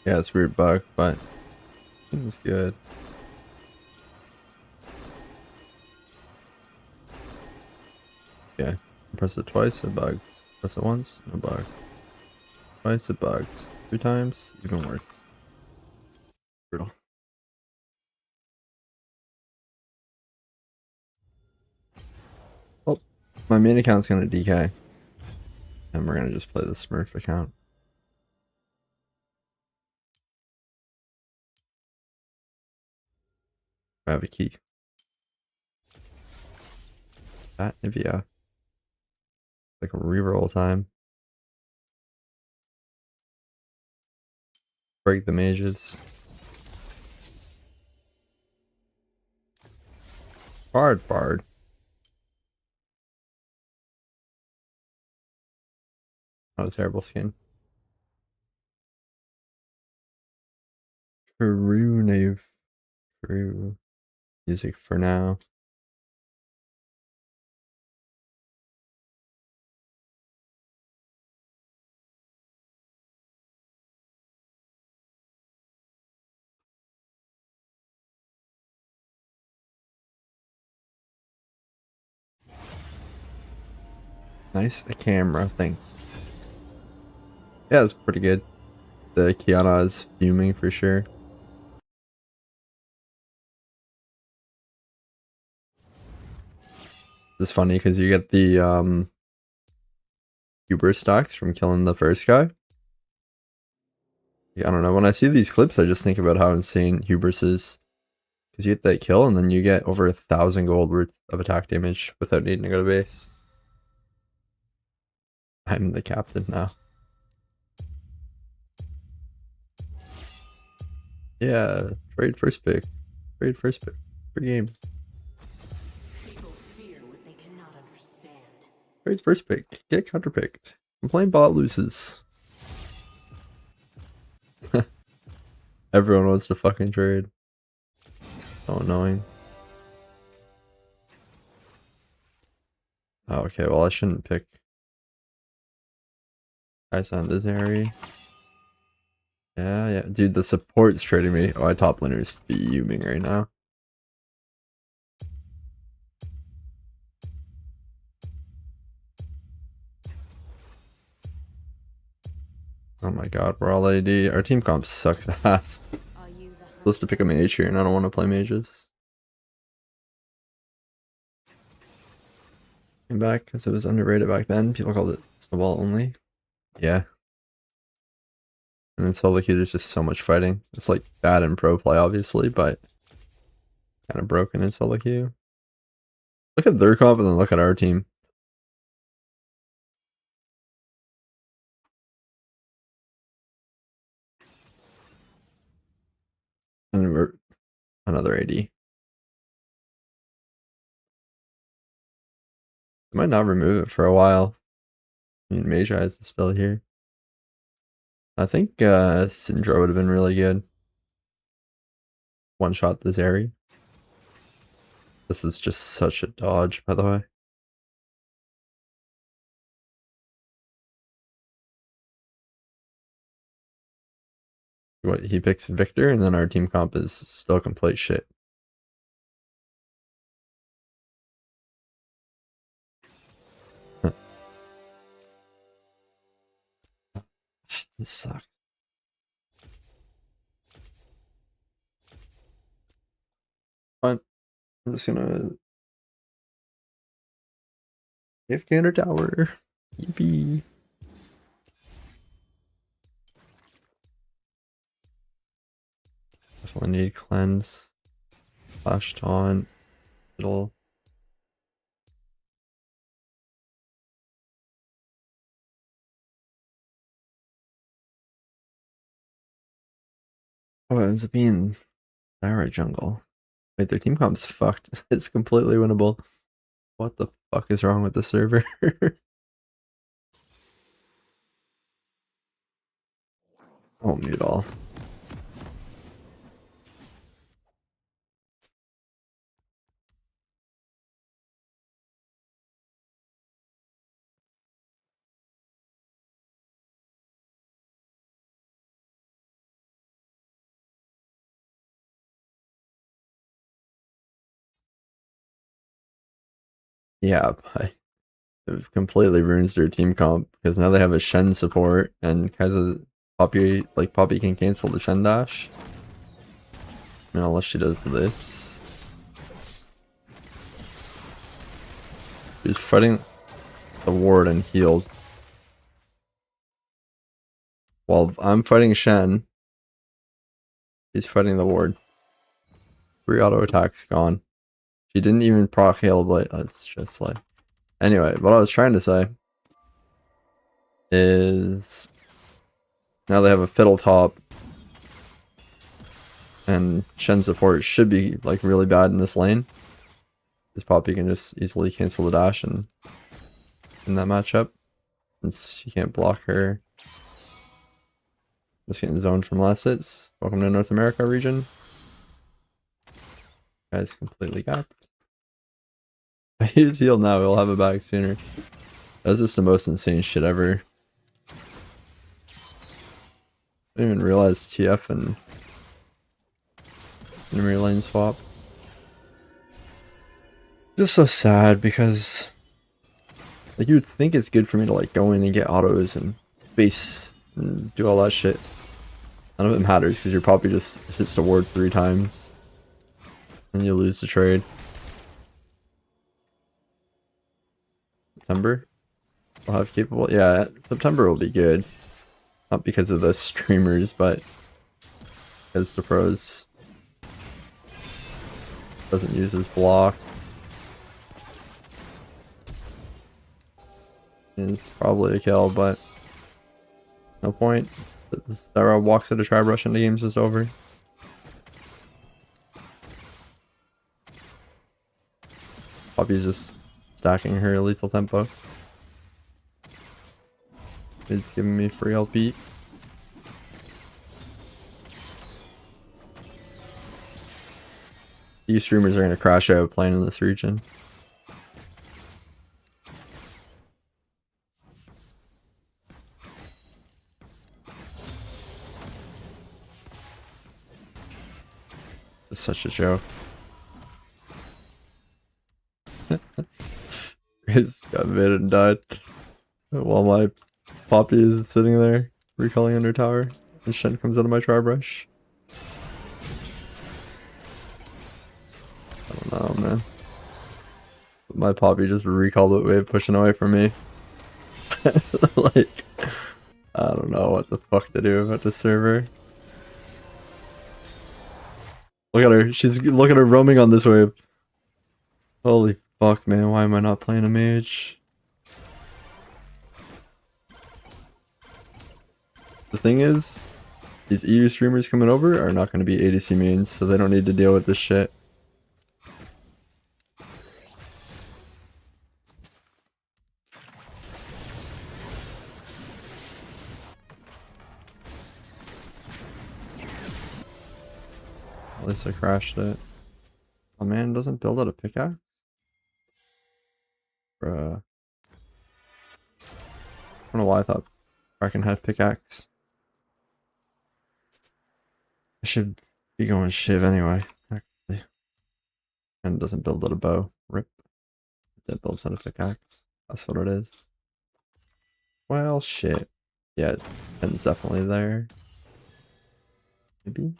Yeah, it's a weird bug, but it was good. Yeah. Press it twice, it bugs. Press it once, no bug. Twice, it bugs. 3 times, even worse. Brutal. Well, my main account's gonna DK. And we're gonna just play the Smurf account. I have a key. That Nivea. Like a reroll time. Break the mages. Bard. Not a terrible skin. True, Nave. True. Music for now. Nice camera thing. Yeah, it's pretty good. The Kiana is fuming for sure. It's funny because you get the Uber stocks from killing the first guy. Yeah, I don't know. When I see these clips, I just think about how insane Hubris is. Because you get that kill and then you get over 1,000 gold worth of attack damage without needing to go to base. I'm the captain now. Yeah, trade first pick. Trade first pick. Free game. People fear what they cannot understand. Trade first pick. Get counter picked. Complain bot loses. Everyone wants to fucking trade. So annoying. Oh, okay, well I shouldn't pick Ice on Harry. Yeah. Dude, the support's trading me. Oh, my top laner is fuming right now. Oh my god, we're all AD. Our team comp sucks ass. Supposed to pick a mage here, and I don't want to play mages. Came back because it was underrated back then. People called it snowball only. Yeah. And then solo queue, there's just so much fighting. It's like bad in pro play, obviously, but kind of broken in solo queue. Look at their comp and then look at our team. And we're another AD. I might not remove it for a while. I mean, Mage Eyes is still here. I think Syndra would have been really good. One shot this area. This is just such a dodge, by the way. What, he picks Victor, and then our team comp is still complete shit. This sucks. Fine. I'm just gonna give counter tower. Yippee. Definitely need cleanse. Flash taunt. It'll. Oh, it ends up being Thyroid Jungle. Wait, their team comp's fucked. It's completely winnable. What the fuck is wrong with the server? I'll mute all. Yeah, but it completely ruins their team comp because now they have a Shen support and Kaiser Poppy can cancel the Shen dash. I mean, unless she does this. She's fighting the ward and healed. While I'm fighting Shen, he's fighting the ward. 3 auto attacks gone. She didn't even proc Hail Blade. It's just like. Anyway, what I was trying to say is now they have a fiddle top, and Shen support should be like really bad in this lane. This Poppy can just easily cancel the dash and in that matchup, since you can't block her. Just getting zoned from last hits. Welcome to North America region. Guy's completely gapped. He's healed now, he'll have it back sooner. That's just the most insane shit ever. I didn't even realize TF and enemy lane swap. Just so sad because like you would think it's good for me to like go in and get autos and space and do all that shit. None of it matters because you're probably just hits the ward 3 times and you lose the trade. September? We'll have capable. Yeah, September will be good. Not because of the streamers, but because the pros doesn't use his block. And it's probably a kill, but no point. Sarah walks at a tribe rush and the game's just over. Poppy's just stacking her lethal tempo. It's giving me free LP. These streamers are gonna crash out playing in this region. It's such a joke. He's got mid and died while my Poppy is sitting there recalling under tower and Shen comes out of my tribe rush. I don't know, man. My Poppy just recalled the wave pushing away from me. Like, I don't know what the fuck to do about this server. Look at her. Look at her roaming on this wave. Holy fuck, man. Why am I not playing a mage? The thing is, these EU streamers coming over are not going to be ADC mains, so they don't need to deal with this shit. At least I crashed it. Oh man, doesn't build out a pickaxe? Bruh. I don't know why I thought Kraken had pickaxe. I should be going Shiv anyway, actually. And it doesn't build out a bow. Rip. That builds out a pickaxe. That's what it is. Well, shit. Yeah, it's definitely there. Maybe?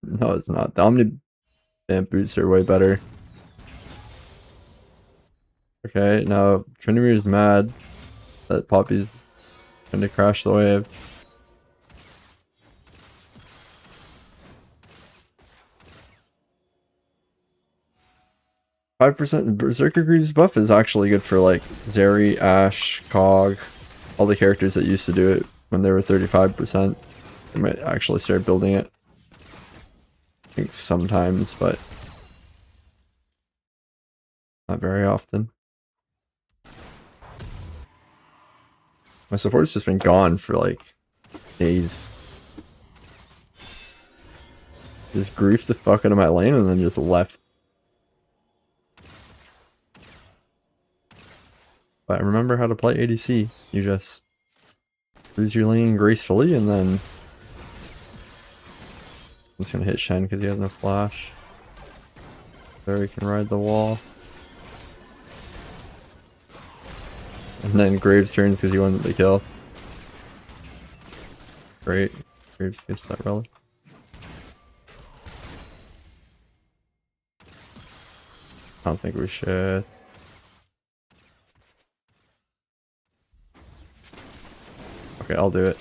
No, it's not. The Omni Vamp boots are way better. Okay, now Trinimir's mad that Poppy's trying to crash the wave. "5% Berserker Greaves buff is actually good for like Zeri, Ashe, Cog, all the characters that used to do it when they were 35%. They might actually start building it. I think sometimes, but not very often. My support's just been gone for like days. Just griefed the fuck out of my lane and then just left. But remember how to play ADC. You just lose your lane gracefully and then I'm just gonna hit Shen because he has no flash. There he can ride the wall. And then Graves turns because he wanted the kill. Great. Graves gets that relic. I don't think we should. Okay, I'll do it.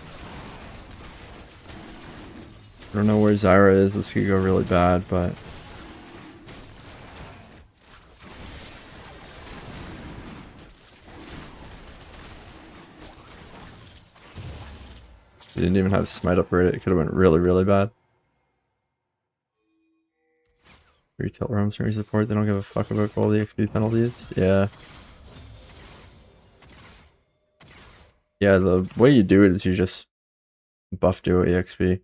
I don't know where Zyra is. This could go really bad, but... He didn't even have smite up right. It could have went really, really bad. Retail roams for support. They don't give a fuck about quality XP penalties. Yeah. Yeah, the way you do it is you just buff duo EXP.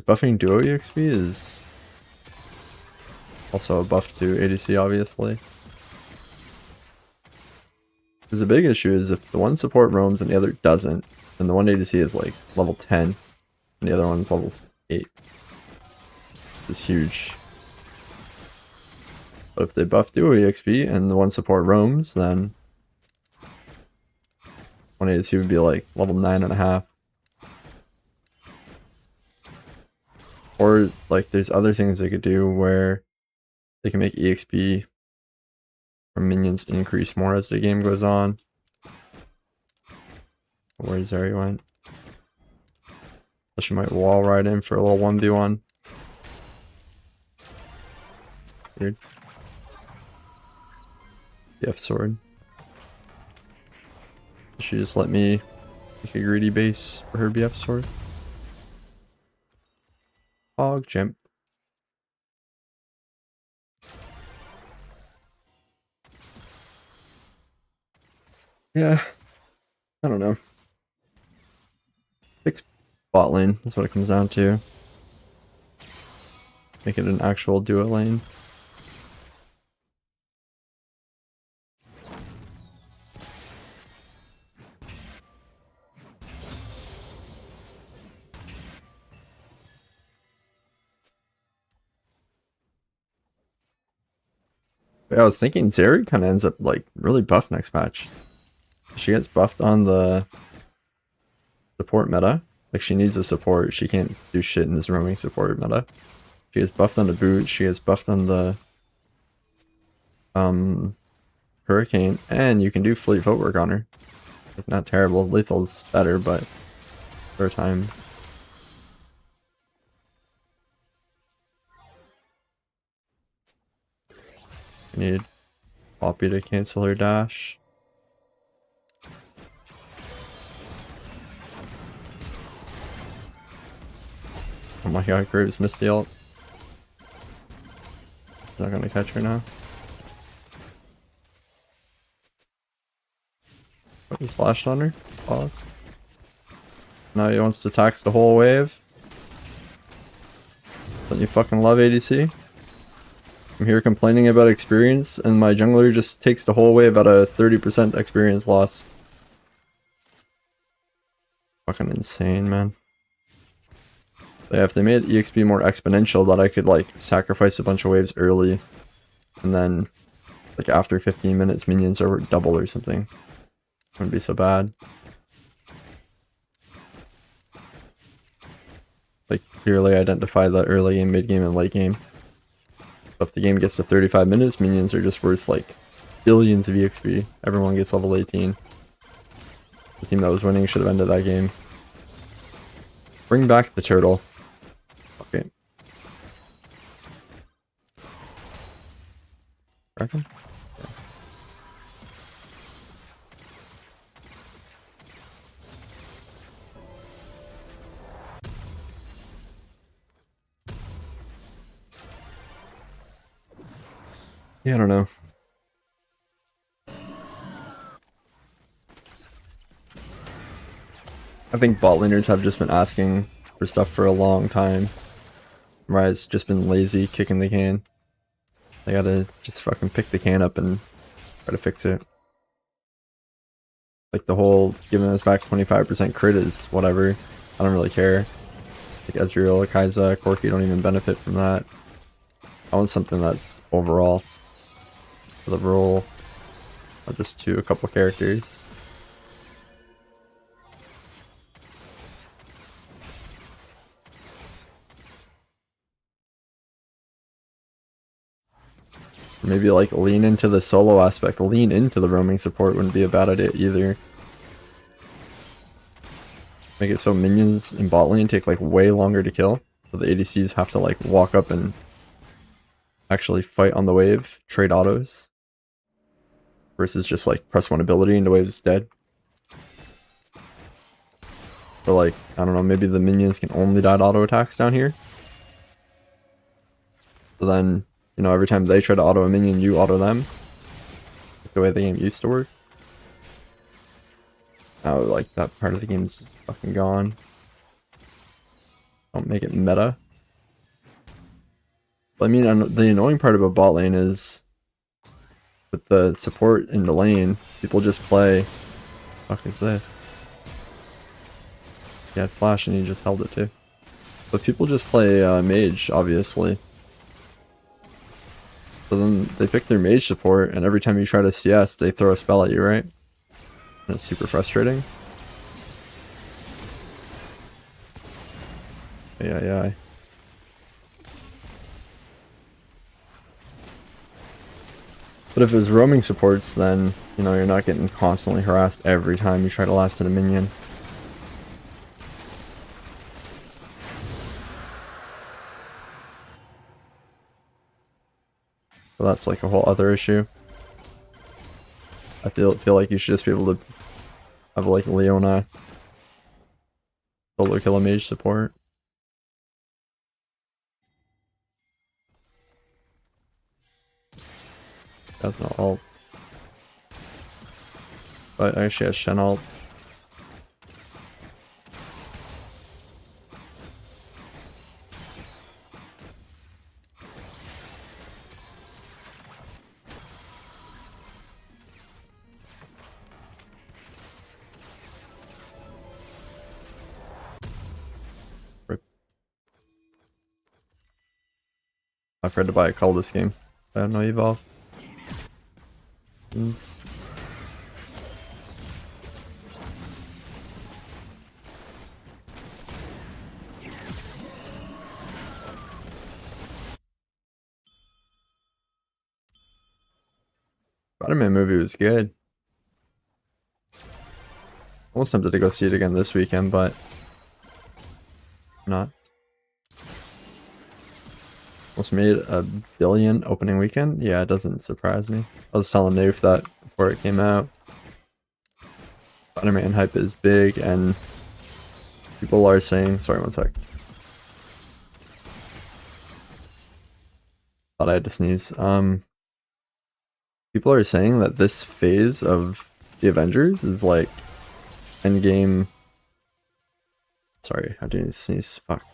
Buffing duo EXP is also a buff to ADC, obviously. Because the big issue is if the one support roams and the other doesn't, then the one ADC is like level 10 and the other one's level 8. It's huge. But if they buff duo EXP and the one support roams, then one ADC would be like level 9.5. Or like there's other things they could do where they can make EXP from minions increase more as the game goes on. Where Zeri went. She might wall ride in for a little 1v1. Weird. BF sword. She just let me make a greedy base for her BF sword. Hog jump. Yeah. I don't know. Fix bot lane. That's what it comes down to. Make it an actual duo lane. I was thinking Zeri kind of ends up like really buff next match. She gets buffed on the support meta. Like she needs a support. She can't do shit in this roaming support meta. She gets buffed on the boot. She gets buffed on the hurricane, and you can do fleet footwork on her. Like not terrible. Lethal's better, but for a time. I need Poppy to cancel her dash. Oh my god, Graves missed the ult. Not gonna catch her now. Oh, he flashed on her. Oh. Now he wants to tax the whole wave. Don't you fucking love ADC? I'm here complaining about experience, and my jungler just takes the whole wave at a 30% experience loss. Fucking insane, man. But yeah, if they made EXP more exponential, that I could like sacrifice a bunch of waves early, and then like after 15 minutes minions are double or something. Wouldn't be so bad. Like clearly identify the early game, mid game, and late game. So if the game gets to 35 minutes, minions are just worth like billions of EXP. Everyone gets level 18. The team that was winning should have ended that game. Bring back the turtle. Okay. Reckon? Yeah. Yeah, I don't know. I think bot laners have just been asking for stuff for a long time. Riot's just been lazy kicking the can. They gotta just fucking pick the can up and try to fix it. Like the whole giving us back 25% crit is whatever. I don't really care. Like Ezreal, Kai'Sa, Corki don't even benefit from that. I want something that's overall for the role, not just to a couple characters. maybe like lean into the solo aspect, lean into the roaming support wouldn't be a bad idea either. Make it so minions in bot lane take like way longer to kill, so the ADCs have to like walk up and actually fight on the wave, trade autos, versus just like press one ability and the wave's dead. Or like, I don't know, maybe the minions can only die to auto attacks down here. So then, you know, every time they try to auto a minion, you auto them. Like the way the game used to work. Now, like, that part of the game is just fucking gone. Don't make it meta. But I mean, the annoying part about bot lane is with the support in the lane, people just play. Fuck is this? You had flash and you just held it too. But people just play mage, obviously. So then they pick their mage support, and every time you try to CS, they throw a spell at you, right? And it's super frustrating. Yeah. But if it's roaming supports, then, you know, you're not getting constantly harassed every time you try to last hit a minion. So that's like a whole other issue. I feel like you should just be able to have like Leona solo kill a mage support. That's not ult. But actually has Shen ult. Rip. I've tried to buy a call this game. I have no evolve. Spider-Man movie was good. Almost tempted to go see it again this weekend, but not. Almost made $1 billion opening weekend. Yeah, it doesn't surprise me. I was telling Naif that before it came out. Spider-Man hype is big, and people are saying, sorry, one sec. Thought I had to sneeze. People are saying that this phase of the Avengers is like endgame. Sorry, I didn't sneeze. Fuck.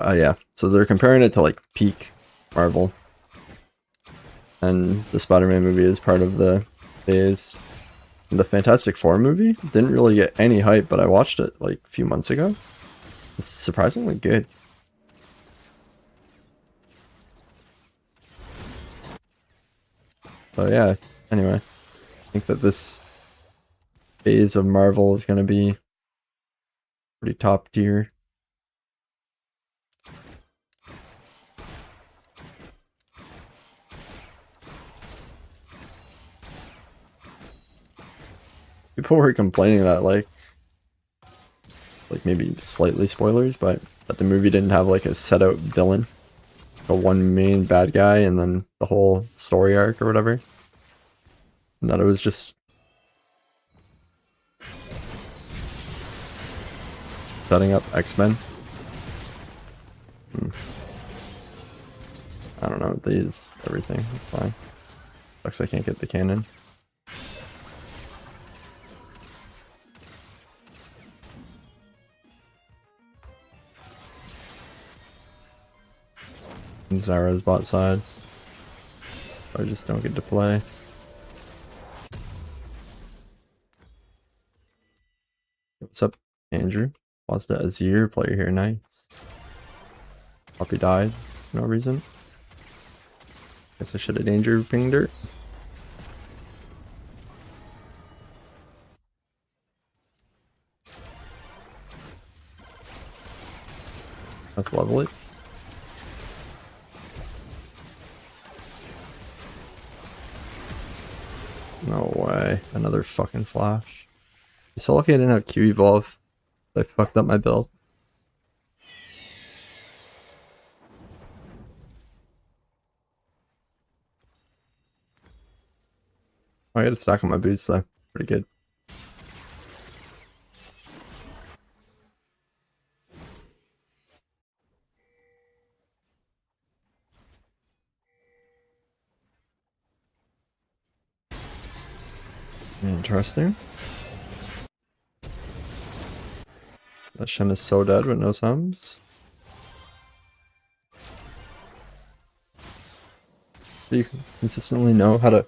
Yeah. So they're comparing it to like peak Marvel, and the Spider-Man movie is part of the phase. The Fantastic Four movie didn't really get any hype, but I watched it like a few months ago. It's surprisingly good. So yeah, anyway, I think that this phase of Marvel is going to be pretty top tier. People were complaining that like maybe slightly spoilers, but that the movie didn't have like a set out villain, the one main bad guy, and then the whole story arc or whatever. And that it was just setting up X-Men. I don't know, they use everything. It's fine. Sucks I can't get the cannon. And Zara's bot side. I just don't get to play. What's up, Andrew? WASD Azir player here, nice. Poppy died, no reason. Guess I should have danger pinged her. That's lovely. No way. Another fucking flash. It's so lucky I didn't have Q evolve. I fucked up my build. I got a stack on my boots though. Pretty good. Interesting. That Shen is so dead with no sums. Do you consistently know how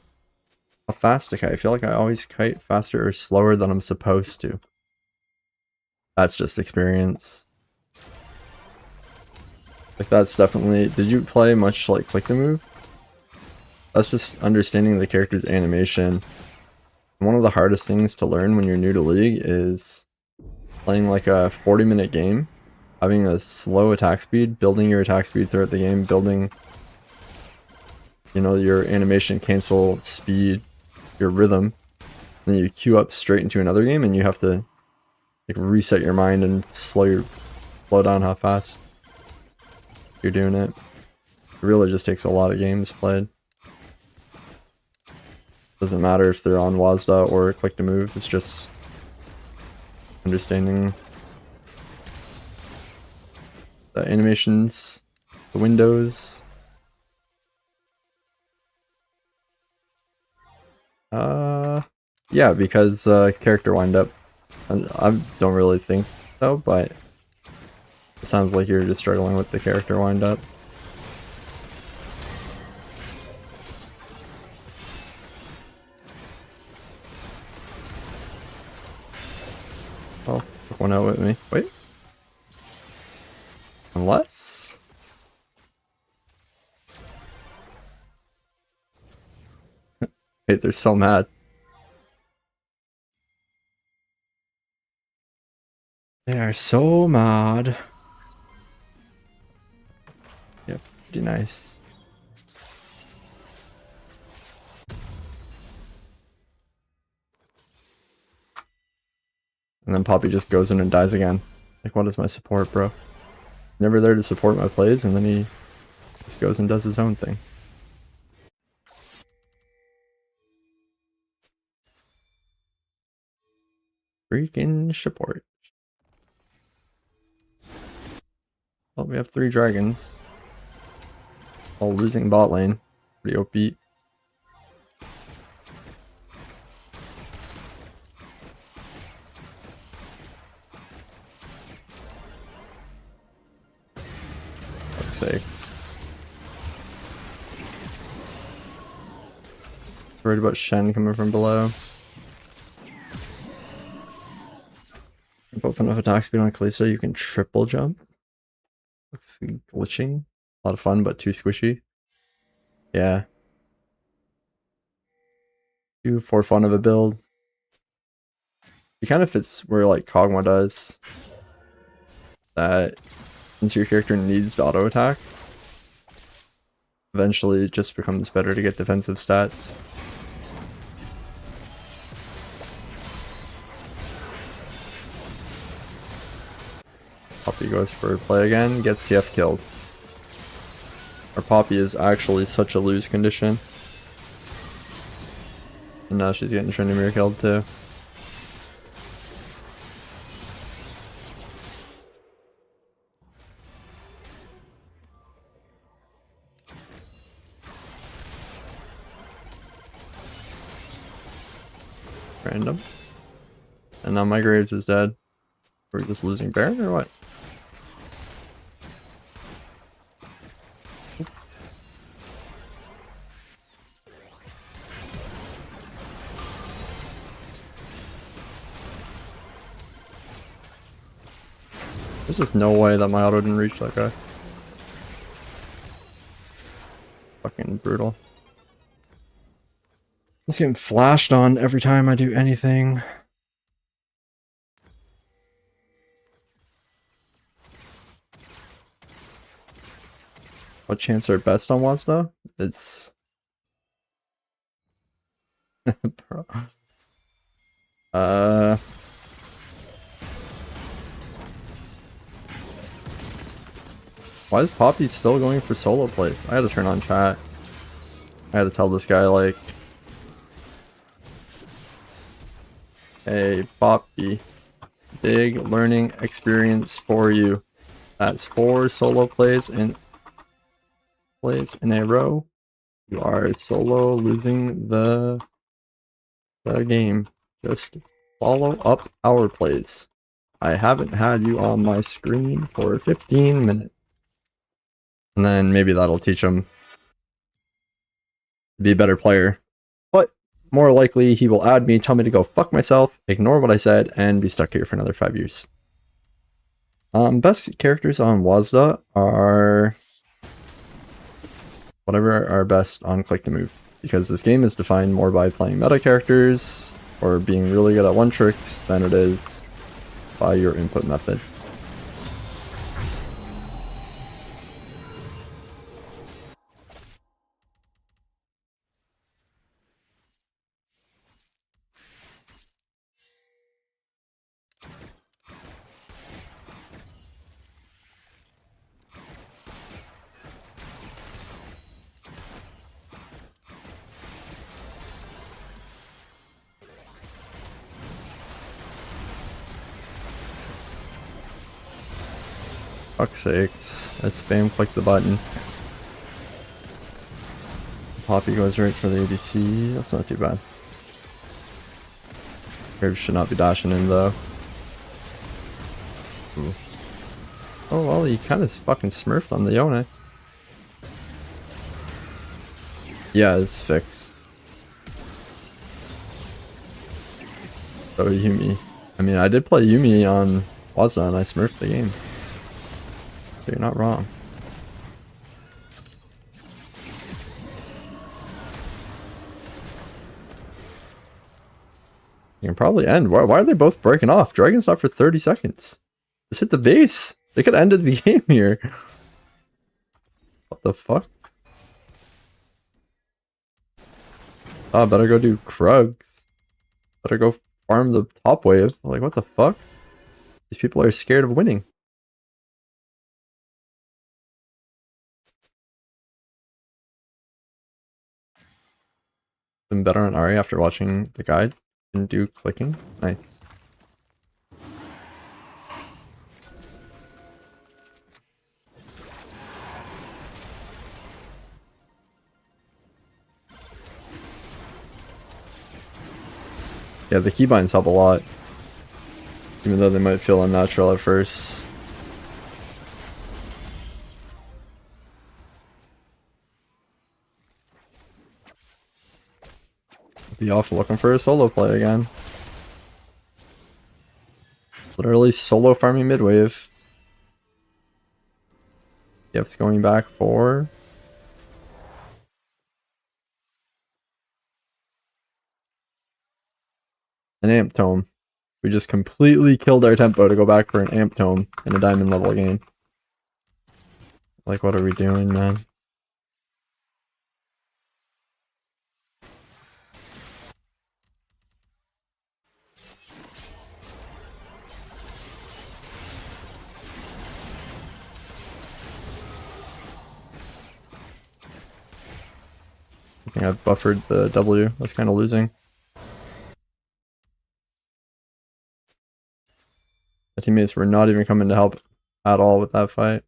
fast to kite? I feel like I always kite faster or slower than I'm supposed to. That's just experience. Like that's definitely... Did you play much like Click the Move? That's just understanding the character's animation. One of the hardest things to learn when you're new to League is playing like a 40-minute game, having a slow attack speed, building your attack speed throughout the game, building, you know, your animation cancel speed, your rhythm, and then you queue up straight into another game and you have to like reset your mind and slow down how fast you're doing it. It really just takes a lot of games played. Doesn't matter if they're on WASD or Click to Move, it's just understanding the animations, the windows. Yeah, because character wind up. I don't really think so, but it sounds like you're just struggling with the character wind up. Oh, took one out with me. Wait. Unless... Wait, they're so mad. They are so mad. Yep, pretty nice. And then Poppy just goes in and dies again. Like, what is my support, bro? Never there to support my plays, and then he just goes and does his own thing. Freaking support. Well, we have 3 dragons. All losing bot lane. Pretty OP. Fuck's sake. Worried about Shen coming from below. Both enough attack speed on Kalista, you can triple jump. Looks glitching. A lot of fun, but too squishy. Yeah. Do for fun of a build. It kind of fits where like Kog'Maw does. That since your character needs to auto attack, eventually it just becomes better to get defensive stats. Poppy goes for play again, gets TF killed. Our Poppy is actually such a lose condition. And now she's getting Tryndamere killed too. Random. And now my Graves is dead. We're just losing Baron or what? There's just no way that my auto didn't reach that guy. Fucking brutal. It's getting flashed on every time I do anything. What champs are best on WASD? It's Bro. Why is Poppy still going for solo plays? I had to turn on chat. I had to tell this guy, like, hey, Poppy, big learning experience for you. That's 4 solo plays in a row. You are solo losing the game. Just follow up our plays. I haven't had you on my screen for 15 minutes. And then maybe that'll teach him to be a better player. But more likely, he will add me, tell me to go fuck myself, ignore what I said, and be stuck here for another 5 years. Best characters on WASD are whatever are best on click to move, because this game is defined more by playing meta characters or being really good at one tricks than it is by your input method. Fuck's sakes, I spam click the button. Poppy goes right for the ADC, that's not too bad. Graves should not be dashing in though. Ooh. Oh well, he kind of fucking smurfed on the Yone. Yeah, it's fixed. So Yumi. I mean, I did play Yumi on WASD and I smurfed the game. So you're not wrong. You can probably end. Why are they both breaking off? Dragon's not for 30 seconds. Just hit the base. They could have ended the game here. What the fuck? Oh, better go do Krugs. Better go farm the top wave. Like, what the fuck? These people are scared of winning. Been better on Ari after watching the guide. Didn't do clicking. Nice. Yeah, the keybinds help a lot. Even though they might feel unnatural at first. Be off looking for a solo play again. Literally solo farming midwave. Yep, it's going back for an amp tome. We just completely killed our tempo to go back for an amp tome in a diamond level game. Like, what are we doing, man? I think I've buffered the W. I was kind of losing. My teammates were not even coming to help at all with that fight.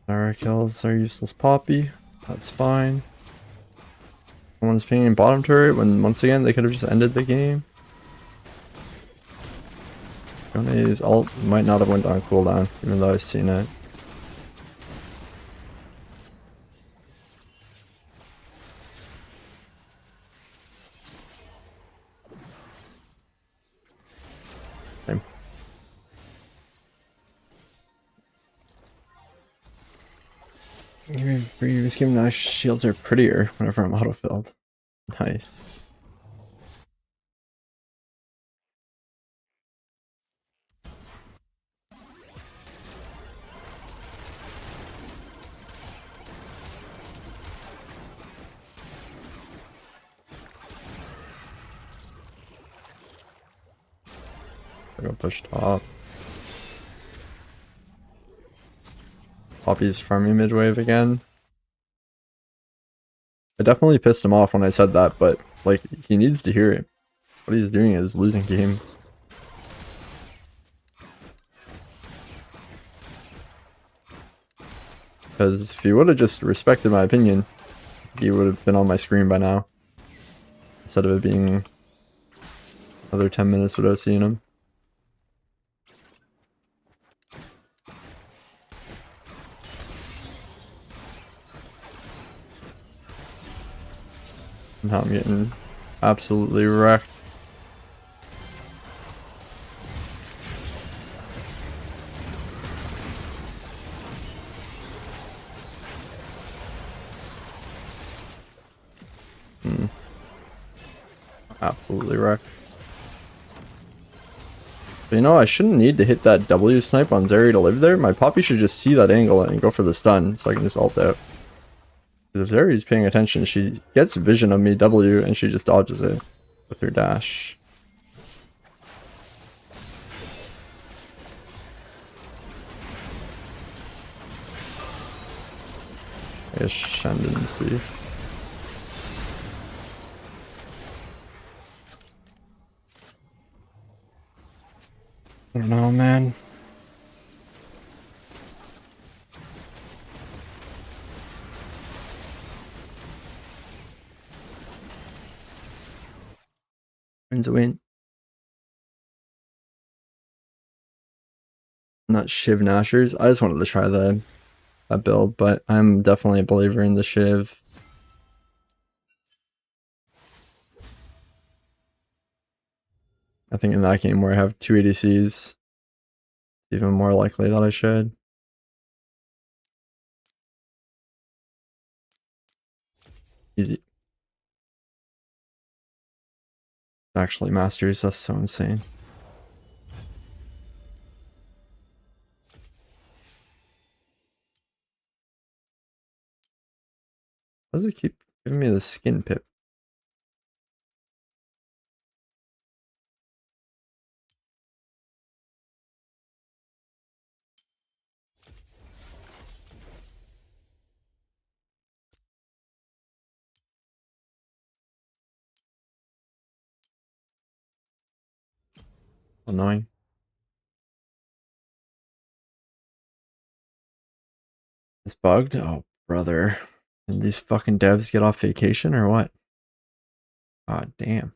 Zara kills our useless Poppy. That's fine. Someone's pinging bottom turret when once again they could have just ended the game. Yone's ult might not have went on cooldown, even though I've seen it. Same. This game now shields are prettier whenever I'm autofilled. Nice. I go push top. Poppy's farming midwave again. I definitely pissed him off when I said that, but like he needs to hear it. What he's doing is losing games. Because if he would have just respected my opinion, he would have been on my screen by now. Instead of it being another 10 minutes without seeing him. Now I'm getting absolutely wrecked. Absolutely wrecked. But you know, I shouldn't need to hit that W snipe on Zeri to live there. My Poppy should just see that angle and go for the stun so I can just ult out. If Zeri's paying attention, she gets vision of me W and she just dodges it with her dash. I guess Shen didn't see. I don't know, man. Wins a win. Not Shiv Nashers. I just wanted to try that build, but I'm definitely a believer in the Shiv. I think in that game where I have 2 ADCs, even more likely that I should. Easy. Actually, Masters, that's so insane. Why does it keep giving me the skin pip? Annoying. It's bugged? Oh, brother. Did these fucking devs get off vacation or what? God damn.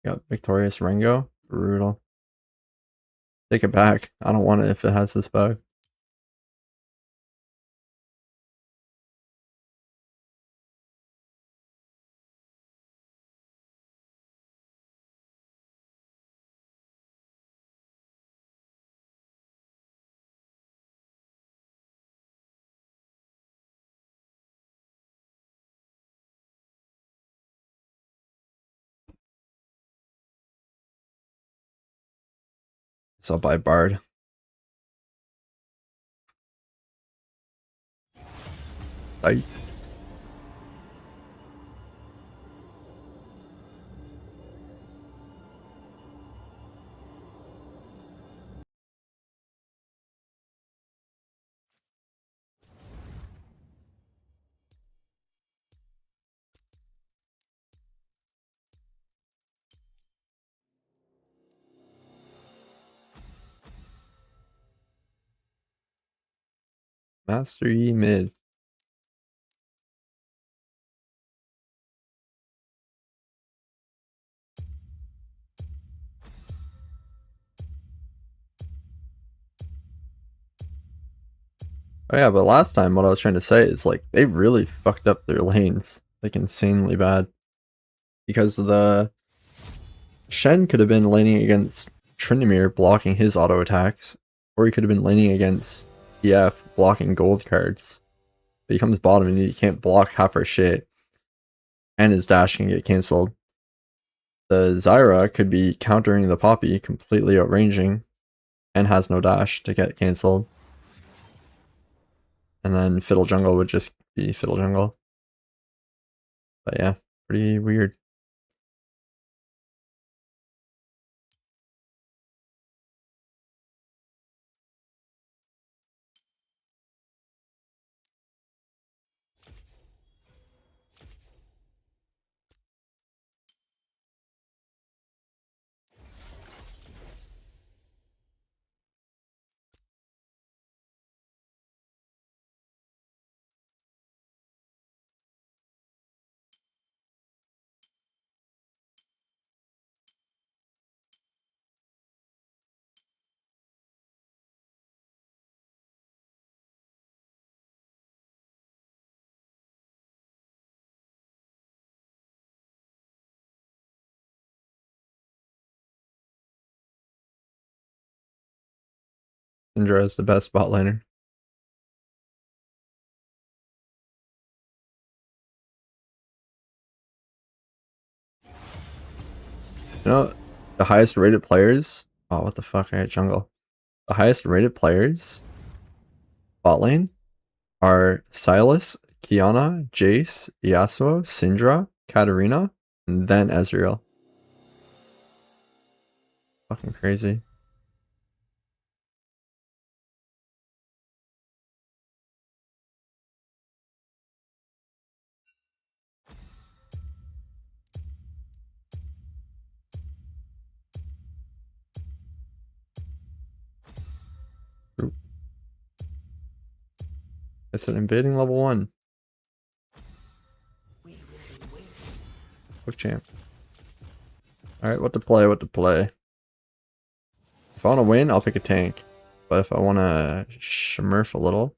Got Victorious Rengo. Brutal. Take it back. I don't want it if it has this bug. It's up by Bard. Bye. Master Yi mid. Oh yeah, but last time what I was trying to say is like they really fucked up their lanes like insanely bad because the Shen could have been laning against Tryndamere blocking his auto attacks, or he could have been laning against EF blocking gold cards. But he comes bottom and he can't block half our shit, and his dash can get cancelled. The Zyra could be countering the Poppy, completely outranging, and has no dash to get cancelled. And then Fiddle Jungle would just be Fiddle Jungle. But yeah, pretty weird. Syndra is the best bot laner. You know, the highest rated players. Oh, what the fuck? I hate jungle. The highest rated players bot lane are Silas, Kiana, Jace, Yasuo, Syndra, Katarina, and then Ezreal. Fucking crazy. I said invading level 1. Oh, champ. Alright, what to play, what to play. If I want to win, I'll pick a tank. But if I want to smurf a little,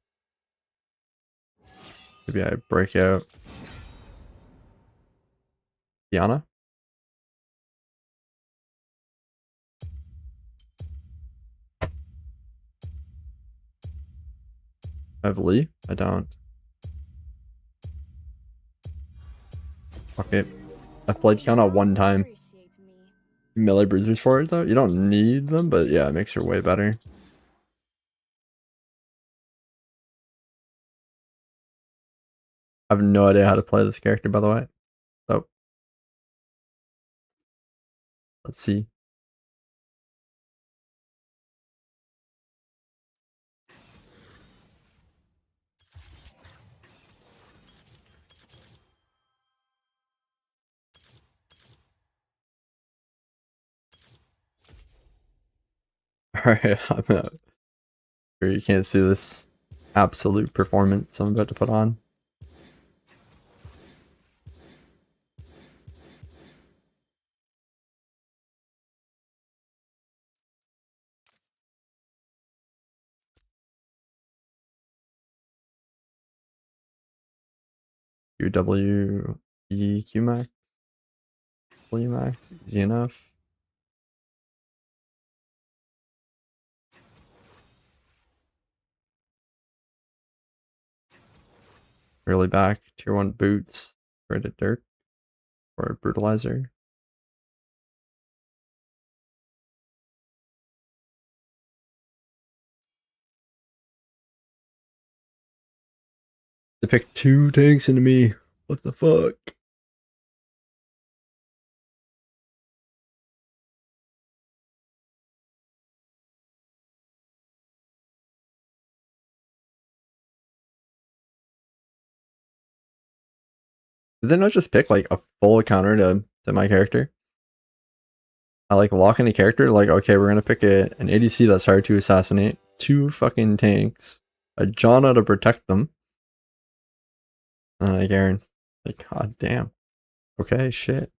maybe I break out Kiana. I have Lee. I don't. Okay. I played Kiana one time. Melee bruisers for it though. You don't need them, but yeah, it makes her way better. I have no idea how to play this character, by the way. So let's see. Alright, I'm sure you can't see this absolute performance I'm about to put on. UW EQ max, W max, easy enough. Early back, tier 1 boots, rated dirt, or brutalizer. They picked 2 tanks into me. What the fuck? Did they not just pick like a full counter to my character? I like lock in a character, like, okay, we're gonna pick an ADC that's hard to assassinate, 2 fucking tanks, a Janna to protect them, and I Garen. Like, god damn. Okay, shit.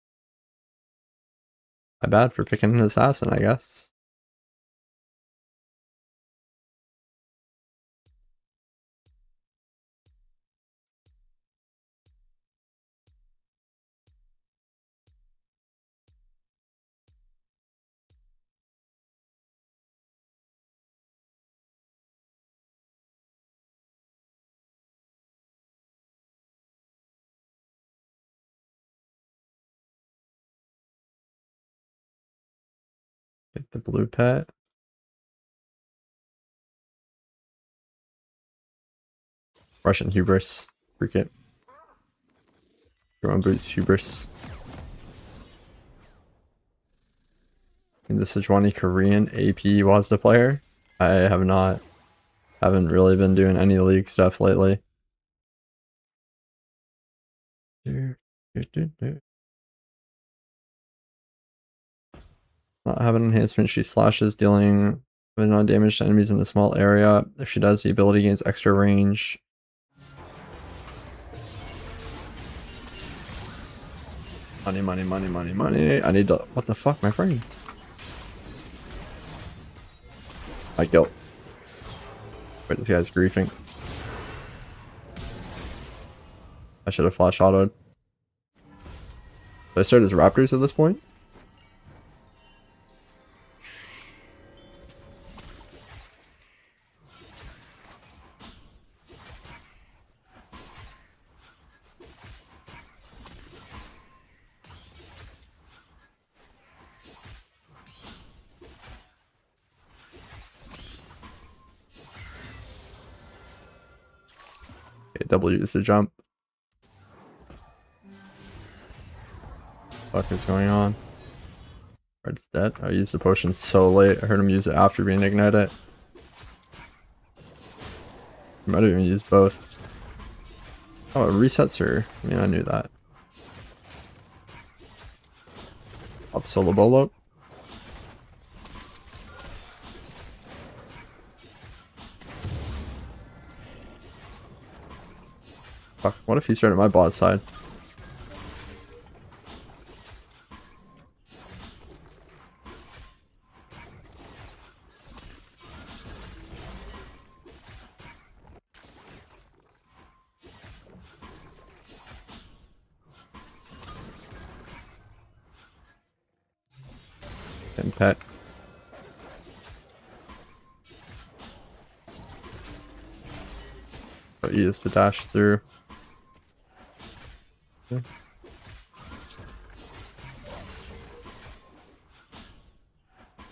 My bad for picking an assassin, I guess. Take the blue pet. Russian hubris. Freak it. Drone boots hubris. In the Sejuani Korean AP WASD player. I have not. Haven't really been doing any league stuff lately. Not have an enhancement. She slashes, dealing non-damage to enemies in a small area. If she does, the ability gains extra range. Money, money, money, money, money. I need to. What the fuck, my friends? I guilt. Wait, this guy's griefing. I should have flash autoed. Did I start as Raptors at this point? Okay, W is the jump. What the fuck is going on? Red's dead. I used the potion so late. I heard him use it after being ignited. He might have even used both. Oh, it resets her. I mean, I knew that. Up solo bolo. Fuck, what if he started my bot side? And pet. But he is to dash through. Okay.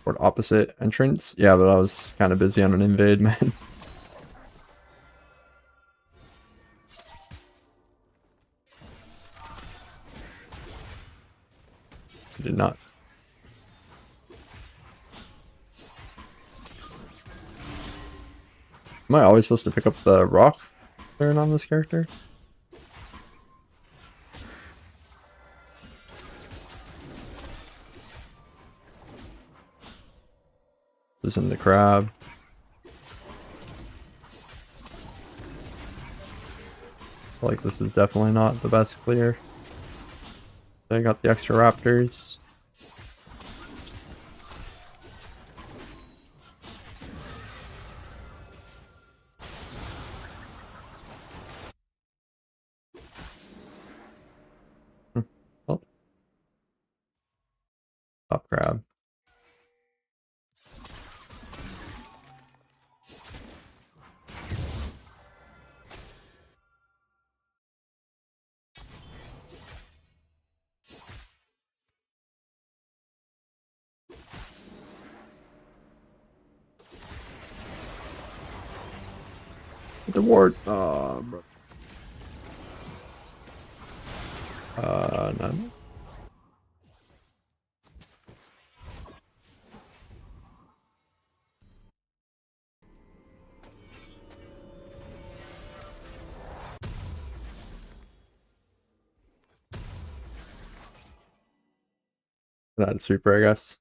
Toward opposite entrance. Yeah, but I was kind of busy on an invade, man. I did not. Am I always supposed to pick up the rock turn on this character? Losing the crab. I feel like this is definitely not the best clear. I got the extra raptors. Oh. Top crab. The ward. Oh, bro. None. Not super, I guess.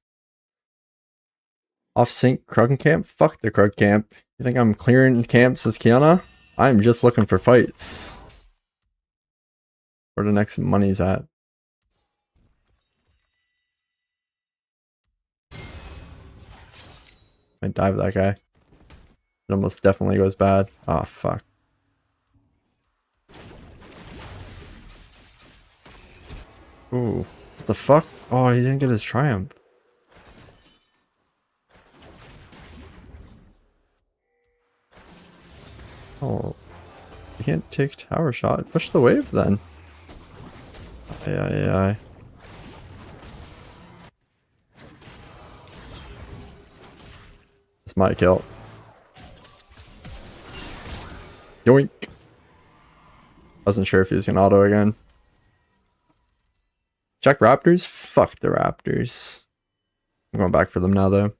Off sync Krug camp? Fuck the Krug camp. You think I'm clearing camps as Kiana? I'm just looking for fights. Where the next money's at. I dive that guy. It almost definitely goes bad. Oh fuck. Ooh. What the fuck? Oh, he didn't get his triumph. Oh. You can't take tower shot. Push the wave then. Aye. It's my kill. Yoink. Wasn't sure if he was gonna auto again. Check Raptors? Fuck the Raptors. I'm going back for them now though.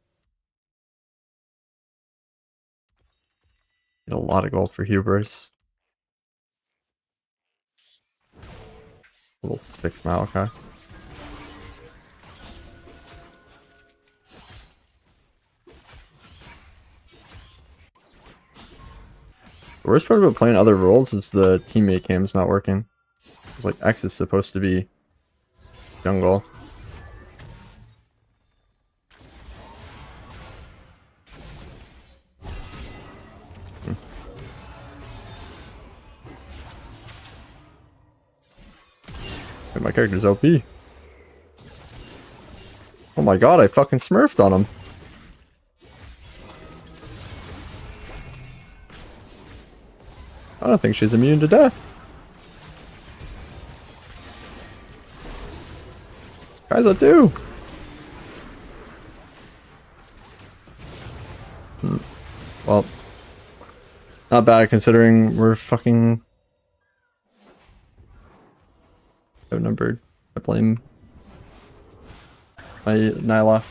Get a lot of gold for Hubris. Level 6 Malachi. The worst part about playing other roles is the teammate cam's not working. It's like X is supposed to be jungle. Wait, my character's OP. Oh my god, I fucking smurfed on him. I don't think she's immune to death. Guys, I do. Well, not bad considering we're fucking outnumbered. I blame my Nyla.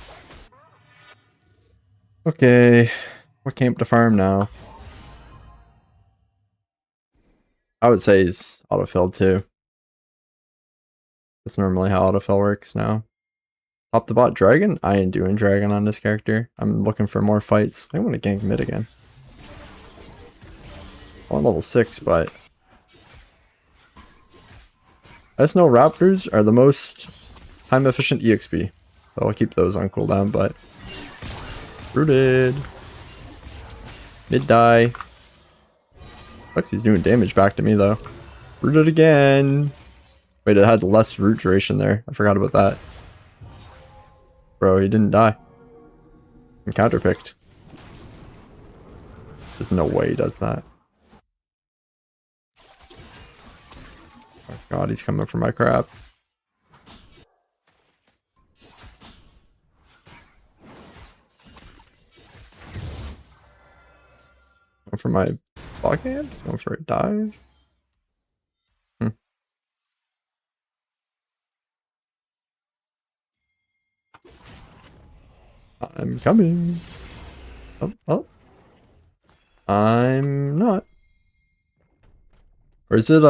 Okay, what camp to farm now? I would say he's autofill too. That's normally how autofill works now. Top the bot dragon? I ain't doing dragon on this character. I'm looking for more fights. I want to gank mid again. I'm level 6, but I just know Raptors are the most time efficient EXP. So I'll keep those on cooldown, but rooted. Mid die. Looks he's doing damage back to me though. Rooted again. Wait, it had less root duration there. I forgot about that. Bro, he didn't die. I'm counterpicked. There's no way he does that. Oh god, he's coming for my crap. Going for my backhand? Going for a dive? I'm coming. Oh, oh. I'm not. Or is it,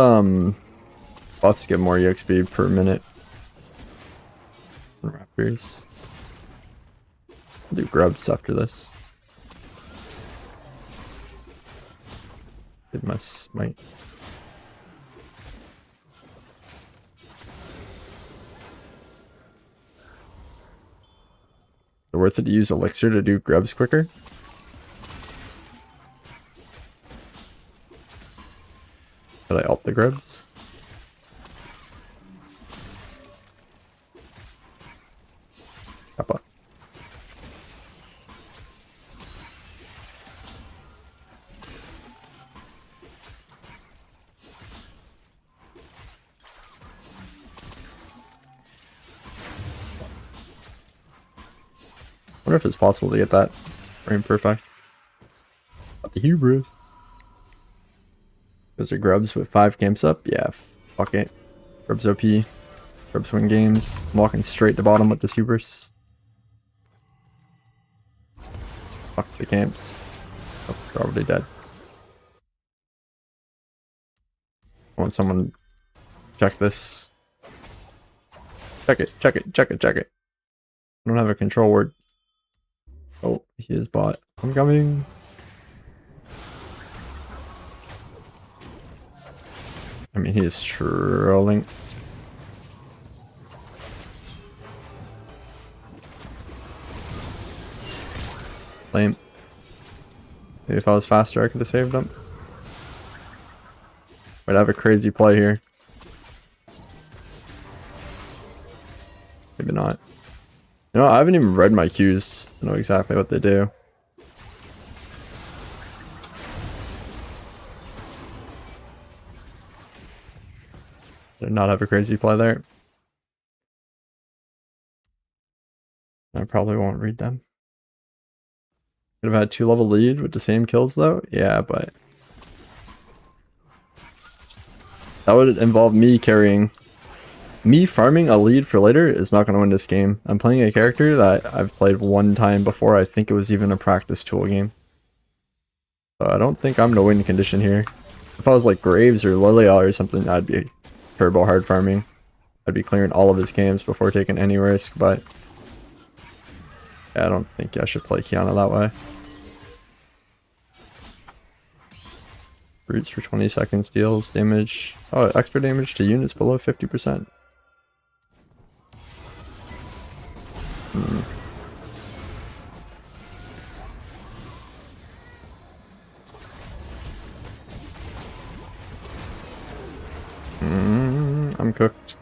buffs get more EXP per minute? Raptors. I'll do grubs after this. Did my smite. Is it worth it to use elixir to do grubs quicker? Did I ult the grubs? Kappa. I wonder if it's possible to get that frame perfect. Got the hubris. Those are grubs with 5 camps up? Yeah, fuck it. Grubs OP. Grubs win games. I'm walking straight to bottom with this hubris. Fuck the camps. Oh, they're already dead. I want someone to check this. Check it, check it, check it, check it. I don't have a control word. Oh, he is bot. I'm coming. I mean, he is trolling. Lame. Maybe if I was faster, I could have saved him. Wait, I have a crazy play here. Maybe not. You know, I haven't even read my cues to know exactly what they do. Did not have a crazy play there. I probably won't read them. Could have had 2-level lead with the same kills though. Yeah, but that would involve me carrying. Me farming a lead for later is not going to win this game. I'm playing a character that I've played one time before. I think it was even a practice tool game. So I don't think I'm in a win condition here. If I was like Graves or Lilial or something, I'd be turbo hard farming. I'd be clearing all of his games before taking any risk, but yeah, I don't think I should play Kiana that way. Roots for 20 seconds deals damage. Oh, extra damage to units below 50%. I'm cooked.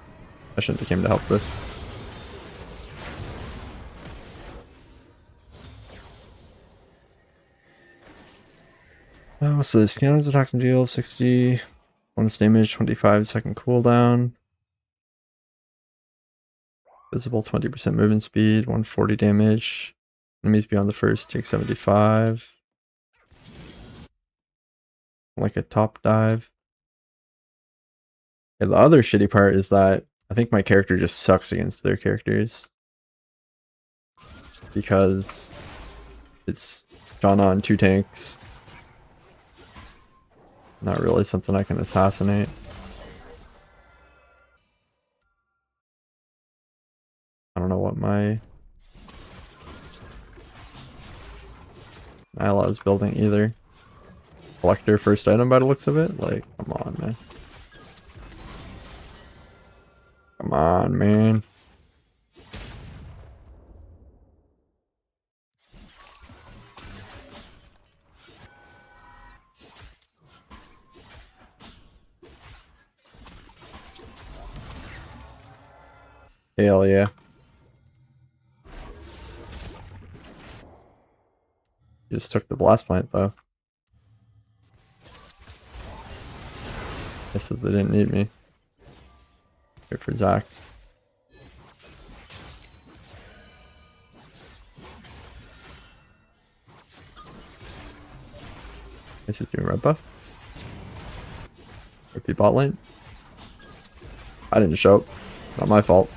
I shouldn't have came to help this. So this scanners attacks and deals 60 once damage, 25-second cooldown. Visible 20% movement speed, 140 damage. Enemies beyond the first take 75. Like a top dive. Yeah, the other shitty part is that I think my character just sucks against their characters. Because it's Janna on 2 tanks. Not really something I can assassinate. I don't know what my ally is building either. Collector first item by the looks of it? Like, come on, man. Come on, man. Hell yeah. Just took the blast plant though. Guess that they didn't need me. Good for Zach. This is doing red buff. Repeat bot lane. I didn't show up. Not my fault.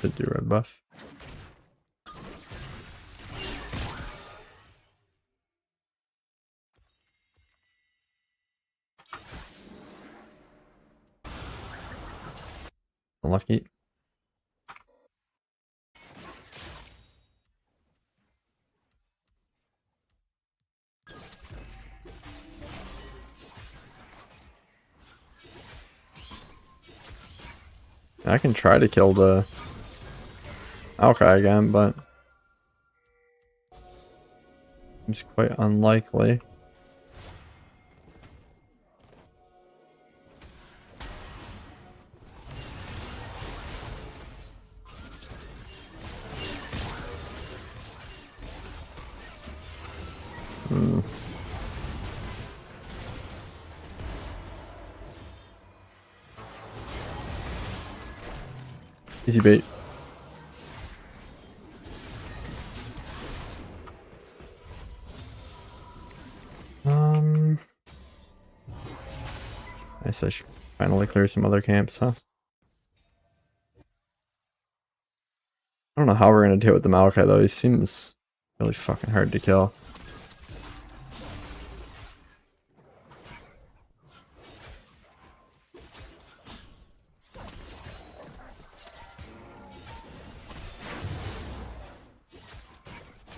Did do red buff. Unlucky. I can try to kill the Maokai again, but it's quite unlikely. Easy bait. I guess I should finally clear some other camps, huh? I don't know how we're gonna deal with the Maokai though. He seems really fucking hard to kill.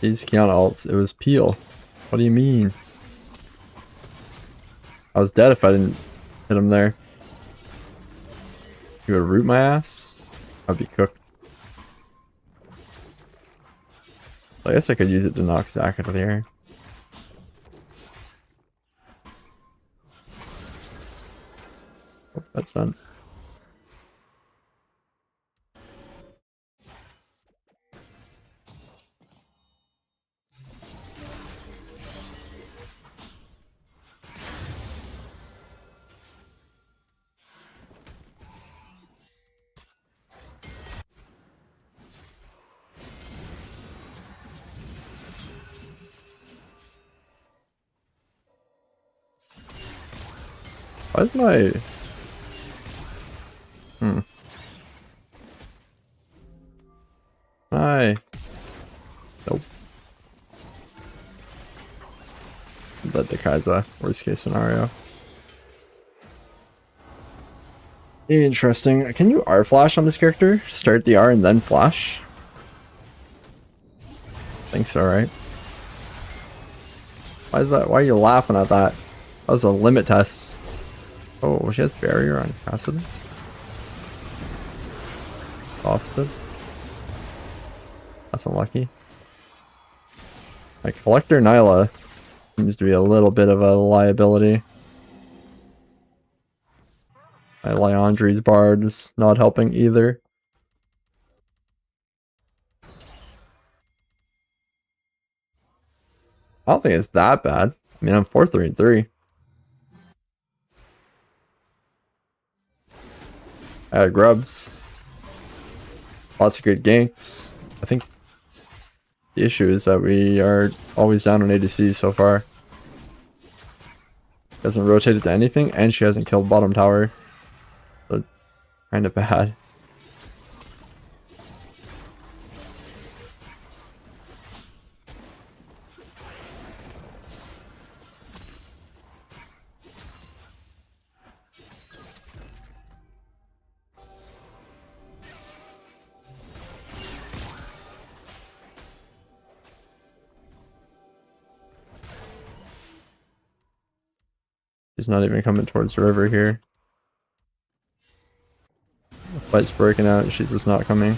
These Kiana ults, it was Peel. What do you mean? I was dead if I didn't hit him there. You would root my ass? I'd be cooked. I guess I could use it to knock Zach out of the air. Oh, that's done. Why is my... Hi. Nope. But the Kaiser, worst case scenario. Interesting. Can you R flash on this character? Start the R and then flash? I think so, right? Why is that? Why are you laughing at that? That was a limit test. Oh, she has barrier on Cassidy. Austin. That's unlucky. Like Collector Nyla seems to be a little bit of a liability. My Leandri's Bard is not helping either. I don't think it's that bad. I mean, I'm 4-3-3. I had grubs. Lots of good ganks. I think the issue is that we are always down on ADC so far. Hasn't rotated to anything, and she hasn't killed bottom tower. So, kind of bad. She's not even coming towards the river here. The fight's breaking out, she's just not coming.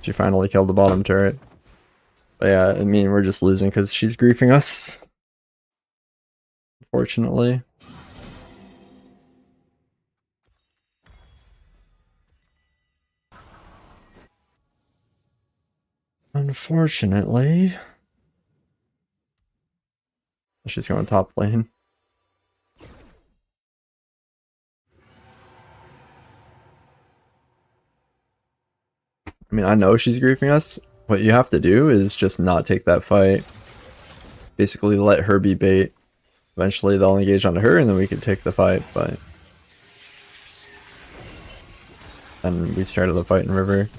She finally killed the bottom turret. But yeah, I mean, we're just losing because she's griefing us. Unfortunately. Unfortunately. She's going top lane. I mean, I know she's griefing us. What you have to do is just not take that fight. Basically let her be bait. Eventually they'll engage onto her and then we can take the fight, but... And we started the fight in river.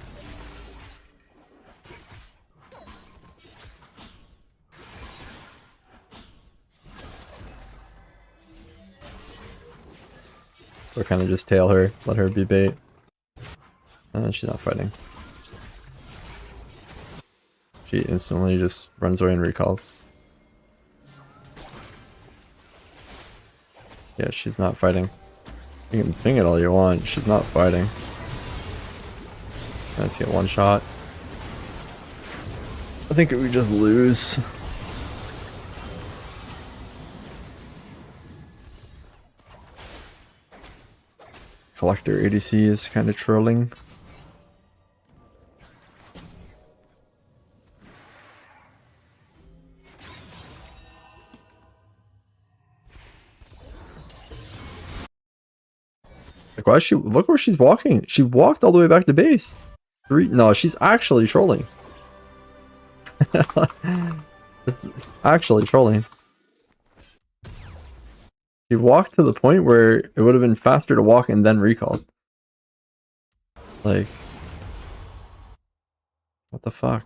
Or kind of just tail her, let her be bait. And she's not fighting. She instantly just runs away and recalls. Yeah, she's not fighting. You can ping it all you want, she's not fighting. Let's get one shot. I think we just lose. Collector ADC is kind of trolling. Like, why is she? Look where she's walking. She walked all the way back to base. No, she's actually trolling. Actually trolling. She walked to the point where it would have been faster to walk and then recall. Like, what the fuck?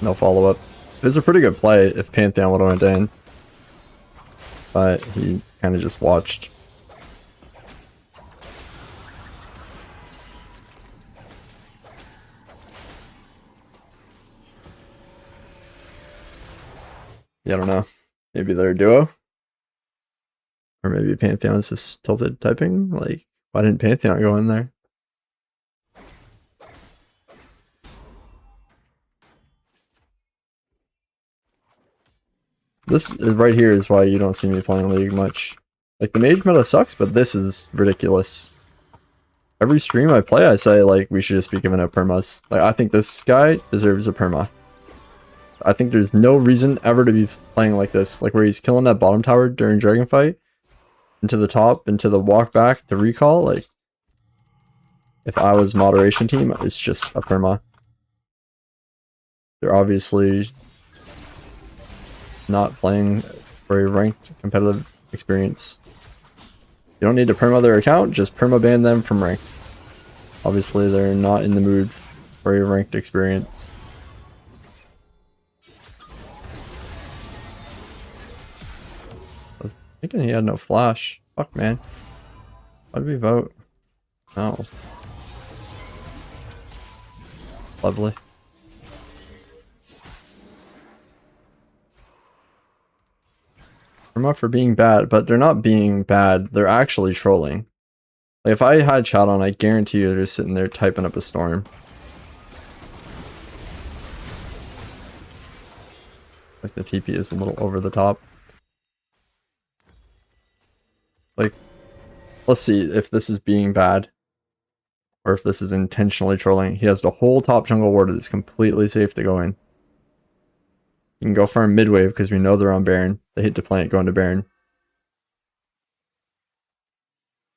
No follow-up. It was a pretty good play if Pantheon would have went in. But he kind of just watched. Yeah, I don't know. Maybe they're a duo? Or maybe Pantheon's just tilted typing? Like, why didn't Pantheon go in there? This right here is why you don't see me playing League much. Like, the mage meta sucks, but this is ridiculous. every stream I play, I say like we should just be giving out permas. Like I think this guy deserves a perma. I think there's no reason ever to be playing like this, like where he's killing that bottom tower during dragon fight, into the top, into the walk back, the recall. Like if I was moderation team, it's just a perma. They're obviously not playing for a ranked competitive experience. You don't need to perma their account, just perma ban them from ranked. Obviously, they're not in the mood for a ranked experience. I was thinking he had no flash. Fuck, man. Why did we vote? No. Lovely. I'm up for being bad, but they're not being bad. They're actually trolling. Like if I had chat on, I guarantee you they're just sitting there typing up a storm. Like the TP is a little over the top. Like, let's see if this is being bad. Or if this is intentionally trolling. He has the whole top jungle warded. It's completely safe to go in. You can go farm mid wave because we know they're on Baron. They hit to plant going to Baron.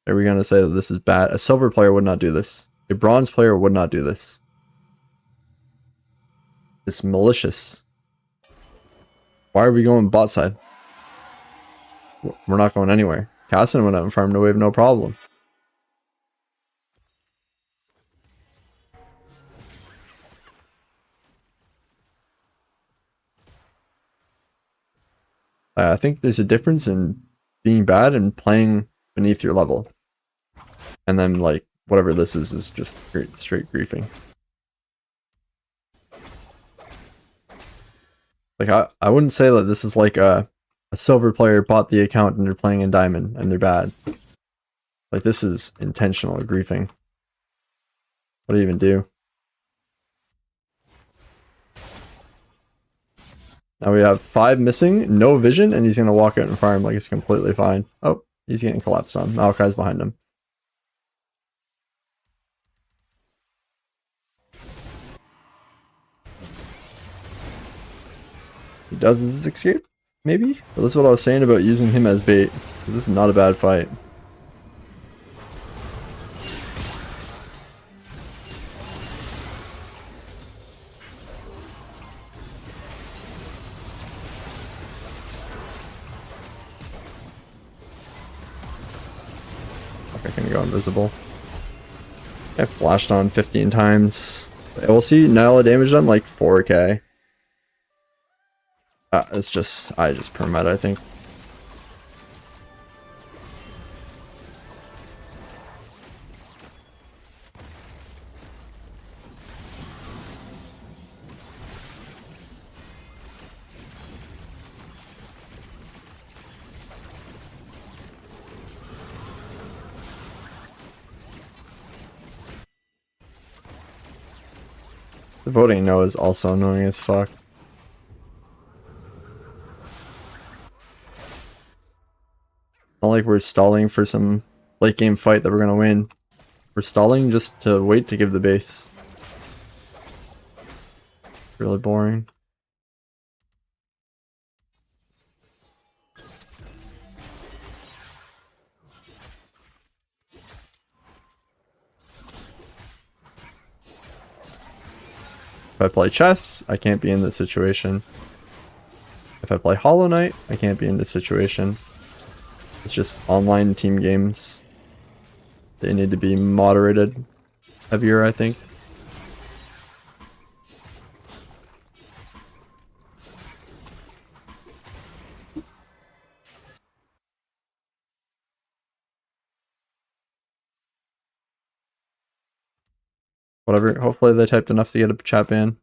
Are we going to say that this is bad? A silver player would not do this. A bronze player would not do this. It's malicious. Why are we going bot side? We're not going anywhere. Cassin went out and farmed a wave, no problem. I think there's a difference in being bad and playing beneath your level. And then, like, whatever this is just straight griefing. Like, I wouldn't say that this is like a silver player bought the account and they're playing in diamond and they're bad. Like, this is intentional griefing. What do you even do? Now we have 5 missing, no vision, and he's going to walk out and farm like it's completely fine. Oh, he's getting collapsed on. Maokai's behind him. He does his escape, maybe? But that's what I was saying about using him as bait. Because this is not a bad fight. I can go invisible. I flashed on 15 times. We'll see now damage done like 4k. It's just, I just permet, I think. The voting no is also annoying as fuck. Not like we're stalling for some late game fight that we're gonna win. We're stalling just to wait to give the base. Really boring. If I play chess, I can't be in this situation. If I play Hollow Knight, I can't be in this situation. It's just online team games. They need to be moderated heavier, I think. Whatever, hopefully they typed enough to get a chat ban.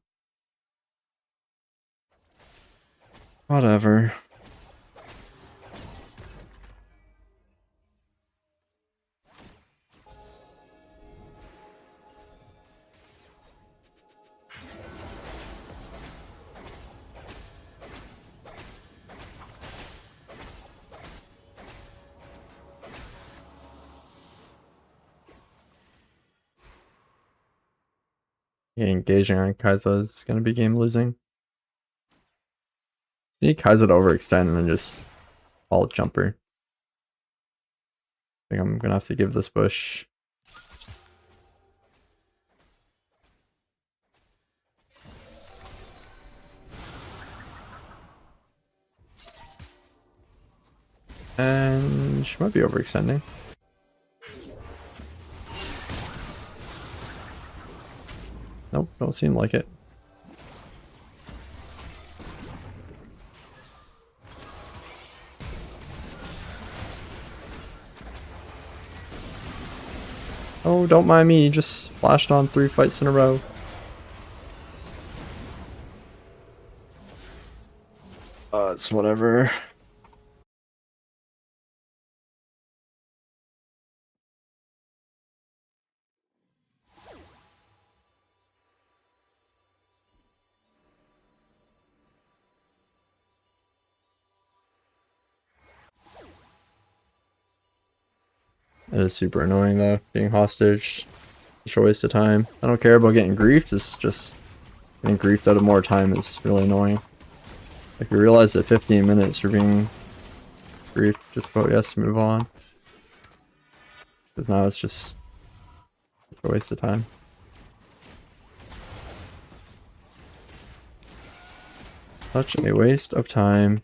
Whatever. Yeah, engaging on Kai'Sa is gonna be game losing. You need Kai'Sa to overextend and then just alt jumper. I think I'm gonna have to give this bush. And she might be overextending. Nope, don't seem like it. Oh, don't mind me, just flashed on 3 fights in a row. It's whatever. It is super annoying though, being hostage. Such a waste of time. I don't care about getting griefed, it's just getting griefed out of more time is really annoying. Like you realize that 15 minutes for being griefed just about yes, move on. Because now it's just a waste of time. Such a waste of time.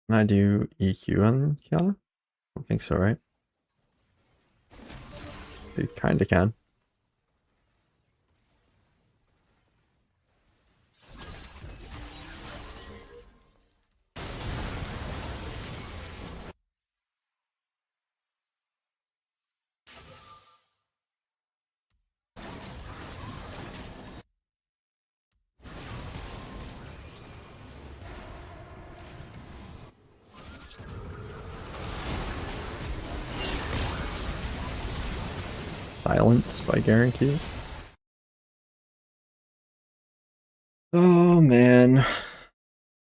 Can I do EQ on Kiana? I don't think so, right? You kinda can. Silence by guarantee. Oh man.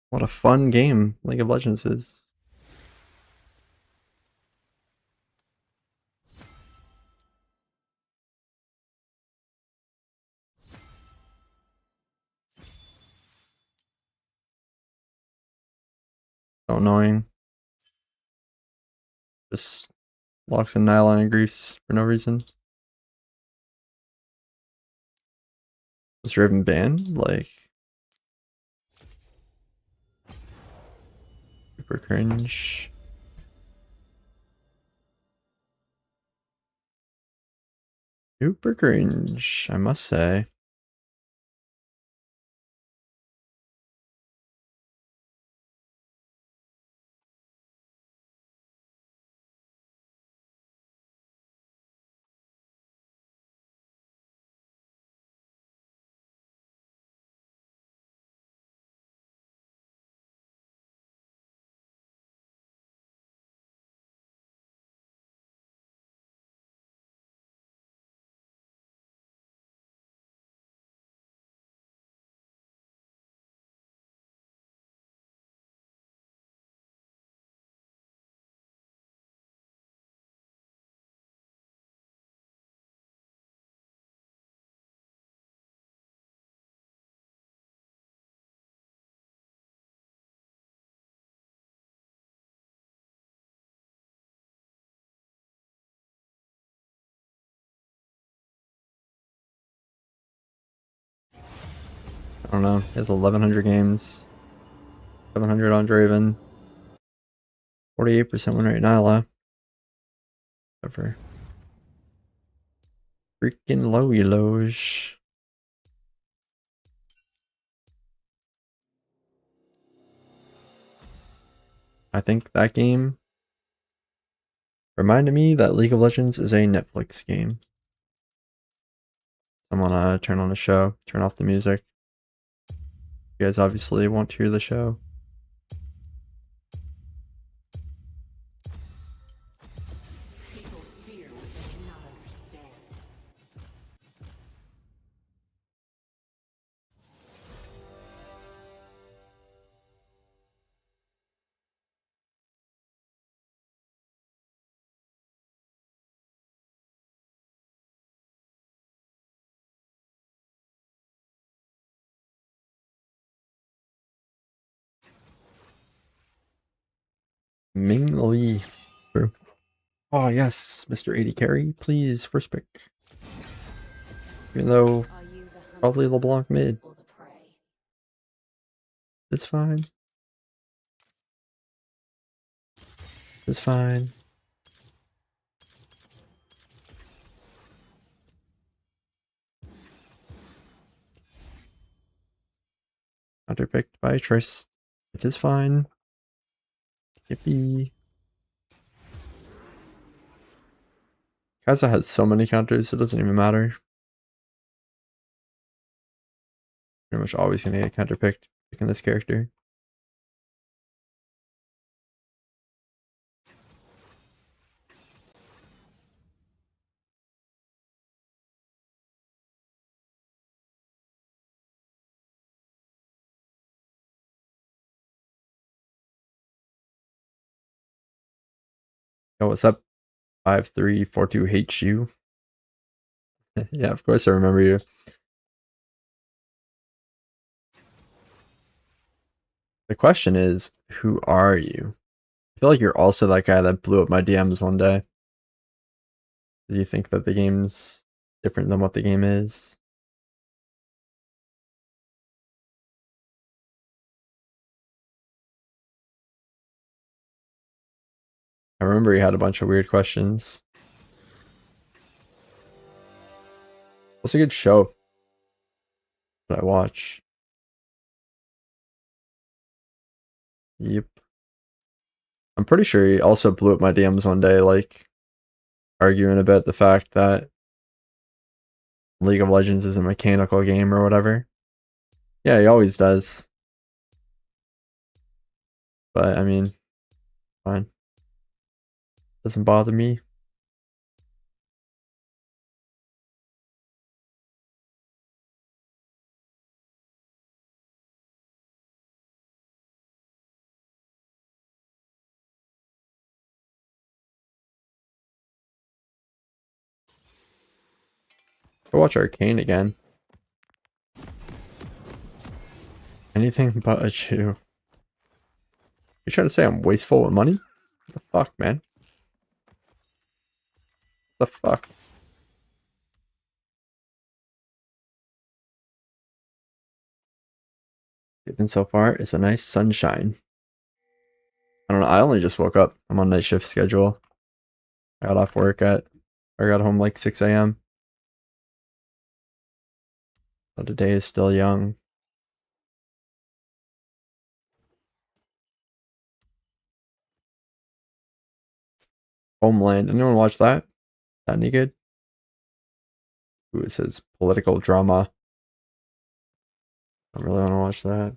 What a fun game League of Legends is. So annoying. Just locks in Nylon and griefs for no reason. Was Raven banned? Like super cringe. Super cringe, I must say. I don't know. He has 1100 games. 700 on Draven. 48% win rate Nyla. Ever. Freaking low Loge. I think that game reminded me that League of Legends is a Netflix game. I'm gonna turn on the show, turn off the music. You guys obviously want to hear the show. People fear what they cannot understand. Ming Lee. True. Oh yes, Mr. 80 carry, please, first pick. Even though Are you the hunter probably LeBlanc mid. or the prey? It's fine. It's fine. Underpicked by Triss. It is fine. Yippee. Kaza has so many counters, it doesn't even matter. Pretty much always gonna get counterpicked picking this character. Yo, what's up? 5342HU. Yeah, of course I remember you. The question is, who are you? I feel like you're also that guy that blew up my DMs one day. Do you think that the game's different than what the game is? I remember you had a bunch of weird questions. What's a good show that I watch? Yep. I'm pretty sure he also blew up my DMs one day, like arguing about the fact that League of Legends is a mechanical game or whatever. Yeah, he always does. But I mean, fine. Doesn't bother me. Go watch Arcane again. Anything but a Jew. You trying to say I'm wasteful with money? What the fuck, man? What the fuck? Even so far, it's a nice sunshine. I don't know. I only just woke up. I'm on night shift schedule. I got off work I got home like 6 a.m. So the day is still young. Homeland. Anyone watch that? That any good? Ooh, it says political drama. I really want to watch that.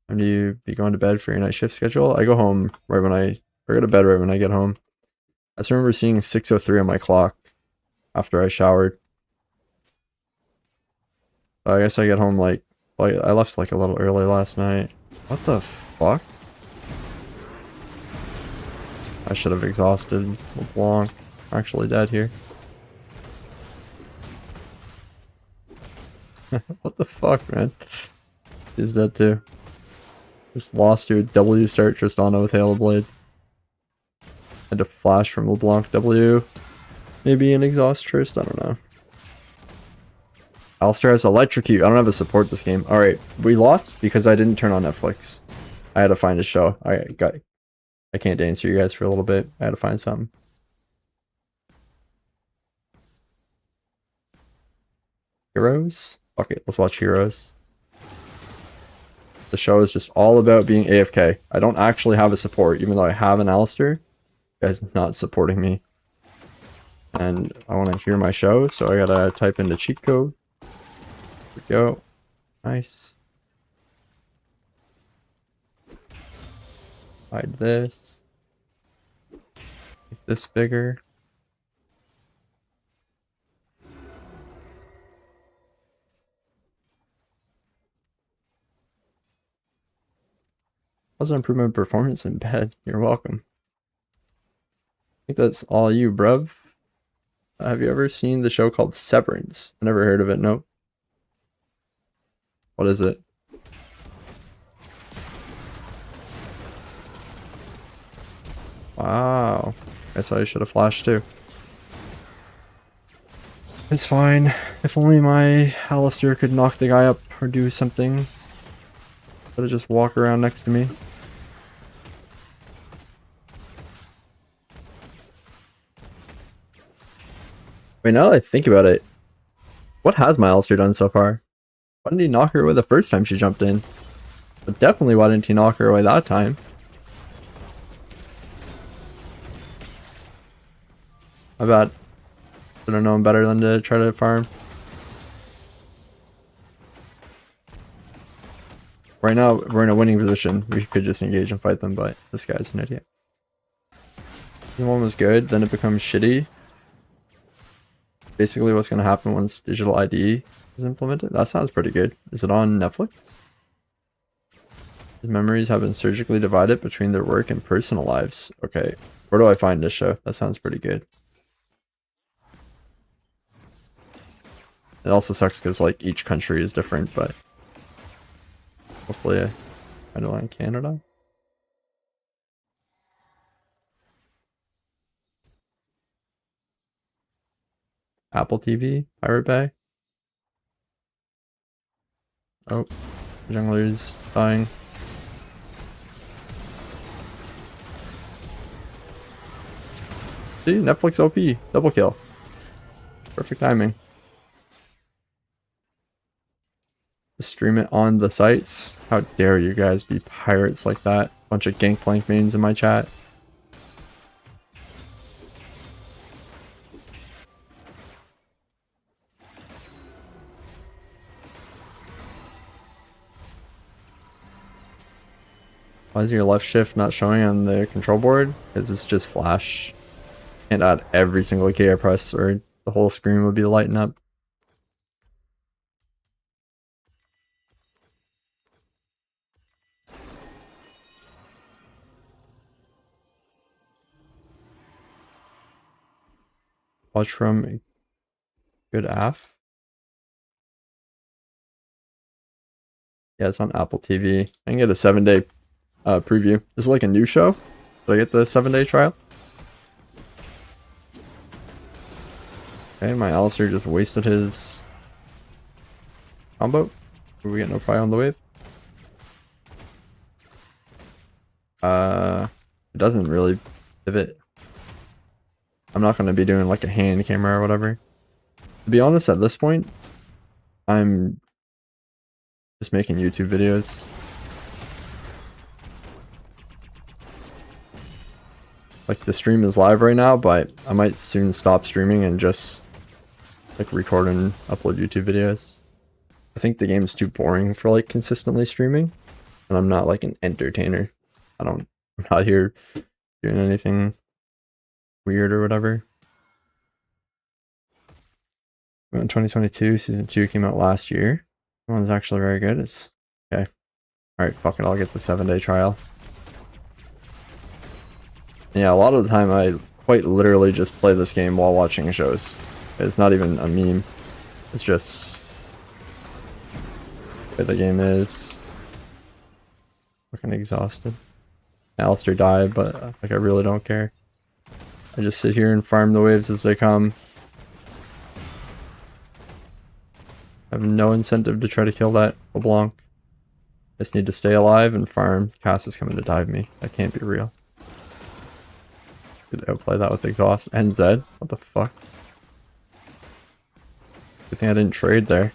When do you be going to bed for your night shift schedule? I go home right when I go to bed right when I get home. I just remember seeing 6:03 on my clock after I showered. So I guess I get home like I left like a little early last night. What the fuck? I should have exhausted LeBlanc. I'm actually dead here. What the fuck, man? He's dead too. Just lost to a W start Tristana with Halo Blade. Had to flash from LeBlanc W. Maybe an exhaust Trist, I don't know. Alistair has Electrocute. I don't have a support this game. Alright, we lost because I didn't turn on Netflix. I had to find a show. I can't answer you guys for a little bit. I had to find something. Heroes? Okay, let's watch Heroes. The show is just all about being AFK. I don't actually have a support, even though I have an Alistair. You guys not supporting me. And I want to hear my show, so I gotta type in the cheat code. go. Nice. Hide this. Make this bigger. Also improvement in performance in bed. You're welcome. I think that's all you, bruv. Have you ever seen the show called Severance? I never heard of it, nope. What is it? Wow. I saw you should have flashed too. It's fine. If only my Alistair could knock the guy up or do something. Instead of just walk around next to me. Wait, now that I think about it, what has my Alistair done so far? Why didn't he knock her away the first time she jumped in? But definitely why didn't he knock her away that time? I bet. Should have known better than to try to farm. Right now, we're in a winning position. We could just engage and fight them, but this guy's an idiot. The one was good, then it becomes shitty. Basically what's going to happen once digital ID is implemented. That sounds pretty good. Is it on Netflix? His memories have been surgically divided between their work and personal lives. Okay, where do I find this show? That sounds pretty good. It also sucks because like each country is different, but hopefully I find it in Canada. Apple TV, Pirate Bay. Oh, the jungler's dying. See, Netflix OP, double kill. Perfect timing. Stream it on the sites. How dare you guys be pirates like that? Bunch of Gangplank mains in my chat. Why is your left shift not showing on the control board? Because it's just flash. Can't add every single key I press or the whole screen would be lighting up. Watch from a good app. Yeah, it's on Apple TV. I can get a 7-day preview. This is like a new show. Did I get the 7-day trial? Okay, my Alistair just wasted his combo. We get no pry on the wave. It doesn't really pivot. I'm not going to be doing like a hand camera or whatever. To be honest, at this point, I'm just making YouTube videos. Like the stream is live right now, but I might soon stop streaming and just like record and upload YouTube videos. I think the game is too boring for like consistently streaming, and I'm not like an entertainer. I'm not here doing anything weird or whatever. In 2022, season 2 came out last year. That one's actually very good. It's okay. Alright, fuck it, I'll get the 7-day trial. Yeah, a lot of the time I quite literally just play this game while watching shows. It's not even a meme. It's just the way the game is. Fucking exhausted. Alistair died, but like I really don't care. I just sit here and farm the waves as they come. I have no incentive to try to kill that LeBlanc. I just need to stay alive and farm. Cass is coming to dive me. That can't be real. Could outplay that with exhaust and Zed. What the fuck? Good thing I didn't trade there.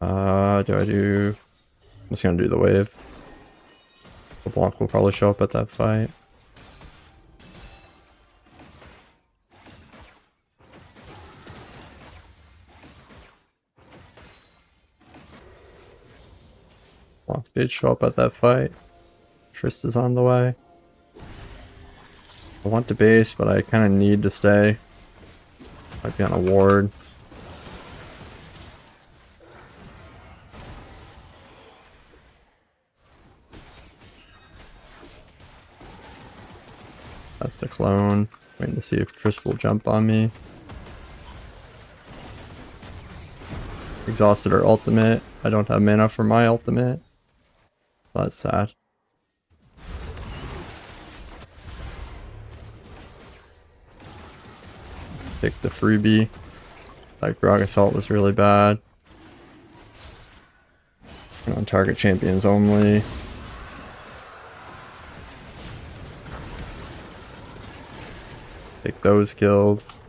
Do I do... I'm just gonna do the wave. LeBlanc will probably show up at that fight. Spade show up at that fight. Trist is on the way. I want to base, but I kind of need to stay. Might be on a ward. That's the clone. Waiting to see if Trist will jump on me. Exhausted her ultimate. I don't have mana for my ultimate. That's sad. Take the freebie. That Grog Assault was really bad. On target champions only. Take those kills.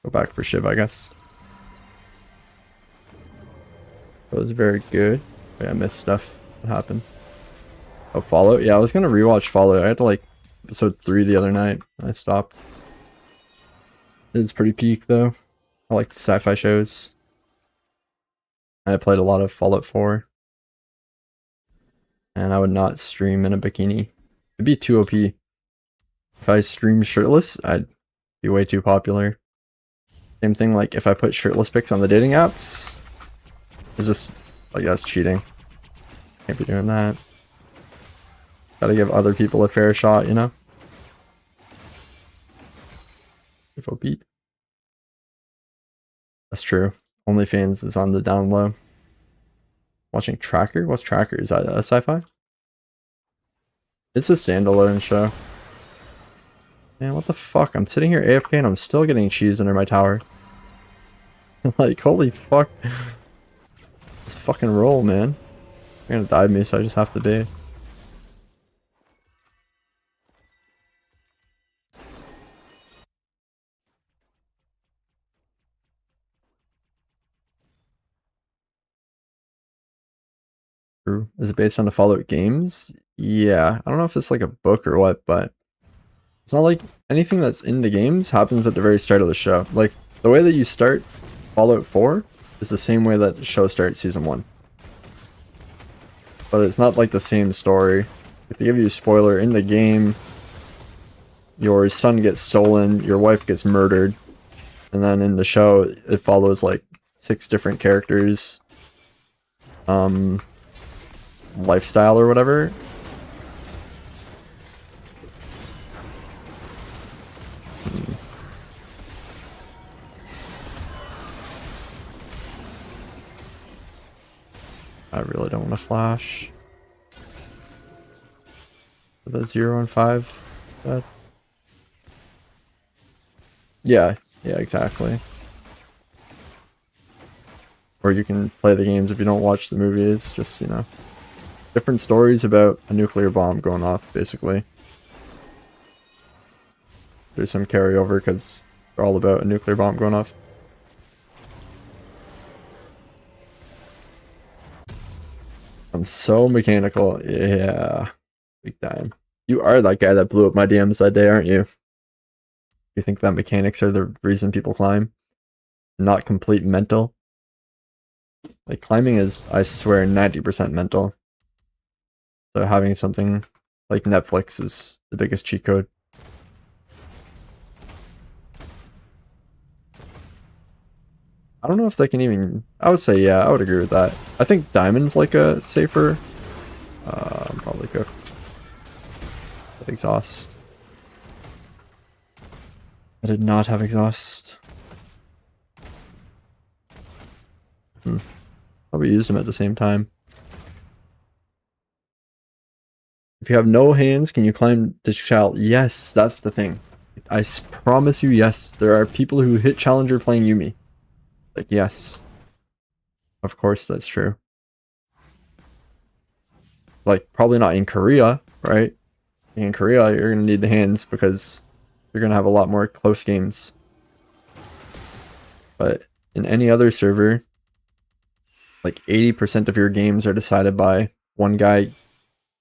Go back for Shiv, I guess. That was very good. Wait, I missed stuff. What happened? Oh, Fallout? Yeah, I was gonna rewatch Fallout. I had to like episode 3 the other night. I stopped. It's pretty peak though. I like sci-fi shows. I played a lot of Fallout 4. And I would not stream in a bikini. It'd be too OP. If I stream shirtless, I'd be way too popular. Same thing like if I put shirtless pics on the dating apps. It's just like that's cheating. Can't be doing that. Gotta give other people a fair shot, you know? FOP. That's true. OnlyFans is on the down low. Watching Tracker? What's Tracker? Is that a sci-fi? It's a standalone show. Man, what the fuck? I'm sitting here AFK and I'm still getting cheese under my tower. Like, holy fuck. Let's fucking roll, man. They're gonna dive me, so I just have to be. True. Is it based on the Fallout games? Yeah. I don't know if it's like a book or what, but it's not like anything that's in the games happens at the very start of the show. Like, the way that you start Fallout 4 is the same way that the show starts season 1. But it's not like the same story. If they give you a spoiler, in the game, your son gets stolen, your wife gets murdered, and then in the show, it follows like 6 different characters, lifestyle or whatever. I really don't want to flash. The 0 and 5. Yeah, exactly. Or you can play the games if you don't watch the movie. It's just, you know, different stories about a nuclear bomb going off, basically. There's some carryover because they're all about a nuclear bomb going off. I'm so mechanical. Yeah. Big time. You are that guy that blew up my DMs that day, aren't you? You think that mechanics are the reason people climb? Not complete mental? Like, climbing is, I swear, 90% mental. So having something like Netflix is the biggest cheat code. I don't know if they can even... I would say, yeah, I would agree with that. I think Diamond's like a safer... probably go. Exhaust. I did not have exhaust. Probably used them at the same time. If you have no hands, can you climb the shell? Yes, that's the thing. I promise you, yes. There are people who hit Challenger playing Yumi. Like, yes. Of course, that's true. Like, probably not in Korea, right? In Korea, you're going to need the hands because you're going to have a lot more close games. But in any other server, like 80% of your games are decided by one guy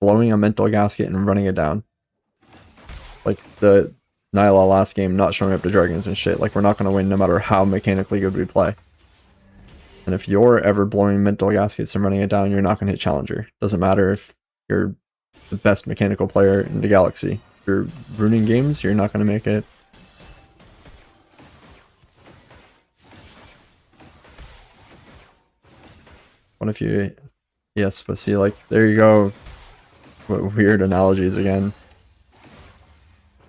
blowing a mental gasket and running it down. Like the Nyla last game not showing up to Dragons and shit. Like, we're not going to win no matter how mechanically good we play. And if you're ever blowing mental gaskets and running it down, you're not going to hit Challenger. Doesn't matter if you're the best mechanical player in the galaxy. If you're ruining games, you're not going to make it. What if you... Yes, but see, like, there you go. What weird analogies again.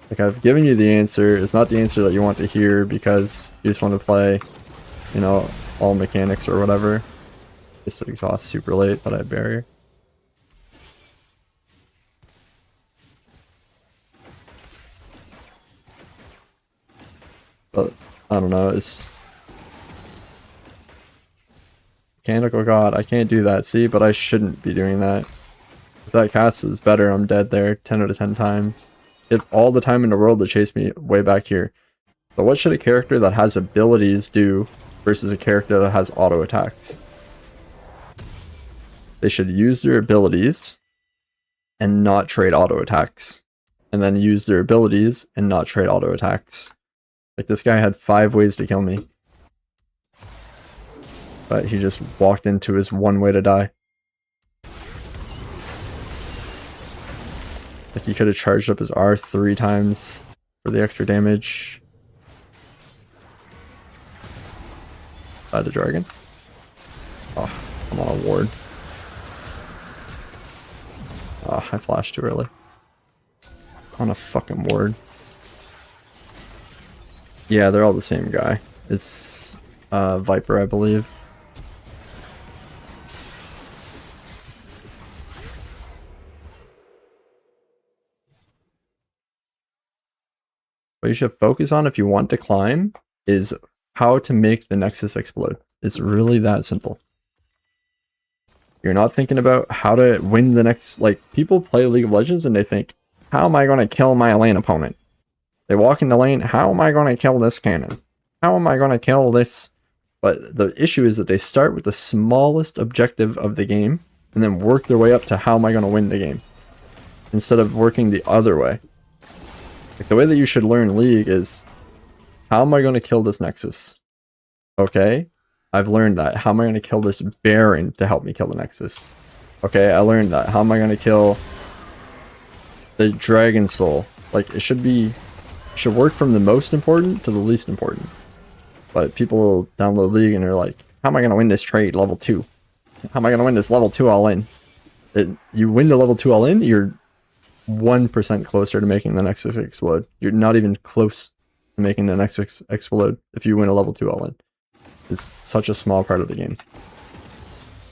Like, I've given you the answer. It's not the answer that you want to hear because you just want to play, you know, all mechanics or whatever. Just to exhaust super late, but I have barrier. But, I don't know, it's... Mechanical God, I can't do that, see? But I shouldn't be doing that. If that cast is better, I'm dead there 10 out of 10 times. It's all the time in the world to chase me way back here. So what should a character that has abilities do versus a character that has auto attacks? They should use their abilities and not trade auto attacks. And then use their abilities and not trade auto attacks. Like, this guy had 5 ways to kill me. But he just walked into his one way to die. Like, he could have charged up his R 3 times for the extra damage. By the dragon. Oh, I'm on a ward. Oh, I flashed too early. On a fucking ward. Yeah, they're all the same guy. It's Viper, I believe. What you should focus on if you want to climb is how to make the Nexus explode. It's really that simple. You're not thinking about how to win the next... Like, people play League of Legends and they think, how am I going to kill my lane opponent? They walk in the lane, how am I going to kill this cannon? How am I going to kill this? But the issue is that they start with the smallest objective of the game and then work their way up to how am I going to win the game? Instead of working the other way. Like, the way that you should learn League is, how am I going to kill this Nexus? Okay, I've learned that. How am I going to kill this Baron to help me kill the Nexus? Okay, I learned that. How am I going to kill the Dragon Soul? Like, it should work from the most important to the least important. But people download League and they're like, how am I going to win this trade level 2? How am I going to win this level 2 all in? You win the level 2 all in, you're 1% closer to making the Nexus explode. You're not even close to making the Nexus explode if you win a level 2 all in. It's such a small part of the game.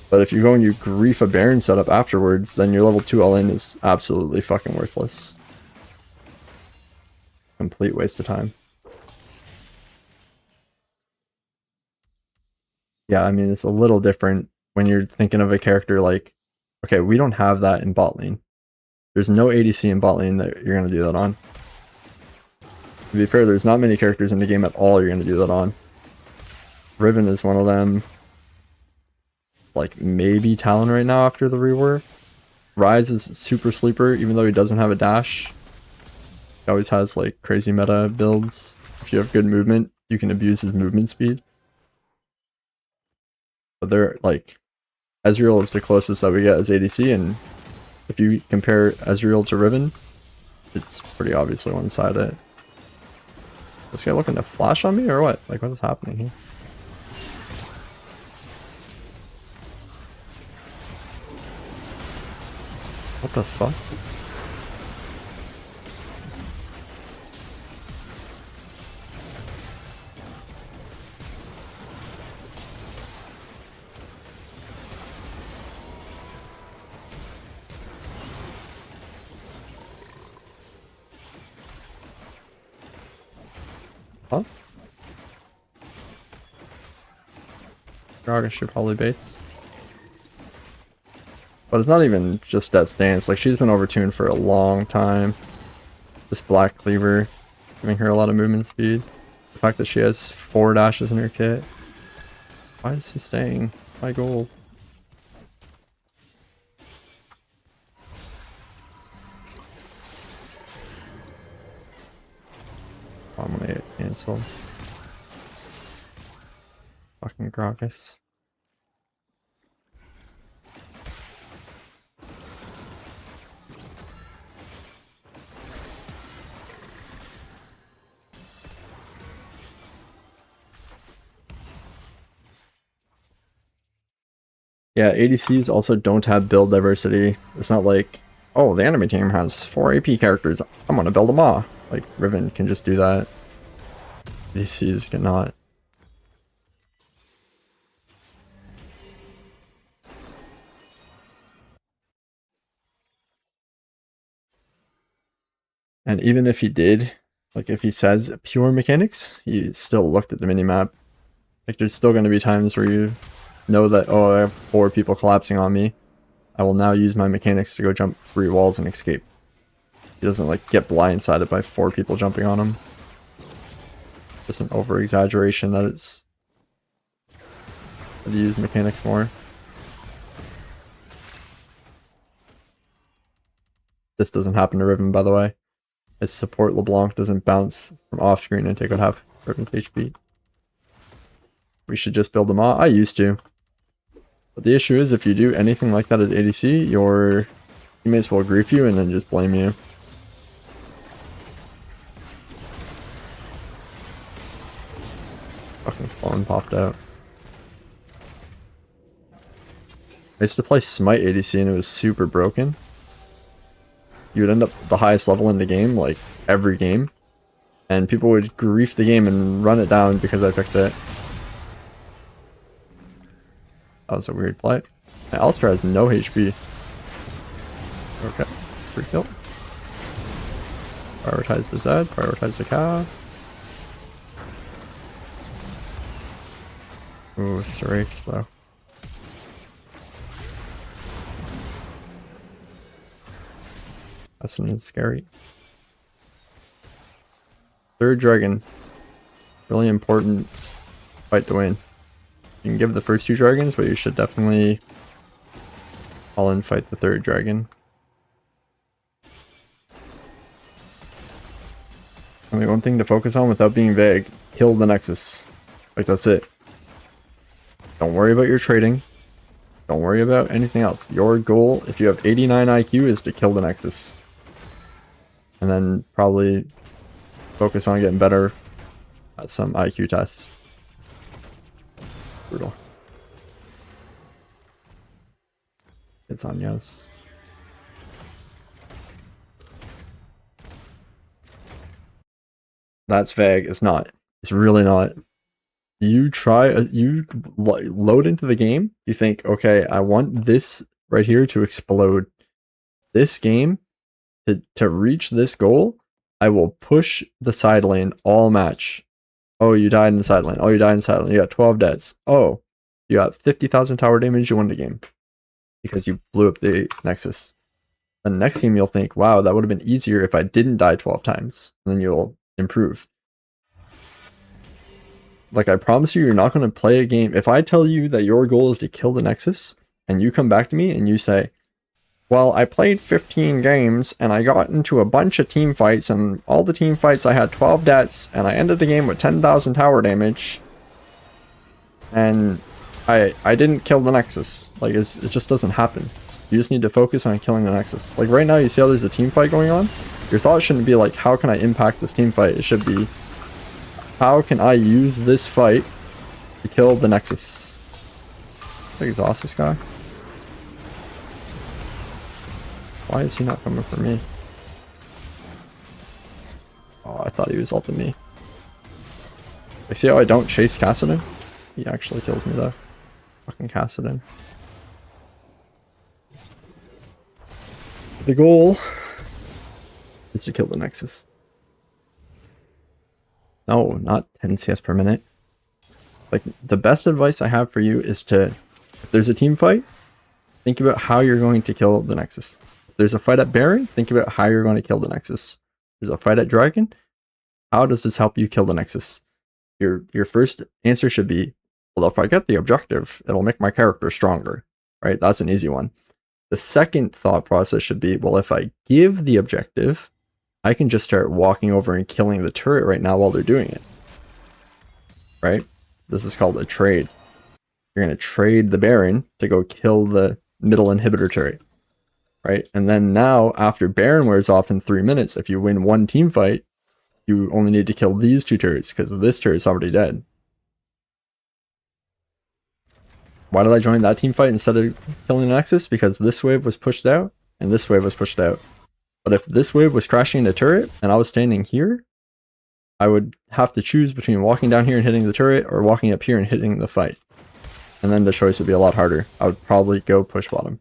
But if you go and you grief a Baron setup afterwards, then your level 2 all in is absolutely fucking worthless. Complete waste of time. Yeah, I mean, it's a little different when you're thinking of a character like, okay, we don't have that in bot lane. There's no ADC in bot lane that you're going to do that on. To be fair, there's not many characters in the game at all you're going to do that on. Riven is one of them. Like, maybe Talon right now after the rework. Ryze is super sleeper, even though he doesn't have a dash. He always has, like, crazy meta builds. If you have good movement, you can abuse his movement speed. But they're, like... Ezreal is the closest that we get as ADC, and if you compare Ezreal to Riven, it's pretty obviously one-sided. This guy looking to flash on me, or what? Like, what is happening here? What the fuck? Huh? Gragas should probably base. But it's not even just that stance. Like, she's been overtuned for a long time. This Black Cleaver giving her a lot of movement speed. The fact that she has 4 dashes in her kit. Why is he staying? My gold. I'm gonna get canceled. Fucking Gragas. Yeah, ADCs also don't have build diversity. It's not like, oh, the enemy team has 4 AP characters. I'm gonna build them all. Like, Riven can just do that. ADCs cannot. And even if he did, like if he says pure mechanics, he still looked at the minimap. Like there's still going to be times where you know that, oh, I have 4 people collapsing on me. I will now use my mechanics to go jump 3 walls and escape. He doesn't like get blindsided by 4 people jumping on him. Just an over exaggeration that it's to use mechanics more. This doesn't happen to Riven, by the way. His support LeBlanc doesn't bounce from off screen and take out half Riven's HP. We should just build them all. I used to. But the issue is if you do anything like that as ADC, your teammates will grief you and then just blame you. Fucking phone popped out. I used to play Smite ADC and it was super broken. You would end up the highest level in the game, like every game. And people would grief the game and run it down because I picked it. That was a weird play. My Alistair has no HP. Okay, free kill. Prioritize the Zed, prioritize the Cass. Ooh, Strafes though. That's something scary. Third dragon. Really important fight to win. You can give the first 2 dragons, but you should definitely all in fight the third dragon. Only one thing to focus on without being vague. Kill the Nexus. Like, that's it. Don't worry about your trading. Don't worry about anything else. Your goal, if you have 89 IQ, is to kill the Nexus. And then probably focus on getting better at some IQ tests. Brutal. It's on, yes. That's vague. It's not. It's really not. You try, you load into the game. You think, okay, I want this right here to explode. This game, to reach this goal, I will push the side lane all match. Oh, you died in the side lane. Oh, you died in the side lane. You got 12 deaths. Oh, you got 50,000 tower damage. You won the game because you blew up the Nexus. The next game you'll think, wow, that would have been easier if I didn't die 12 times. And then you'll improve. Like, I promise you, you're not going to play a game. If I tell you that your goal is to kill the Nexus, and you come back to me and you say, well, I played 15 games, and I got into a bunch of team fights, and all the team fights I had 12 deaths, and I ended the game with 10,000 tower damage, and I didn't kill the Nexus. Like, it just doesn't happen. You just need to focus on killing the Nexus. Like, right now, you see how there's a team fight going on? Your thought shouldn't be like, how can I impact this team fight? It should be, how can I use this fight to kill the Nexus? Exhaust this guy. Why is he not coming for me? Oh, I thought he was ulting me. Like, see how I don't chase Kassadin? He actually kills me though. Fucking Kassadin. The goal is to kill the Nexus. No, not 10 CS per minute. Like, the best advice I have for you is to, if there's a team fight, think about how you're going to kill the Nexus. If there's a fight at Baron, think about how you're going to kill the Nexus. There's a fight at Dragon, how does this help you kill the Nexus? Your first answer should be, well, if I get the objective, it'll make my character stronger, right? That's an easy one. The second thought process should be, well, if I give the objective, I can just start walking over and killing the turret right now while they're doing it, right? This is called a trade. You're going to trade the Baron to go kill the middle inhibitor turret, right? And then now, after Baron wears off in 3 minutes, if you win one team fight, you only need to kill these 2 turrets because this turret's already dead. Why did I join that team fight instead of killing the Nexus? Because this wave was pushed out and this wave was pushed out. But if this wave was crashing the turret and I was standing here, I would have to choose between walking down here and hitting the turret or walking up here and hitting the fight. And then the choice would be a lot harder. I would probably go push bottom.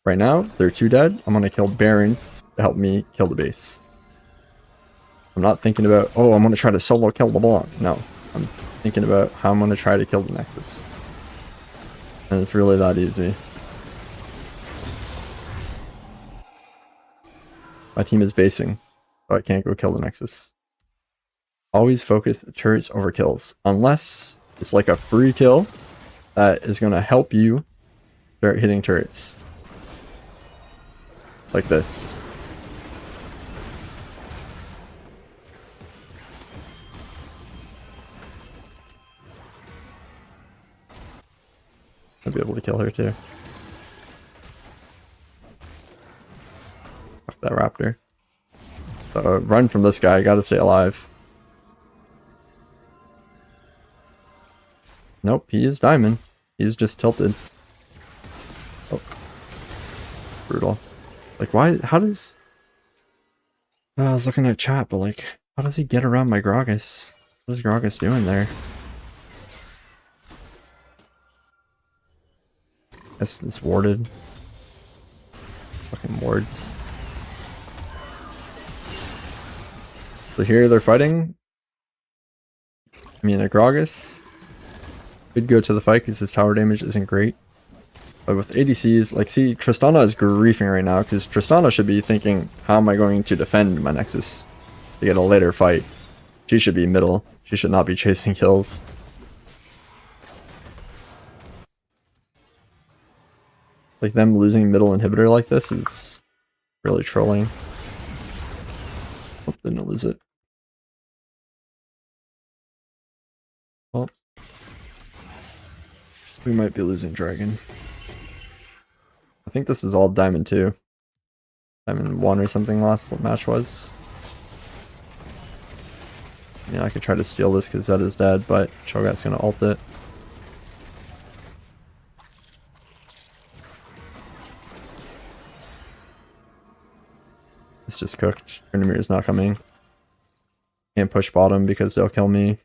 Right now, they're 2 dead. I'm going to kill Baron to help me kill the base. I'm not thinking about, oh, I'm going to try to solo kill LeBlanc. No, I'm thinking about how I'm going to try to kill the Nexus. And it's really that easy. My team is basing, so I can't go kill the Nexus. Always focus turrets over kills, unless it's like a free kill that is going to help you start hitting turrets. Like this. I'll be able to kill her too. Fuck that raptor. So run from this guy, gotta stay alive. Nope, he is diamond. He's just tilted. Oh. Brutal. Like why, how does... I was looking at chat, but like, how does he get around my Gragas? What is Gragas doing there? It's warded. Fucking wards. So here they're fighting. I mean, a Gragas could go to the fight because his tower damage isn't great. But with ADCs, like, see, Tristana is griefing right now because Tristana should be thinking, how am I going to defend my Nexus to get a later fight? She should be middle. She should not be chasing kills. Like, them losing middle inhibitor like this is really trolling. Hope didn't lose it. Well, we might be losing Dragon. I think this is all Diamond 2. Diamond 1 or something last match was. Yeah, I could try to steal this because Zed is dead, but Cho'Gath's gonna ult it. It's just cooked. Tryndamere is not coming. Can't push bottom because they'll kill me.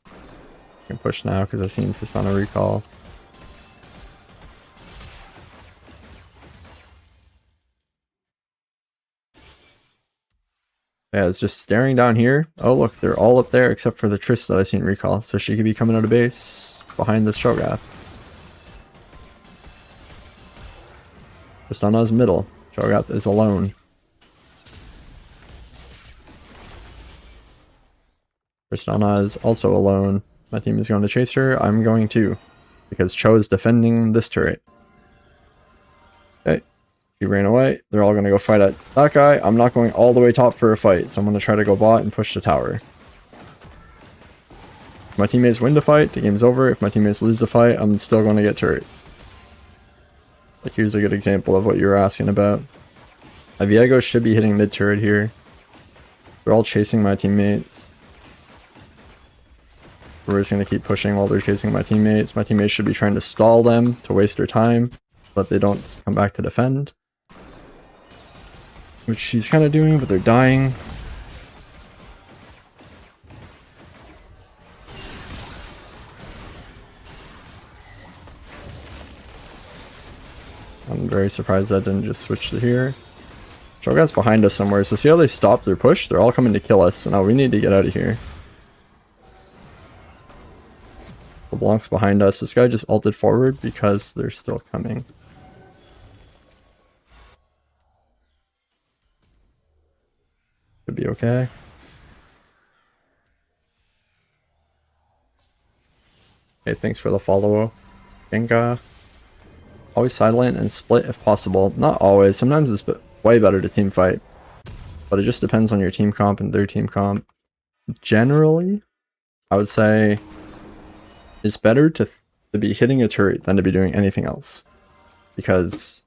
I can push now because I've seen Tristana recall. Yeah, it's just staring down here. Oh look, they're all up there except for the Trist that I've seen recall. So she could be coming out of base behind this Cho'Gath. Tristana's middle. Cho'Gath is alone. Tristana is also alone. My team is going to chase her. I'm going to. Because Cho is defending this turret. Okay. She ran away. They're all going to go fight at that guy. I'm not going all the way top for a fight. So I'm going to try to go bot and push the tower. If my teammates win the fight, the game's over. If my teammates lose the fight, I'm still going to get turret. Like, here's a good example of what you were asking about. My Viego should be hitting mid turret here. They're all chasing my teammates. We're just going to keep pushing while they're chasing my teammates. My teammates should be trying to stall them to waste their time so that they don't come back to defend. Which she's kind of doing, but they're dying. I'm very surprised that didn't just switch to here. Cho'Gath's behind us somewhere, so see how they stopped their push? They're all coming to kill us, so now we need to get out of here. LeBlanc's behind us. This guy just ulted forward because they're still coming. Could be okay. Okay, thanks for the follow. Genga. Always sideline and split if possible. Not always. Sometimes it's way better to team fight. But it just depends on your team comp and their team comp. Generally, I would say it's better to be hitting a turret than to be doing anything else. Because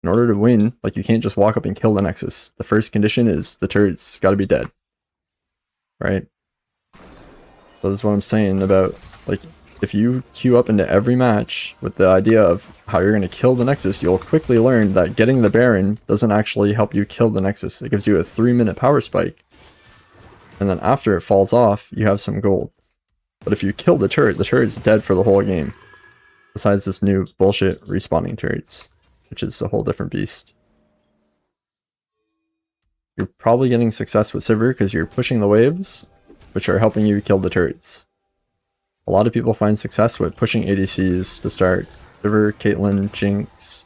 In order to win, like, you can't just walk up and kill the Nexus. The first condition is the turret's gotta be dead. Right? So this is what I'm saying about, like, if you queue up into every match with the idea of how you're going to kill the Nexus, you'll quickly learn that getting the Baron doesn't actually help you kill the Nexus. It gives you a 3-minute power spike. And then after it falls off, you have some gold. But if you kill the turret's dead for the whole game. Besides this new bullshit respawning turrets, which is a whole different beast. You're probably getting success with Sivir because you're pushing the waves, which are helping you kill the turrets. A lot of people find success with pushing ADCs to start Sivir, Caitlyn, Jinx,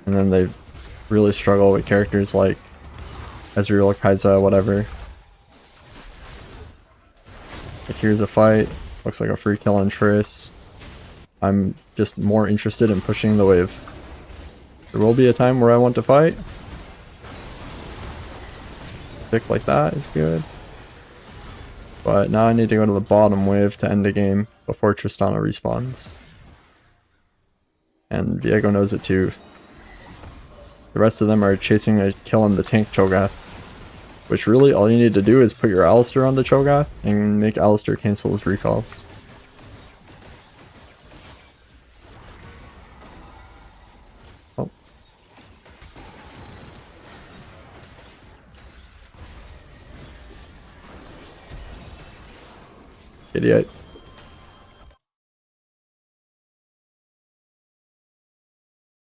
and then they really struggle with characters like Ezreal, Kai'Sa, whatever. Like, here's a fight, looks like a free kill on Triss. I'm just more interested in pushing the wave. There will be a time where I want to fight. Pick like that is good. But now I need to go to the bottom wave to end the game before Tristana respawns. And Viego knows it too. The rest of them are chasing a kill on the tank Cho'Gath. Which really all you need to do is put your Alistar on the Cho'Gath and make Alistar cancel his recalls. Oh. Idiot.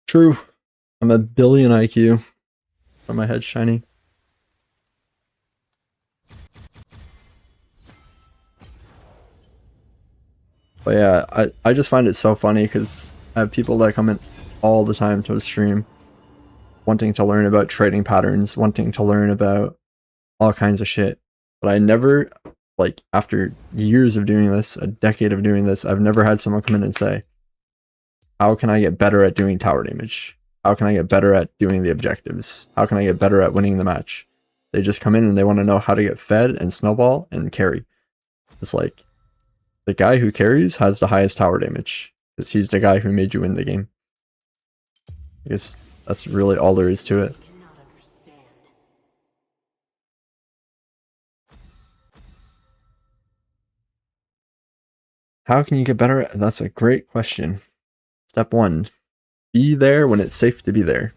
True. I'm a billion IQ. But my head's shiny. But yeah, I just find it so funny because I have people that come in all the time to a stream wanting to learn about trading patterns, wanting to learn about all kinds of shit. But I never, like, after years of doing this, a decade of doing this, I've never had someone come in and say, how can I get better at doing tower damage? How can I get better at doing the objectives? How can I get better at winning the match? They just come in and they want to know how to get fed and snowball and carry. It's like, the guy who carries has the highest tower damage, because he's the guy who made you win the game. I guess that's really all there is to it. How can you get better at? That's a great question. Step 1. Be there when it's safe to be there.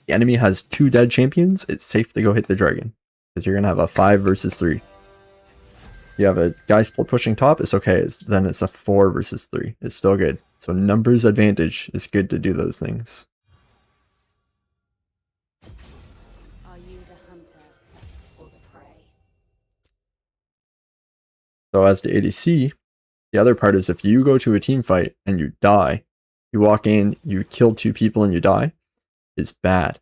The enemy has 2 dead champions, it's safe to go hit the dragon, because you're going to have a 5 versus 3. You have a guy split pushing top, it's okay, then it's a 4 versus 3. It's still good. So numbers advantage is good to do those things. Are you the hunter or the prey? So as to ADC, the other part is if you go to a team fight and you die, you walk in, you kill 2 people and you die, it's bad.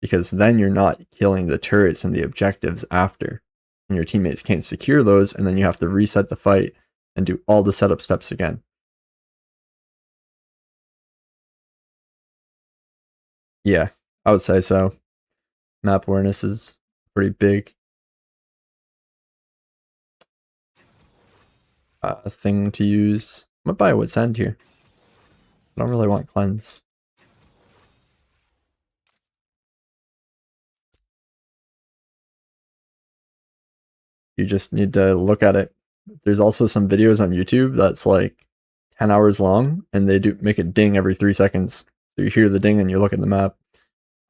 Because then you're not killing the turrets and the objectives after. And your teammates can't secure those, and then you have to reset the fight and do all the setup steps again. Yeah, I would say so. Map awareness is pretty big thing to use. I'm gonna buy a Wit's End here. I don't really want cleanse. You just need to look at it. There's also some videos on YouTube that's like 10 hours long, and they do make it ding every 3 seconds. So you hear the ding and you look at the map.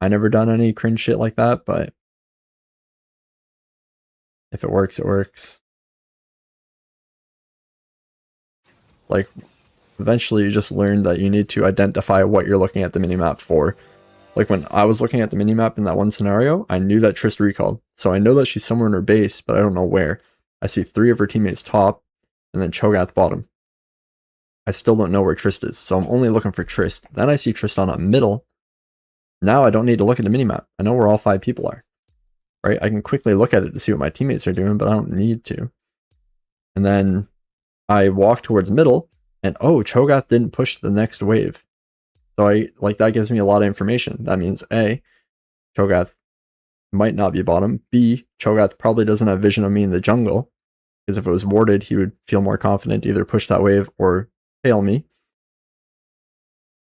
I never done any cringe shit like that, but if it works, it works. Like, eventually you just learn that you need to identify what you're looking at the minimap for. Like, when I was looking at the minimap in that one scenario, I knew that Triss recalled. So I know that she's somewhere in her base, but I don't know where. I see 3 of her teammates top, and then Cho'Gath bottom. I still don't know where Triss is, so I'm only looking for Triss. Then I see Tristana middle. Now I don't need to look at the minimap. I know where all 5 people are. Right? I can quickly look at it to see what my teammates are doing, but I don't need to. And then I walk towards middle, and oh, Cho'Gath didn't push the next wave. So that gives me a lot of information. That means A, Cho'Gath might not be bottom. B, Cho'Gath probably doesn't have vision of me in the jungle, because if it was warded, he would feel more confident to either push that wave or fail me.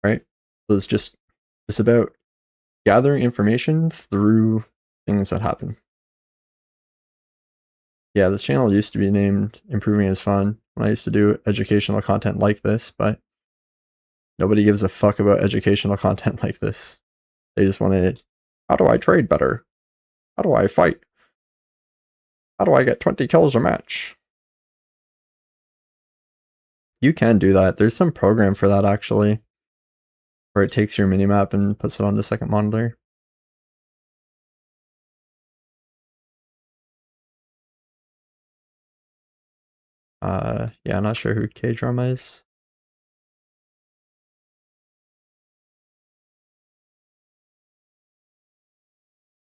Right? So it's about gathering information through things that happen. Yeah, this channel used to be named Improving is Fun when I used to do educational content like this, but nobody gives a fuck about educational content like this. They just want to, how do I trade better? How do I fight? How do I get 20 kills a match? You can do that. There's some program for that actually, where it takes your minimap and puts it on the second monitor. Yeah, I'm not sure who K-Drama is.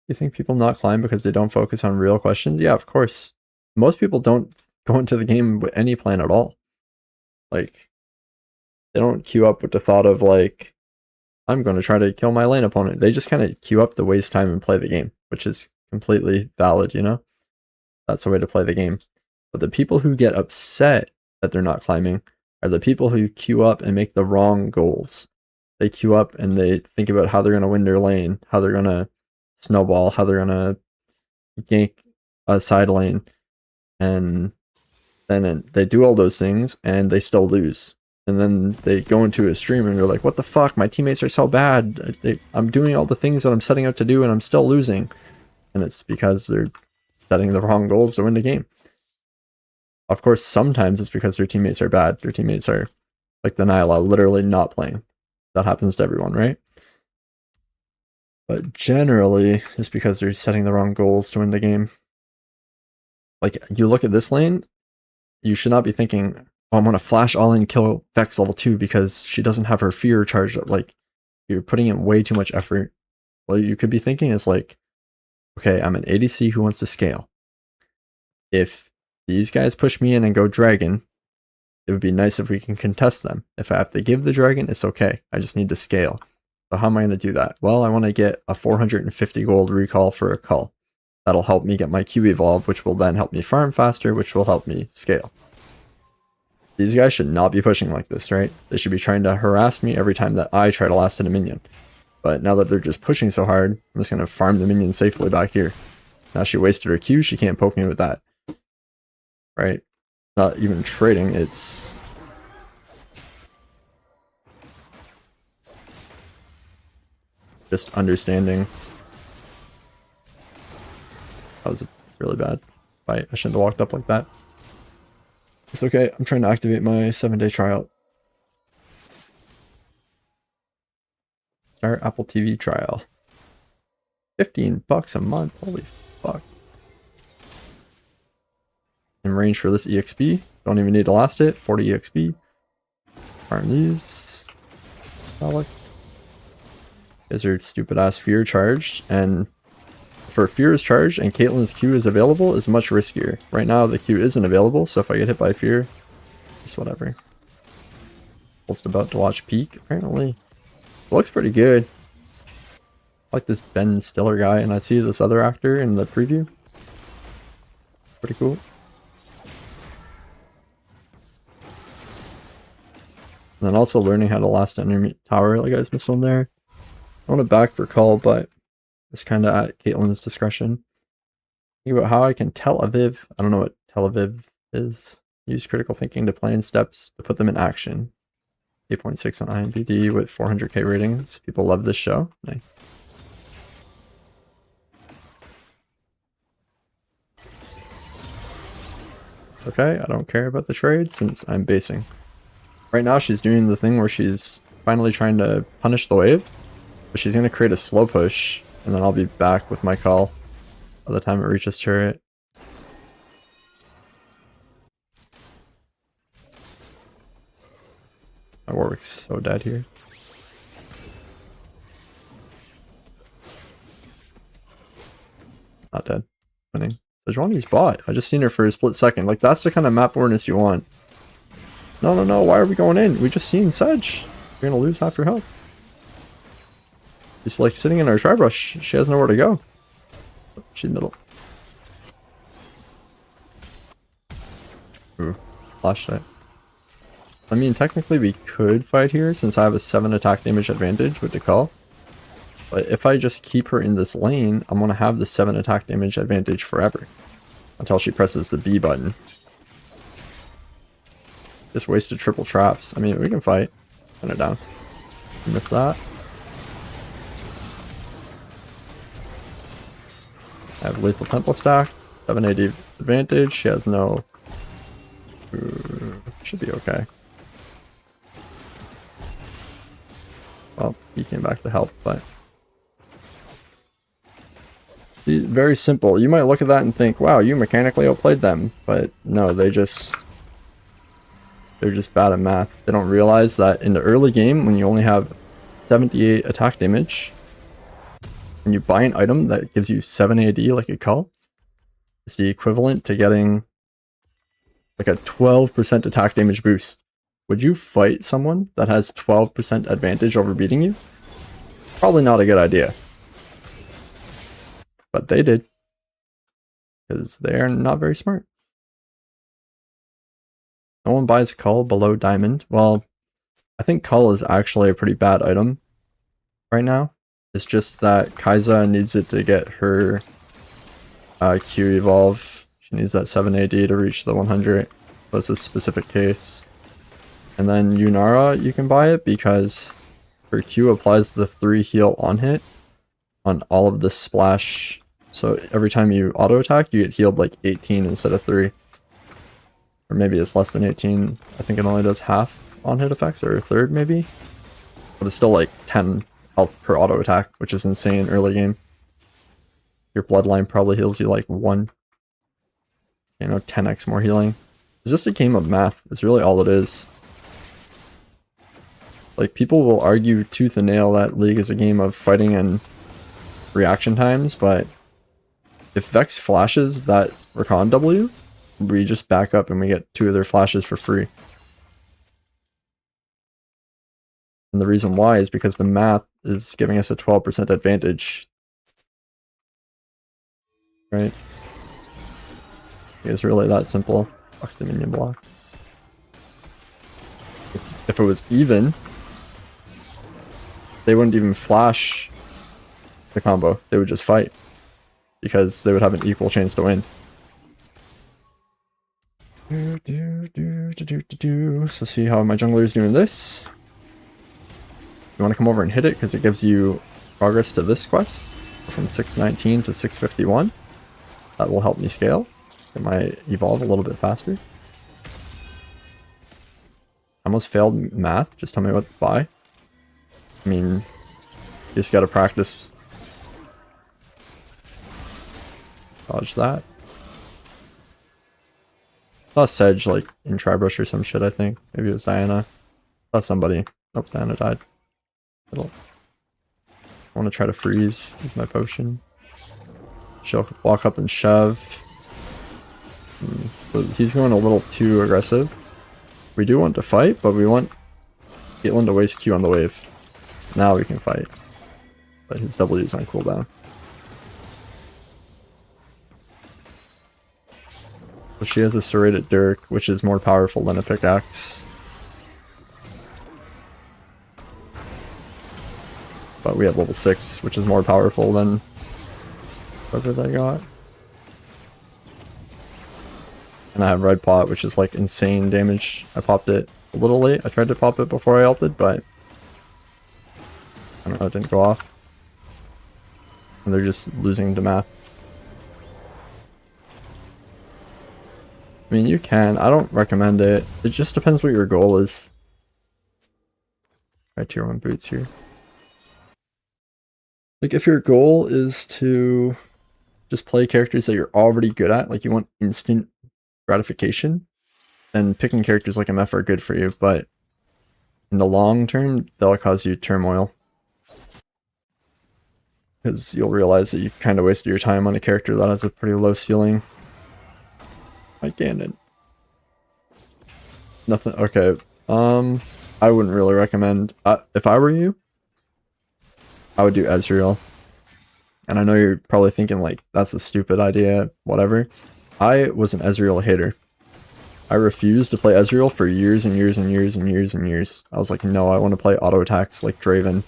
You think people not climb because they don't focus on real questions? Yeah, of course. Most people don't go into the game with any plan at all. Like, they don't queue up with the thought of like, I'm going to try to kill my lane opponent. They just kind of queue up to waste time and play the game, which is completely valid, you know? That's the way to play the game. But the people who get upset that they're not climbing are the people who queue up and make the wrong goals. They queue up and they think about how they're going to win their lane, how they're going to snowball, how they're going to gank a side lane, and then they do all those things and they still lose. And then they go into a stream and they're like, what the fuck, my teammates are so bad, I'm doing all the things that I'm setting out to do and I'm still losing. And it's because they're setting the wrong goals to win the game. Of course, sometimes it's because their teammates are bad. Their teammates are, like the Nyla, literally not playing. That happens to everyone, right? But generally, it's because they're setting the wrong goals to win the game. Like, you look at this lane, you should not be thinking, oh, I'm going to flash all in kill Vex level 2 because she doesn't have her fear charged up. Like, you're putting in way too much effort. What you could be thinking is like, okay, I'm an ADC who wants to scale. If these guys push me in and go dragon, it would be nice if we can contest them. If I have to give the dragon, it's okay. I just need to scale. So how am I going to do that? Well, I want to get a 450 gold recall for a cull. That'll help me get my Q evolve, which will then help me farm faster, which will help me scale. These guys should not be pushing like this, right? They should be trying to harass me every time that I try to last hit a minion. But now that they're just pushing so hard, I'm just going to farm the minion safely back here. Now she wasted her Q, she can't poke me with that. Right? Not even trading, it's... just understanding. That was a really bad fight. I shouldn't have walked up like that. It's okay, I'm trying to activate my 7-day trial. Start Apple TV trial. $15 a month, holy fuck. In range for this EXP. Don't even need to last it. 40 EXP. Farm these. Relic. These are stupid ass fear charged, and for fear is charged and Caitlyn's Q is available is much riskier. Right now the Q isn't available, so if I get hit by fear, it's whatever. Just about to watch Peak, apparently. It looks pretty good. I like this Ben Stiller guy, and I see this other actor in the preview. Pretty cool. And then also learning how to last enemy tower, like I was missed on there. I want to back for call, but it's kind of at Caitlyn's discretion. Think about how I can Tel Aviv. I don't know what Tel Aviv is. Use critical thinking to plan steps to put them in action. 8.6 on IMDb with 400k ratings. People love this show. Nice. Okay, I don't care about the trade since I'm basing. Right now she's doing the thing where she's finally trying to punish the wave, but she's going to create a slow push, and then I'll be back with my call by the time it reaches turret. My Warwick's so dead here. Not dead. Winning. Sejuani's bot. I just seen her for a split second. Like, that's the kind of map awareness you want. No, no, no. Why are we going in? We just seen Sedge. You're gonna lose half your health. She's like sitting in her Tribrush. She has nowhere to go. She's middle. Ooh, flash that. I mean, technically we could fight here since I have a 7 attack damage advantage with the call. But if I just keep her in this lane, I'm going to have the 7 attack damage advantage forever. Until she presses the B button. Just wasted triple traps. I mean, we can fight. Turn it down. Missed that. I have lethal tempo stack. 7 AD advantage. She has no... should be okay. Well, he came back to help, but... very simple. You might look at that and think, wow, you mechanically outplayed them. But no, they're just bad at math. They don't realize that in the early game, when you only have 78 attack damage, and you buy an item that gives you 7 AD like a cull, it's the equivalent to getting like a 12% attack damage boost. Would you fight someone that has 12% advantage over beating you? Probably not a good idea. But they did. Because they're not very smart. No one buys Cull below Diamond. Well, I think Cull is actually a pretty bad item right now. It's just that Kai'Sa needs it to get her Q evolve. She needs that 7 AD to reach the 100. So it's a specific case. And then Yunara, you can buy it because her Q applies the 3 heal on hit on all of the splash. So every time you auto attack, you get healed like 18 instead of 3. Or maybe it's less than 18. I think it only does half on hit effects, or a third maybe. But it's still like 10 health per auto attack, which is insane early game. Your bloodline probably heals you like 1. 10x more healing. It's just a game of math. It's really all it is. Like, people will argue tooth and nail that League is a game of fighting and reaction times, but if Vex flashes that Rakan W, we just back up and we get 2 of their flashes for free. And the reason why is because the math is giving us a 12% advantage. Right? It's really that simple. Fuck the minion block. If it was even, they wouldn't even flash the combo. They would just fight. Because they would have an equal chance to win. So see how my jungler is doing this. You want to come over and hit it because it gives you progress to this quest. From 619 to 651. That will help me scale. It might evolve a little bit faster. I almost failed math. Just tell me what to buy. I mean, you just gotta practice. Dodge that. Saw Sedge like in Tribrush or some shit, I think. Maybe it was Diana. Saw somebody. Oh, Diana died. I want to try to freeze with my potion. She'll walk up and shove. But he's going a little too aggressive. We do want to fight, but we want Caitlyn to waste Q on the wave. Now we can fight. But his W is on cooldown. So she has a serrated Dirk, which is more powerful than a pickaxe. But we have level 6, which is more powerful than whatever they got. And I have red pot, which is like insane damage. I popped it a little late. I tried to pop it before I ulted, but I don't know, it didn't go off. And they're just losing to math. I mean, you can. I don't recommend it. It just depends what your goal is. Right, tier 1 boots here. Like, if your goal is to just play characters that you're already good at, like you want instant gratification, then picking characters like MF are good for you, but in the long term, they'll cause you turmoil. Because you'll realize that you kind of wasted your time on a character that has a pretty low ceiling. Like Ganon. Nothing. Okay. I wouldn't really recommend. If I were you, I would do Ezreal. And I know you're probably thinking like, that's a stupid idea, whatever. I was an Ezreal hater. I refused to play Ezreal for years and years and years and years and years. I was like, no, I want to play auto attacks like Draven.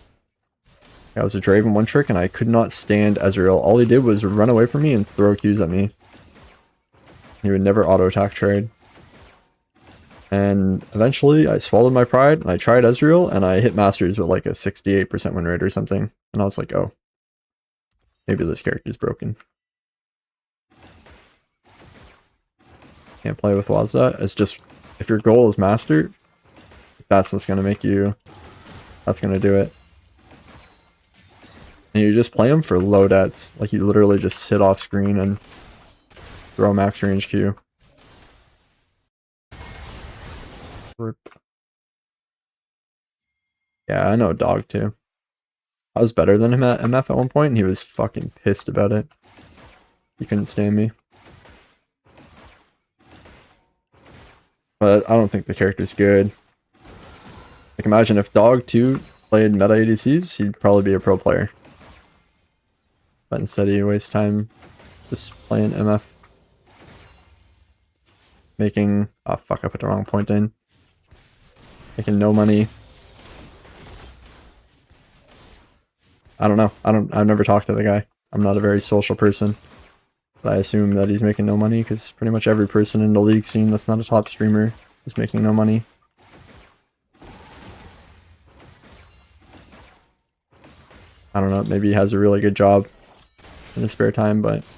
I was a Draven one trick and I could not stand Ezreal. All he did was run away from me and throw Qs at me. He would never auto attack trade. And eventually I swallowed my pride and I tried Ezreal and I hit Masters with like a 68% win rate or something. And I was like, oh, maybe this character's broken. Can't play with WASD. It's just, if your goal is Master, that's what's going to make you, that's going to do it. And you just play them for low debts. Like you literally just sit off screen and throw max range Q. Rip. Yeah, I know Dog too. I was better than him at MF at one point and he was fucking pissed about it. He couldn't stand me. But I don't think the character's good. Like imagine if Dog 2 played meta ADCs, he'd probably be a pro player. But instead he wastes time just playing MF. Making, oh fuck, I put the wrong point in. Making no money. I don't know. I've never talked to the guy. I'm not a very social person. But I assume that he's making no money because pretty much every person in the league scene that's not a top streamer is making no money. I don't know, maybe he has a really good job in his spare time, but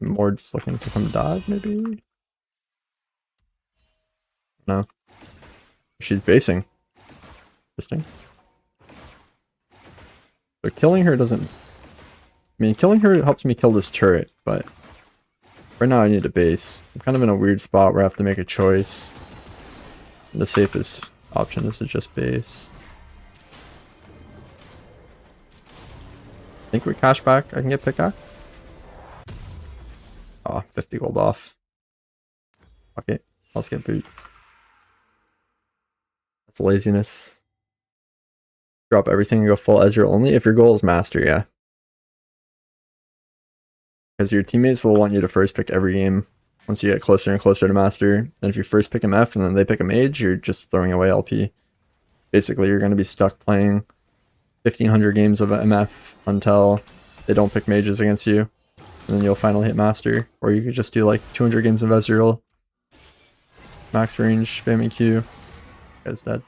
more just looking to come dive, maybe? No. She's basing. Interesting. But killing her doesn't... I mean, killing her helps me kill this turret, but right now I need a base. I'm kind of in a weird spot where I have to make a choice. And the safest option is to just base. I think with cash back I can get pickaxe. Oh, 50 gold off. Okay, let's get boots. That's laziness. Drop everything and go full Ezreal only if your goal is Master, yeah. Because your teammates will want you to first pick every game once you get closer and closer to Master. And if you first pick MF and then they pick a Mage, you're just throwing away LP. Basically, you're going to be stuck playing 1,500 games of MF until they don't pick Mages against you. And then you'll finally hit Master. Or you could just do like 200 games of Ezreal. Max range, spamming Q. Guy's dead.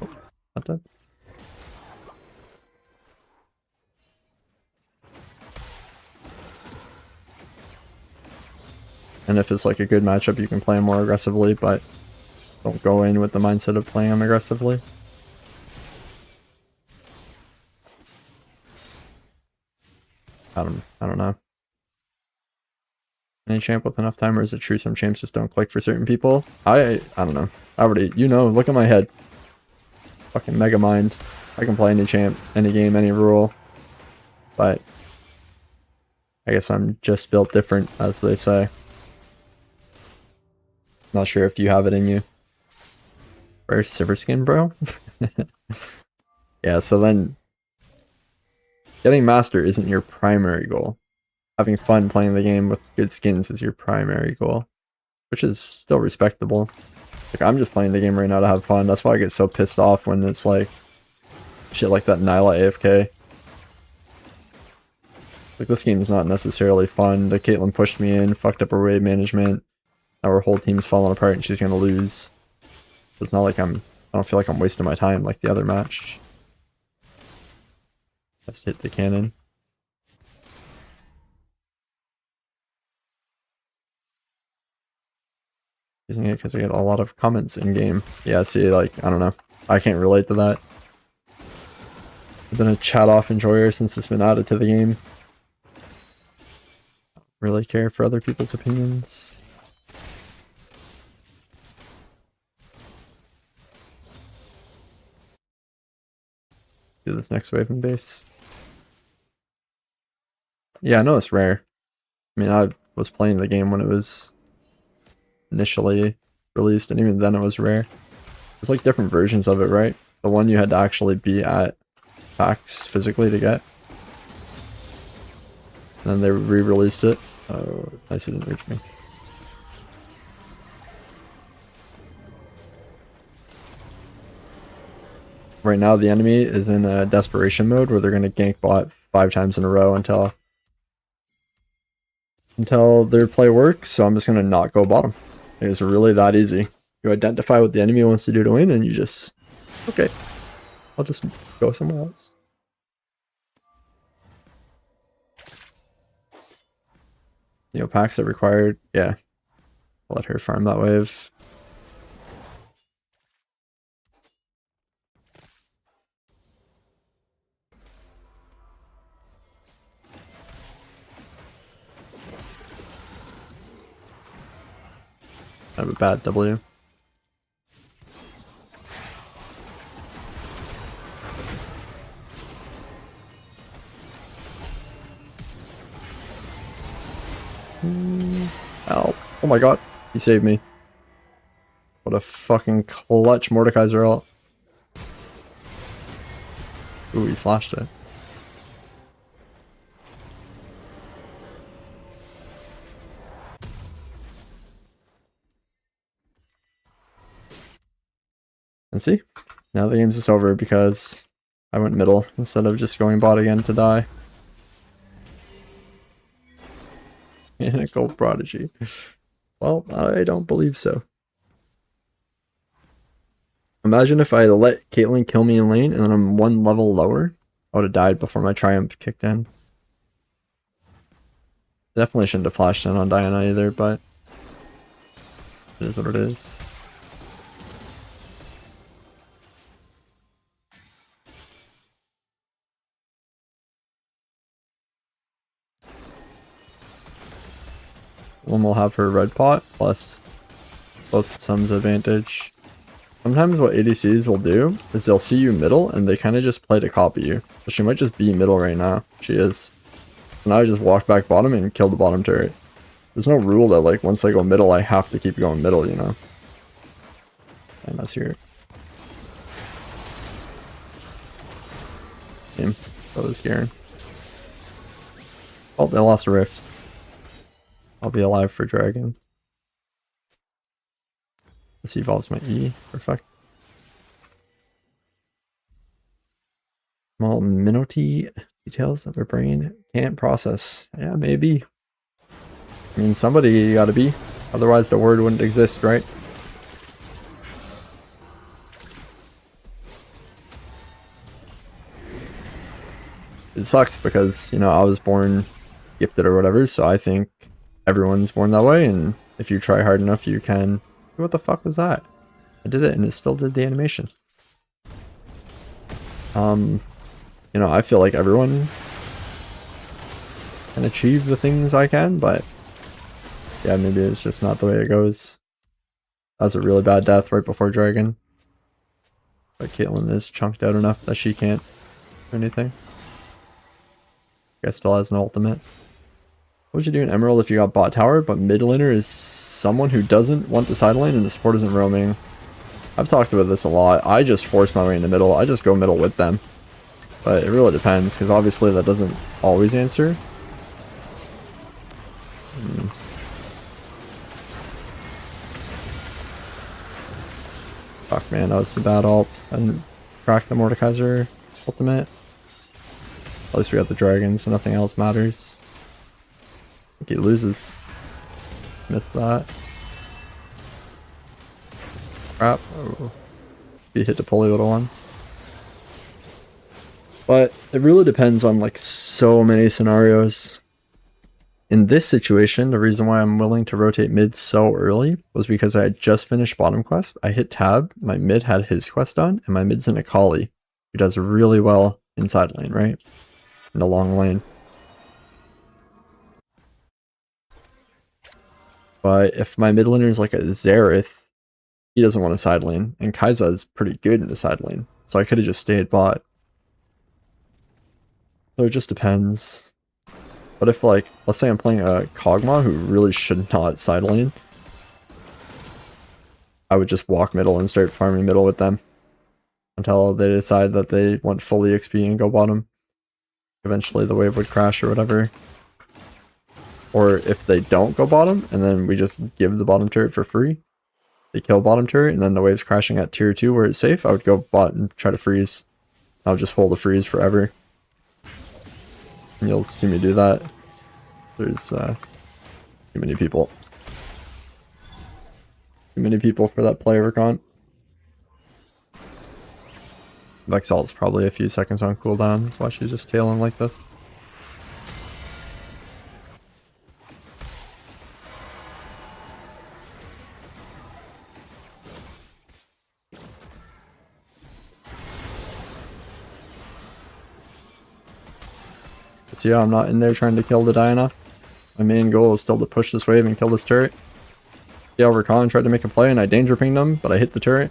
Oh, not dead. And if it's like a good matchup, you can play him more aggressively, but don't go in with the mindset of playing him aggressively. I don't know. Any champ with enough time, or is it true some champs just don't click for certain people? I don't know. I already, look at my head. Fucking mega mind. I can play any champ, any game, any rule. But I guess I'm just built different, as they say. Not sure if you have it in you. Rare silver skin, bro? Yeah, so then getting Master isn't your primary goal. Having fun playing the game with good skins is your primary goal, which is still respectable. Like, I'm just playing the game right now to have fun. That's why I get so pissed off when it's like shit like that Nyla AFK. Like, this game is not necessarily fun. The Caitlyn pushed me in, fucked up her wave management. Now her whole team's falling apart and she's gonna lose. It's not like I don't feel like I'm wasting my time like the other match. Let's hit the cannon. Using it because I get a lot of comments in game. Yeah, see, like, I don't know. I can't relate to that. I've been a chat off enjoyer since it's been added to the game. Don't really care for other people's opinions. Do this next wave in base. Yeah, I know it's rare. I mean, I was playing the game when it was initially released, and even then it was rare. There's like different versions of it, right? The one you had to actually be at PAX physically to get. And then they re-released it. Oh, nice, it didn't reach me. right now the enemy is in a desperation mode where they're going to gank bot 5 times in a row until their play works, so I'm just going to not go bottom. It's really that easy. You identify what the enemy wants to do to win, and you just, okay, I'll just go somewhere else. You know, packs that required, yeah. I'll let her farm that wave. I have a bad W. Help. Oh my god. He saved me. What a fucking clutch Mordekaiser ult. Ooh, he flashed it. And see? Now the game's just over because I went middle instead of just going bot again to die. And a gold prodigy. Well, I don't believe so. Imagine if I let Caitlyn kill me in lane and then I'm 1 level lower. I would have died before my triumph kicked in. Definitely shouldn't have flashed in on Diana either, but it is what it is. One will have her red pot plus both sums advantage. Sometimes what ADCs will do is they'll see you middle and they kind of just play to copy you. So she might just be middle right now. She is. And I just walk back bottom and kill the bottom turret. There's no rule that like once I go middle I have to keep going middle, you know. And that's here. Game. That was scary. Oh, they lost a rift. I'll be alive for dragon. This evolves my E. Perfect. Small minnoty details that their brain can't process. Yeah, maybe. I mean, somebody gotta be. Otherwise the word wouldn't exist, right? It sucks because, you know, I was born gifted or whatever, so I think everyone's born that way, and if you try hard enough you can. What the fuck was that? I did it and it still did the animation. You know, I feel like everyone can achieve the things I can, but yeah, maybe it's just not the way it goes. That's a really bad death right before dragon. But Caitlyn is chunked out enough that she can't do anything. Guy still has an ultimate. What would you do in Emerald if you got bot tower, but mid laner is someone who doesn't want the side lane and the support isn't roaming? I've talked about this a lot. I just force my way in the middle. I just go middle with them. But it really depends, because obviously that doesn't always answer. Fuck man, that was a bad ult. I didn't crack the Mordekaiser ultimate. At least we got the dragon, so nothing else matters. I think he loses. Missed that. Crap. Oh. He hit the pulley little one. But it really depends on like so many scenarios. In this situation, the reason why I'm willing to rotate mid so early was because I had just finished bottom quest. I hit tab, my mid had his quest done, and my mid's in a Kali, who does really well inside lane, right? In the long lane. But if my mid laner is like a Xerath, he doesn't want a side lane, and Kai'Sa is pretty good in the side lane, so I could have just stayed bot. So it just depends. But if like, let's say I'm playing a Kog'Maw who really should not side lane, I would just walk middle and start farming middle with them until they decide that they want fully XP and go bottom. Eventually the wave would crash or whatever. Or if they don't go bottom and then we just give the bottom turret for free, they kill bottom turret, and then the wave's crashing at tier 2 where it's safe, I would go bot and try to freeze. I'll just hold the freeze forever. And you'll see me do that. There's too many people. Too many people for that play recon. Vexalt's probably a few seconds on cooldown, that's why she's just tailing like this. But see how I'm not in there trying to kill the Diana? My main goal is still to push this wave and kill this turret. See how Rakan tried to make a play and I danger pinged him, but I hit the turret.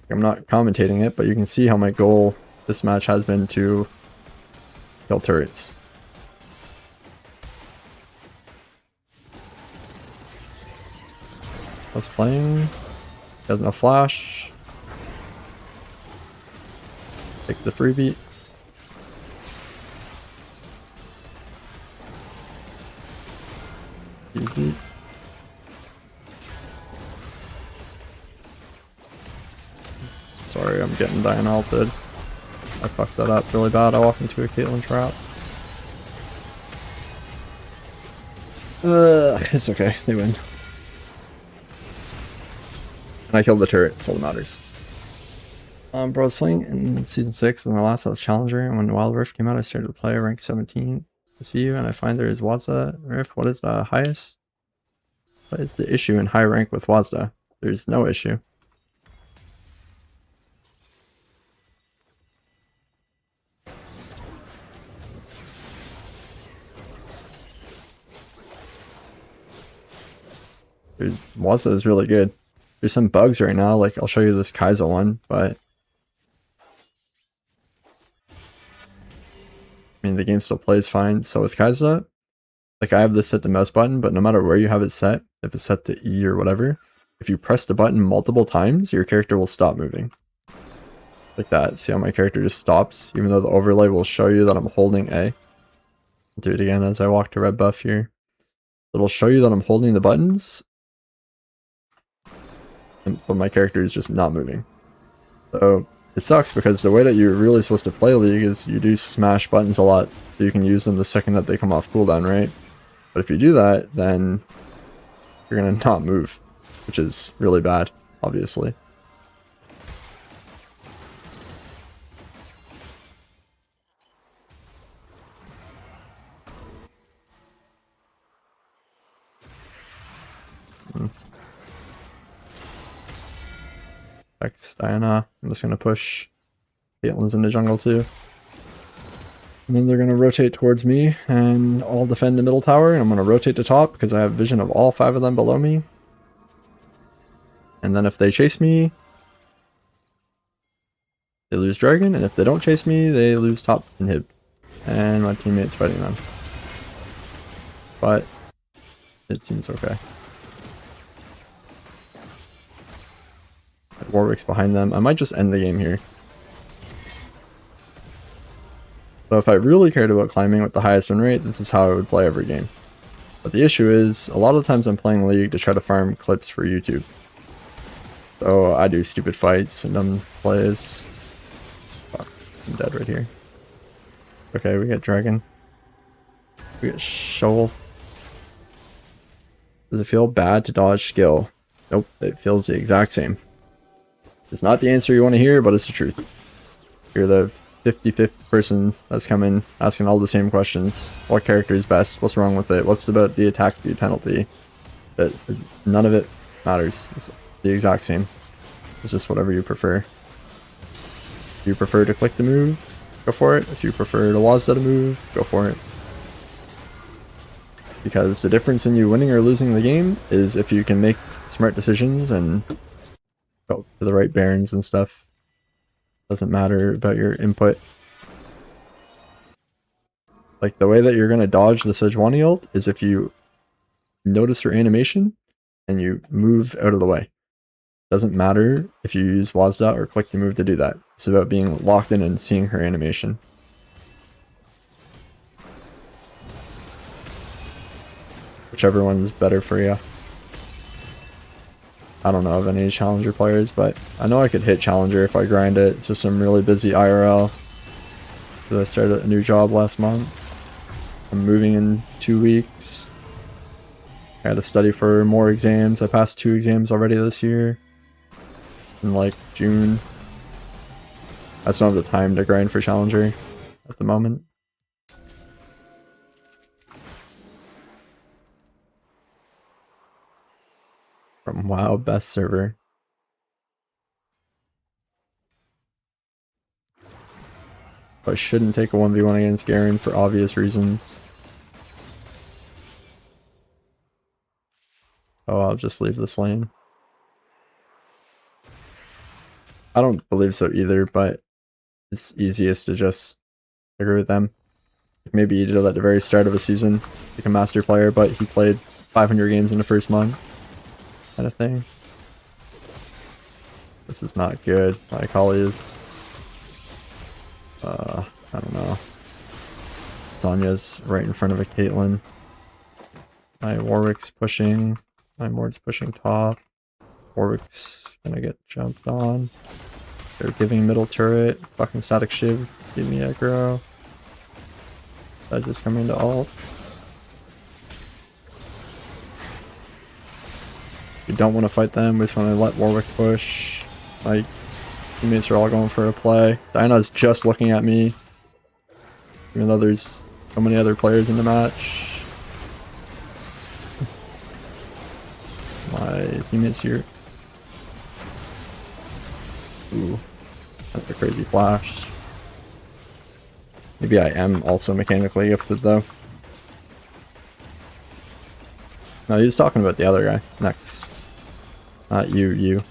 I'm not commentating it, but you can see how my goal this match has been to kill turrets. I was playing. He has no flash. Take the freebie. Easy. Sorry, I'm getting Diana ulted. I fucked that up really bad. I walked into a Caitlyn trap. It's okay. They win. And I killed the turret. That's all that matters. Bro, I was playing in Season 6 and my last I was Challenger, and when Wild Rift came out I started to play rank 17 to see you, and I find there is WASD Rift. What is the highest? What is the issue in high rank with WASD? There's no issue. WASD is really good. There's some bugs right now, like I'll show you this Kai'Sa one, but I mean the game still plays fine. So with Kai'Sa, like I have this set to mouse button, but no matter where you have it set, if it's set to E or whatever, if you press the button multiple times, your character will stop moving. Like that. See how my character just stops, even though the overlay will show you that I'm holding A. I'll do it again as I walk to red buff here. It'll show you that I'm holding the buttons, but my character is just not moving. So it sucks because the way that you're really supposed to play League is you do smash buttons a lot, so you can use them the second that they come off cooldown, right? But if you do that, then you're gonna not move, which is really bad, obviously. Vex Diana. I'm just gonna push Caitlyn's in the jungle too. And then they're gonna rotate towards me, and I'll defend the middle tower, and I'm gonna rotate to top because I have vision of all 5 of them below me. And then if they chase me, they lose dragon, and if they don't chase me, they lose top inhib. And my teammate's fighting them. But it seems okay. Warwick's behind them. I might just end the game here. So if I really cared about climbing with the highest win rate, this is how I would play every game. But the issue is, a lot of the times I'm playing League to try to farm clips for YouTube. So I do stupid fights and dumb plays. Fuck, I'm dead right here. Okay, we get dragon. We get shovel. Does it feel bad to dodge skill? Nope, it feels the exact same. It's not the answer you want to hear, but it's the truth. You're the 55th person that's coming asking all the same questions. What character is best? What's wrong with it? What's about the attack speed penalty? That none of it matters. It's the exact same. It's just whatever you prefer. If you prefer to click the move, go for it. If you prefer to WASD to move, go for it. Because the difference in you winning or losing the game is if you can make smart decisions and go to the right barons and stuff. Doesn't matter about your input. Like the way that you're gonna dodge the Sejuani ult is if you notice her animation and you move out of the way. Doesn't matter if you use WASD or click the move to do that. It's about being locked in and seeing her animation. Whichever one's better for you. I don't know of any Challenger players, but I know I could hit Challenger if I grind it. It's just I'm really busy IRL. Because I started a new job last month. I'm moving in 2 weeks. I had to study for more exams. I passed 2 exams already this year. In like June. I just don't have the time to grind for Challenger at the moment. From WoW, best server. I shouldn't take a 1v1 against Garen for obvious reasons. Oh, I'll just leave this lane. I don't believe so either, but it's easiest to just agree with them. Maybe he did it at the very start of a season, like a master player, but he played 500 games in the first month, kind of thing. This is not good. My Akali is, I don't know. Sonya's right in front of a Caitlyn. My Warwick's pushing. My Mord's pushing top. Warwick's gonna get jumped on. They're giving middle turret. Fucking static shiv. Give me aggro. That just coming to ult. We don't want to fight them. We just want to let Warwick push. My teammates are all going for a play. Diana's just looking at me. Even though there's so many other players in the match. My teammates here. Ooh. That's a crazy flash. Maybe I am also mechanically gifted though. No, he's talking about the other guy. Next. Not you.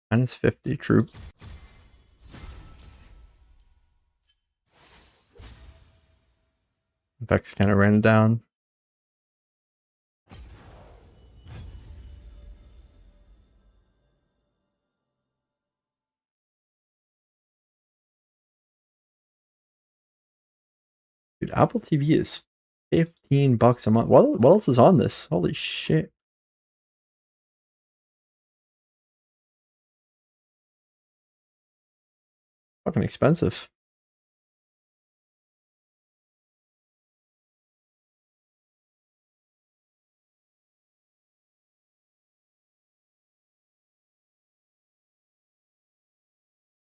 Minus 50 troop. Vex kind of ran it down. Dude, Apple TV is $15 a month. What else is on this? Holy shit. Fucking expensive.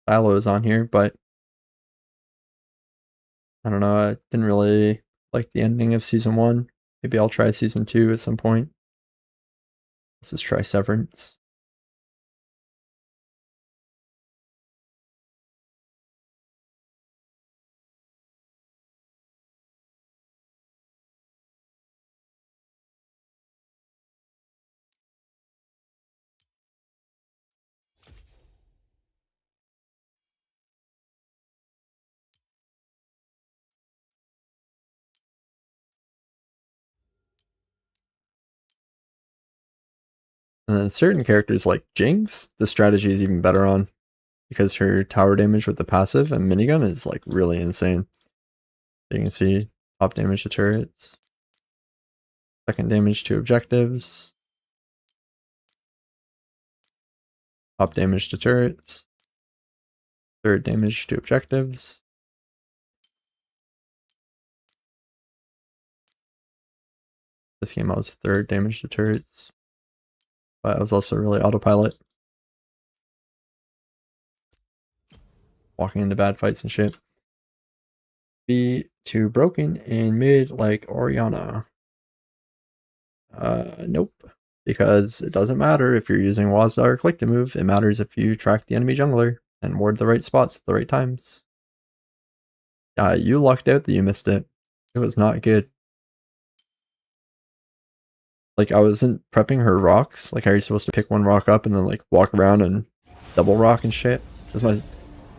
Silo is on here, but I don't know. I didn't really like the ending of season 1. Maybe I'll try season 2 at some point. Let's just try Severance. And then certain characters like Jinx, the strategy is even better on because her tower damage with the passive and minigun is like really insane. You can see top damage to turrets, second damage to objectives, top damage to turrets, third damage to objectives. This game I was third damage to turrets, but I was also really autopilot. Walking into bad fights and shit. Be too broken in mid like Oriana. Nope. Because it doesn't matter if you're using WASD or click to move, it matters if you track the enemy jungler and ward the right spots at the right times. You lucked out that you missed it. It was not good. Like, I wasn't prepping her rocks. Like, how are you supposed to pick one rock up and then, like, walk around and double rock and shit? This is my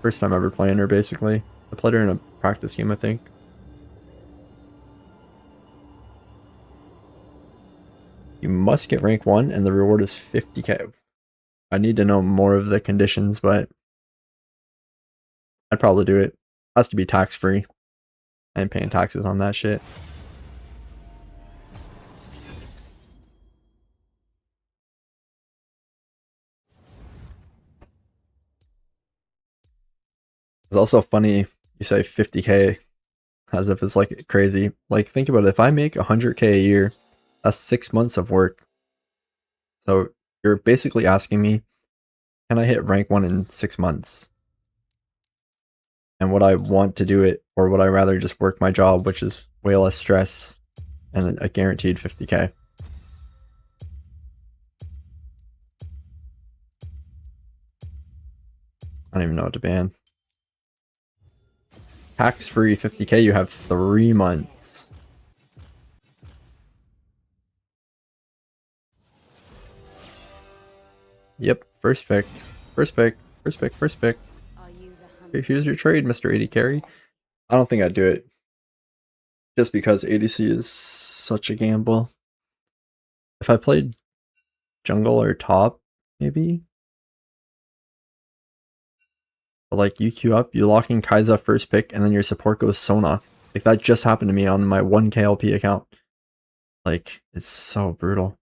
first time ever playing her, basically. I played her in a practice game, I think. You must get rank 1 and the reward is 50k. I need to know more of the conditions, but I'd probably do it. Has to be tax free. I ain't paying taxes on that shit. It's also funny you say 50k as if it's like crazy. Like, think about it. If I make 100k a year, that's 6 months of work. So you're basically asking me, can I hit rank 1 in 6 months? And would I want to do it, or would I rather just work my job, which is way less stress and a guaranteed 50k? I don't even know what to ban. Tax-free 50k, you have 3 months. Yep, first pick. First pick. First pick. First pick. Here's your trade, Mr. AD Carry. I don't think I'd do it. Just because ADC is such a gamble. If I played jungle or top, maybe. But like, you queue up, you lock in Kai'Sa first pick, and then your support goes Sona. Like, that just happened to me on my 1k LP account. Like, it's so brutal.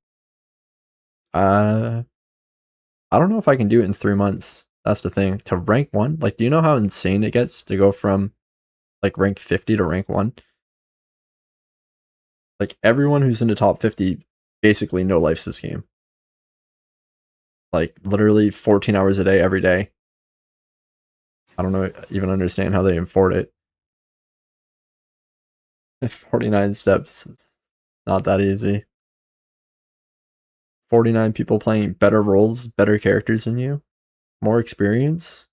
I don't know if I can do it in 3 months. That's the thing. To rank 1, like, do you know how insane it gets to go from like rank 50 to rank 1? Like, everyone who's in the top 50 basically no lifes this game. Like, literally 14 hours a day every day. I don't know, even understand how they afford it. 49 steps. Not that easy. 49 people playing better roles, better characters than you, more experience.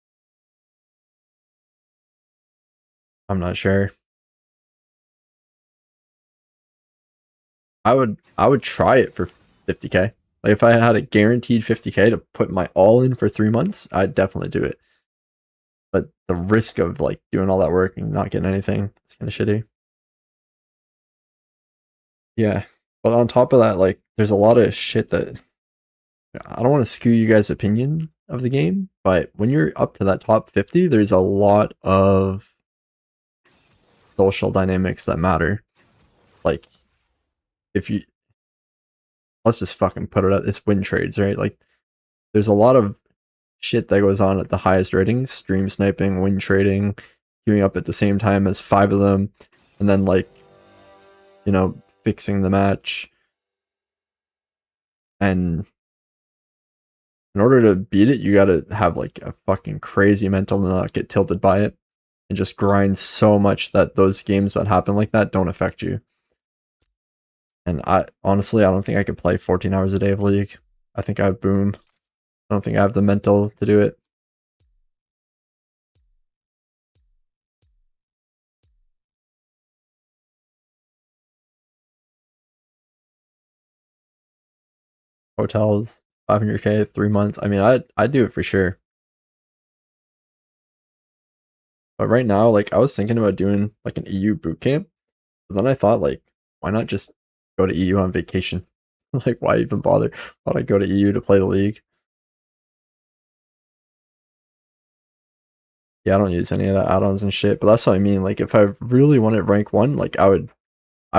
I'm not sure. I would try it for 50k. Like, if I had a guaranteed 50k to put my all in for 3 months, I'd definitely do it. But the risk of like doing all that work and not getting anything is kind of shitty. Yeah. But on top of that, like, there's a lot of shit that I don't want to skew you guys' opinion of the game, but when you're up to that top 50, there's a lot of social dynamics that matter. Like, if you, let's just fucking put it out, it's win trades, right? Like, there's a lot of shit that goes on at the highest ratings: stream sniping, win trading, queuing up at the same time as 5 of them, and then, like, you know, fixing the match. And in order to beat it, you gotta have like a fucking crazy mental and not get tilted by it, and just grind so much that those games that happen like that don't affect you. And I honestly, I don't think I could play 14 hours a day of League. I think I'd boom. I don't think I have the mental to do it. Hotels, 500k, 3 months. I mean, I'd do it for sure. But right now, like, I was thinking about doing like an EU boot camp, but then I thought, like, why not just go to EU on vacation? Like, why even bother? Why'd I go to EU to play the League? Yeah, I don't use any of the add-ons and shit, but that's what I mean. Like, if I really wanted rank 1, like, I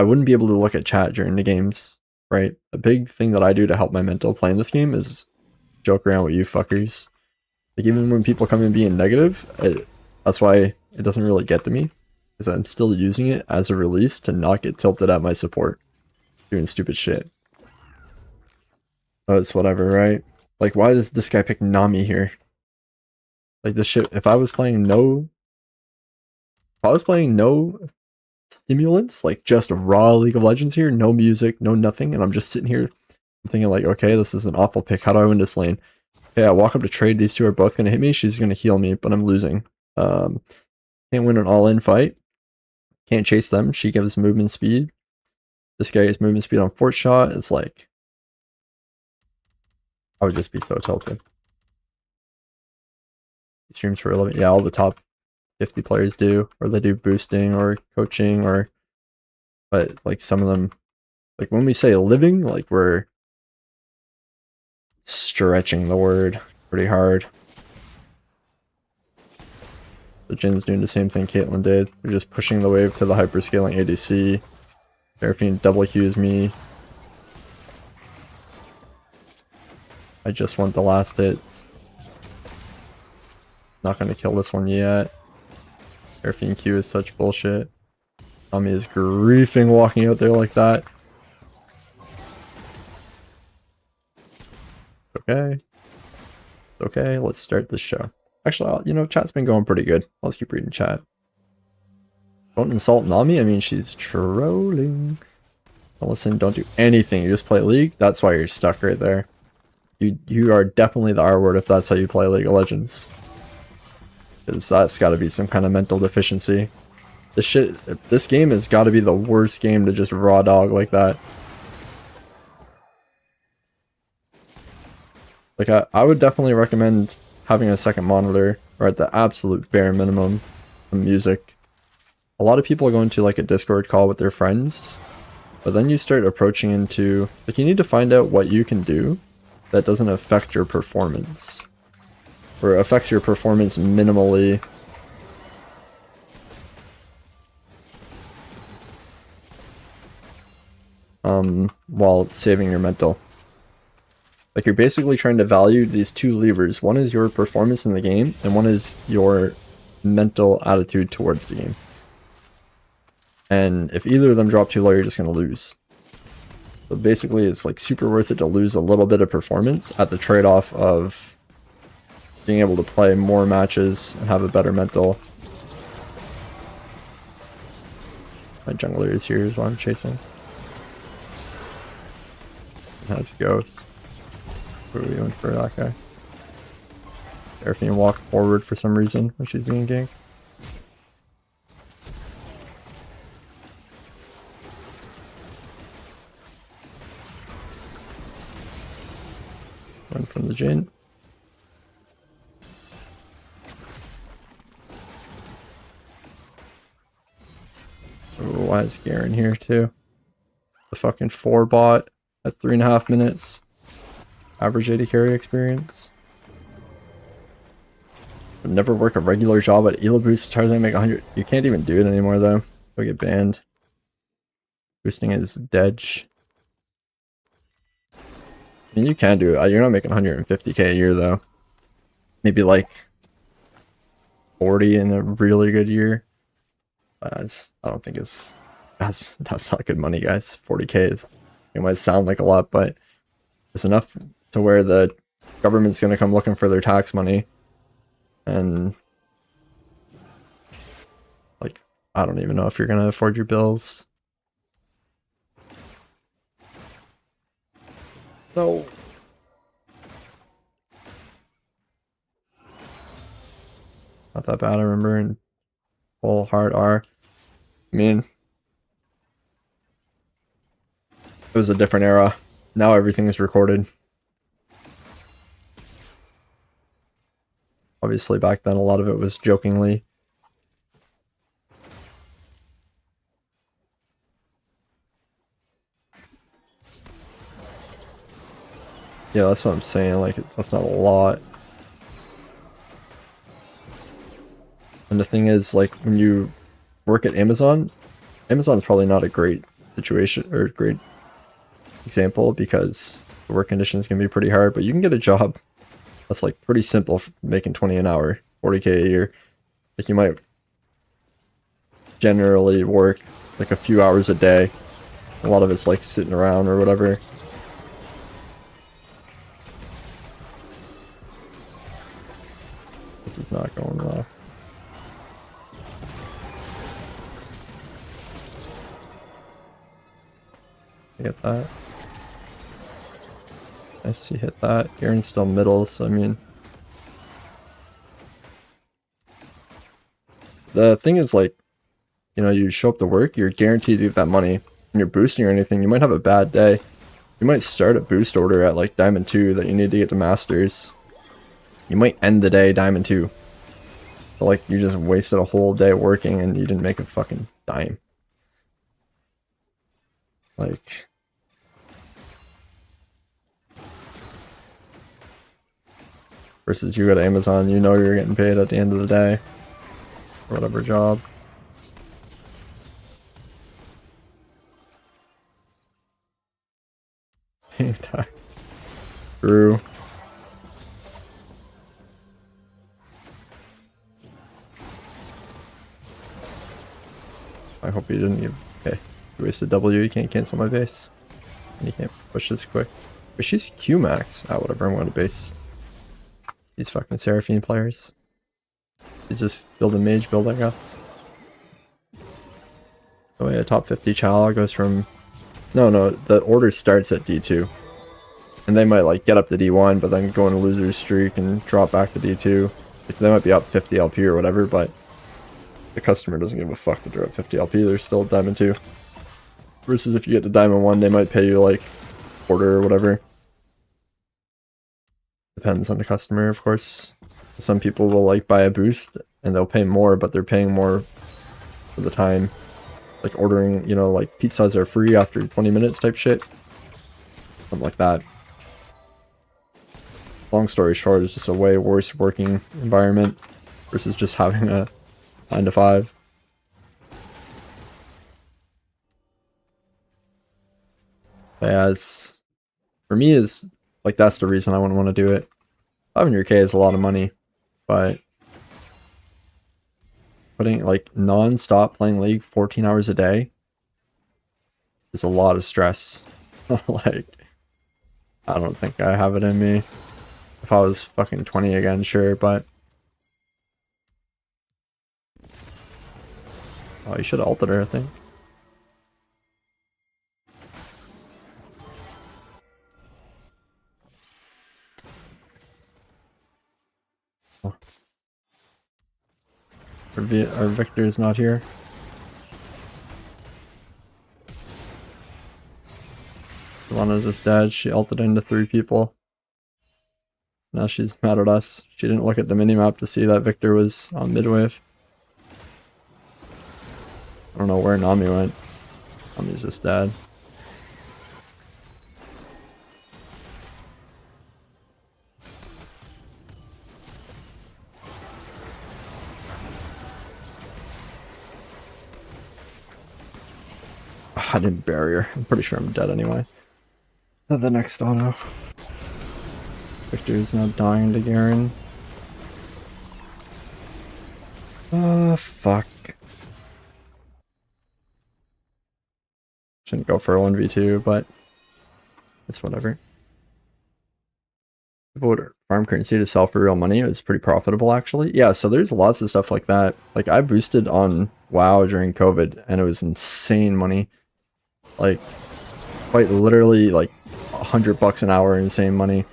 wouldn't be able to look at chat during the games, right? A big thing that I do to help my mental playing this game is joke around with you fuckers. Like, even when people come in being negative, that's why it doesn't really get to me, because I'm still using it as a release to not get tilted at my support doing stupid shit. Oh, it's whatever, right? Like, why does this guy pick Nami here? Like, this shit, if I was playing no stimulants, like just raw League of Legends here, no music, no nothing, and I'm just sitting here, I'm thinking like, okay, this is an awful pick. How do I win this lane? Okay, I walk up to trade. These two are both gonna hit me. She's gonna heal me, but I'm losing. Can't win an all-in fight. Can't chase them. She gives movement speed. This guy gets movement speed on fort shot. It's like, I would just be so tilted. He streams for 11. Yeah, all the top 50 players do, or they do boosting or coaching, or, but like some of them, like when we say living, like we're stretching the word pretty hard. The Jin's doing the same thing Caitlyn did. They're just pushing the wave to the hyperscaling ADC. Seraphine double Qs me. I just want the last hits. Not gonna kill this one yet. Seraphine Q is such bullshit. Tommy is griefing walking out there like that. Okay. Okay, let's start this show. Actually, you know, chat's been going pretty good. Let's keep reading chat. Don't insult Nami. I mean, she's trolling. Don't listen, don't do anything. You just play League. That's why you're stuck right there. You are definitely the R word if that's how you play League of Legends. Because that's got to be some kind of mental deficiency. This game has got to be the worst game to just raw dog like that. Like, I would definitely recommend having a second monitor, or at the absolute bare minimum, some music. A lot of people go into like a Discord call with their friends, but then you start approaching into, like, you need to find out what you can do that doesn't affect your performance, or affects your performance minimally. While saving your mental. Like, you're basically trying to value these two levers. One is your performance in the game, and one is your mental attitude towards the game. And if either of them drop too low, you're just going to lose. So basically, it's like super worth it to lose a little bit of performance at the trade-off of being able to play more matches and have a better mental. My jungler is here is what I'm chasing. How's it go? What are we doing for that guy? Seraphine walked forward for some reason when she's being ganked. Run from the Jin. Oh, why is Garen here too? The fucking 4 bot at 3.5 minutes. Average AD carry experience. I've never worked a regular job at Ela Boost. Tarzan make 100. You can't even do it anymore though. You'll get banned. Boosting is dead. I mean, you can do it. You're not making 150k a year though. Maybe like 40 in a really good year. I don't think that's not good money, guys. 40k is, it might sound like a lot, but it's enough to where the government's going to come looking for their tax money. And like, I don't even know if you're going to afford your bills. So not that bad, I remember, in full hard R. I mean, it was a different era. Now everything is recorded. Obviously back then a lot of it was jokingly. Yeah, that's what I'm saying, like, that's not a lot. And the thing is, like, when you work at Amazon's probably not a great situation or great example because the work conditions can be pretty hard, but you can get a job that's like pretty simple, making 20 an hour, 40k a year. Like, you might generally work like a few hours a day. A lot of it's like sitting around or whatever. This is not going well. I get that. Nice, you hit that. Garen's still middle, so I mean, the thing is, like, you know, you show up to work, you're guaranteed to get that money. When you're boosting or anything, you might have a bad day. You might start a boost order at like Diamond 2 that you need to get to Masters. You might end the day Diamond 2. So like, you just wasted a whole day working and you didn't make a fucking dime. Like, Versus you go to Amazon, you know you're getting paid at the end of the day. For whatever job. True. I hope you didn't even... Okay. You wasted W, you can't cancel my base. And you can't push this quick. But she's Q max. Ah, whatever, I'm going to base. These fucking Seraphine players. He's just building mage build, I guess. Oh yeah, top 50 Chow goes from... No, the order starts at D2. And they might like get up to D1, but then go on a loser's streak and drop back to D2. Like, they might be up 50 LP or whatever, but the customer doesn't give a fuck that they're up 50 LP, they're still Diamond 2. Versus if you get to Diamond 1, they might pay you like quarter or whatever. Depends on the customer, of course. Some people will like buy a boost and they'll pay more, but they're paying more for the time. Like ordering, you know, like pizzas are free after 20 minutes type shit. Something like that. Long story short, it's just a way worse working environment versus just having a 9 to 5. But as for me is like that's the reason I wouldn't want to do it. 500k is a lot of money, but putting like non-stop playing League 14 hours a day is a lot of stress. Like, I don't think I have it in me. If I was fucking 20 again, sure, but... Oh, you should have ulted her, I think. Oh. Our Victor is not here. Savannah's just dead. She ulted into 3 people. Now she's mad at us. She didn't look at the minimap to see that Victor was on midwave. I don't know where Nami went. Nami's just dead. I didn't bury her. I'm pretty sure I'm dead anyway. The next auto. Victor is now dying to Garen. Fuck. Shouldn't go for a 1v2, but it's whatever. People would farm currency to sell for real money. It was pretty profitable, actually. Yeah, so there's lots of stuff like that. Like, I boosted on WoW during COVID, and it was insane money. Like, quite literally, like, $100 an hour, insane money.